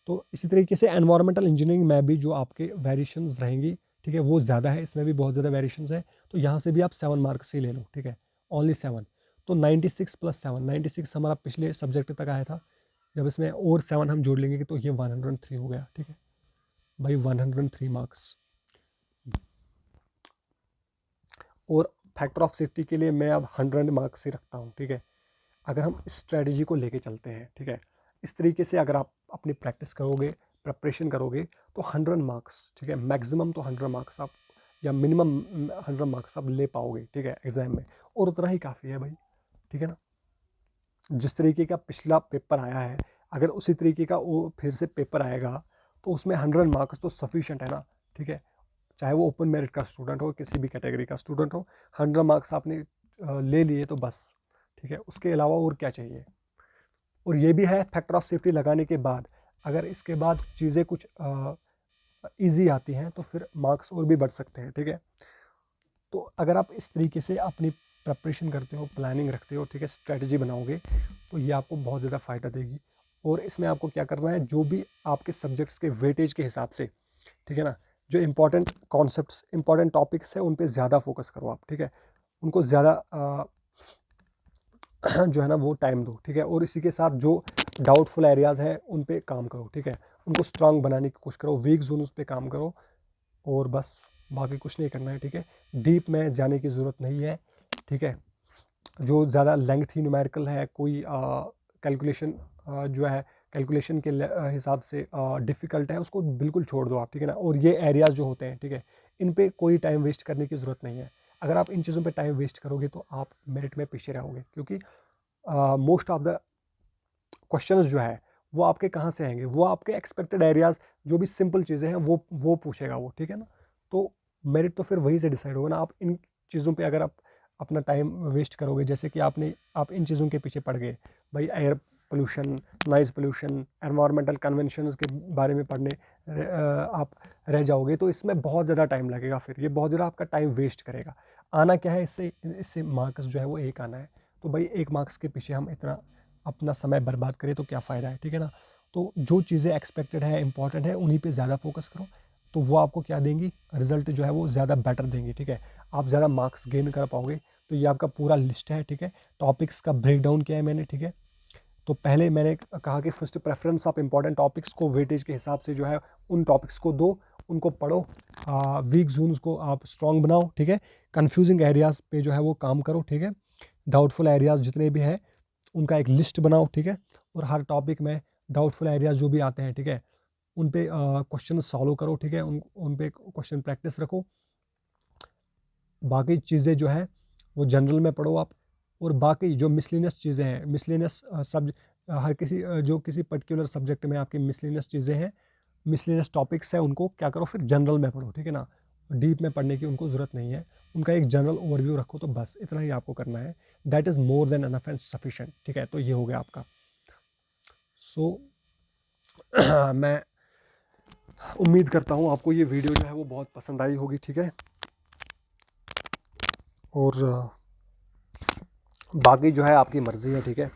तो इसी तरीके से एनवायरमेंटल इंजीनियरिंग में भी जो आपके वेरिएशंस रहेंगी, ठीक है, वो ज़्यादा है, इसमें भी बहुत ज़्यादा वेरिएशंस है। तो यहाँ से भी आप 7 मार्क्स ही ले लो, ठीक है, ओनली 7। तो 96 + 7, 96 हमारा पिछले सब्जेक्ट तक आया था। जब इसमें और 7 हम जोड़ लेंगे तो ये 103 हो गया, ठीक है भाई, 103 मार्क्स। और फैक्टर ऑफ सेफ्टी के लिए मैं अब 100 मार्क्स ही रखता हूँ, ठीक है। अगर हम इस स्ट्रेटजी को लेके चलते हैं, ठीक है, इस तरीके से अगर आप अपनी प्रैक्टिस करोगे, प्रिपरेशन करोगे, तो 100 मार्क्स, ठीक है, मैक्सिमम तो 100 मार्क्स आप, या मिनिमम 100 मार्क्स आप ले पाओगे, ठीक है, एग्जाम में। और उतना ही काफ़ी है भाई, ठीक है ना। जिस तरीके का पिछला पेपर आया है, अगर उसी तरीके का वो फिर से पेपर आएगा तो उसमें 100 मार्क्स तो सफिशेंट है ना, ठीक है। चाहे वो ओपन मेरिट का स्टूडेंट हो, किसी भी कैटेगरी का स्टूडेंट हो, 100 मार्क्स आपने ले लिए तो बस, ठीक है, उसके अलावा और क्या चाहिए। और ये भी है, फैक्टर ऑफ सेफ्टी लगाने के बाद अगर इसके बाद चीज़ें कुछ ईजी आती हैं तो फिर मार्क्स और भी बढ़ सकते हैं, ठीक है। तो अगर आप इस तरीके से अपनी प्रिपरेशन करते हो, प्लानिंग रखते हो, ठीक है, स्ट्रेटजी बनाओगे, तो ये आपको बहुत ज़्यादा फ़ायदा देगी। और इसमें आपको क्या करना है, जो भी आपके सब्जेक्ट्स के वेटेज के हिसाब से, ठीक है ना, जो इंपॉर्टेंट कॉन्सेप्ट्स, इंपॉर्टेंट टॉपिक्स है उन पे ज़्यादा फोकस करो आप, ठीक है, उनको ज़्यादा जो है ना वो टाइम दो, ठीक है। और इसी के साथ जो डाउटफुल एरियाज़ हैं उन पे काम करो, ठीक है, उनको स्ट्रांग बनाने की कोशिश करो, वीक जोन उस पर काम करो, और बस बाकी कुछ नहीं करना है, ठीक है। डीप में जाने की ज़रूरत नहीं है, ठीक है। जो ज़्यादा लेंथी न्यूमेरिकल है, कोई कैलकुलेशन जो है कैलकुलेशन के हिसाब से डिफ़िकल्ट है, उसको बिल्कुल छोड़ दो आप, ठीक है ना। और ये एरियाज़ जो होते हैं, ठीक है, इन पे कोई टाइम वेस्ट करने की ज़रूरत नहीं है। अगर आप इन चीज़ों पे टाइम वेस्ट करोगे तो आप मेरिट में पीछे रहोगे, क्योंकि मोस्ट ऑफ द क्वेश्चंस जो है वो आपके कहाँ से आएंगे, वो आपके एक्सपेक्टेड एरियाज़, जो भी सिंपल चीज़ें हैं वो पूछेगा वो, ठीक है ना। तो मेरिट तो फिर वहीं से डिसाइड होगा ना। आप इन चीज़ों पे अगर आप अपना टाइम वेस्ट करोगे, जैसे कि आप इन चीज़ों के पीछे पड़ गए भाई, air pollution, noise pollution, environmental conventions के बारे में पढ़ने आप रह जाओगे, तो इसमें बहुत ज़्यादा टाइम लगेगा, फिर ये बहुत ज़्यादा आपका टाइम वेस्ट करेगा। आना क्या है इससे, इससे मार्क्स जो है वो एक आना है। तो भाई एक मार्क्स के पीछे हम इतना अपना समय बर्बाद करें तो क्या फ़ायदा है, ठीक है ना। तो जो चीज़ें एक्सपेक्टेड है, इंपॉर्टेंट है, उन्हीं पे ज़्यादा फोकस करो, तो वो आपको क्या देंगी, रिजल्ट जो है वो ज़्यादा बेटर देंगी, ठीक है। आप ज़्यादा मार्क्स गेन कर पाओगे। तो ये आपका पूरा लिस्ट है, ठीक है। टॉपिक्स का ब्रेक डाउन किया है मैंने, ठीक है। तो पहले मैंने कहा कि फर्स्ट प्रेफरेंस आप इंपॉर्टेंट टॉपिक्स को वेटेज के हिसाब से जो है उन टॉपिक्स को दो, उनको पढ़ो, वीक जोन्स को आप स्ट्रॉन्ग बनाओ, ठीक है। कंफ्यूजिंग एरियाज़ पे जो है वो काम करो, ठीक है। डाउटफुल एरियाज़ जितने भी हैं उनका एक लिस्ट बनाओ, ठीक है। और हर टॉपिक में डाउटफुल एरियाज़ जो भी आते हैं, ठीक है, उन पे क्वेश्चन सॉल्व करो, ठीक है। उन पे क्वेश्चन प्रैक्टिस रखो। बाकी चीज़ें जो है वो जनरल में पढ़ो आप। और बाकी जो मिसलिनियस चीज़ें हैं, मिसलिनियस हर किसी जो किसी पर्टिकुलर सब्जेक्ट में आपकी मिसलिनियस चीज़ें हैं, मिसलिनियस टॉपिक्स है, उनको क्या करो फिर जनरल में पढ़ो, ठीक है ना। डीप में पढ़ने की उनको ज़रूरत नहीं है, उनका एक जनरल ओवरव्यू रखो, तो बस इतना ही आपको करना है। That is more than enough and sufficient, ठीक है। तो ये हो गया आपका। सो मैं उम्मीद करता हूँ आपको ये वीडियो जो है वो बहुत पसंद आई होगी, ठीक है। और बाकी जो है आपकी मर्ज़ी है, ठीक है।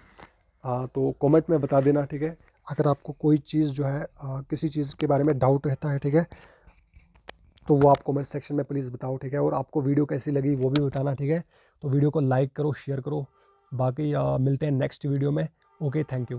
तो कमेंट में बता देना, ठीक है। अगर आपको कोई चीज़ जो है किसी चीज़ के बारे में डाउट रहता है, ठीक है, तो वो आप कमेंट सेक्शन में प्लीज़ बताओ, ठीक है। और आपको वीडियो कैसी लगी वो भी बताना, ठीक है। तो वीडियो को लाइक करो, शेयर करो। बाकी मिलते हैं नेक्स्ट वीडियो में। Okay, thank you.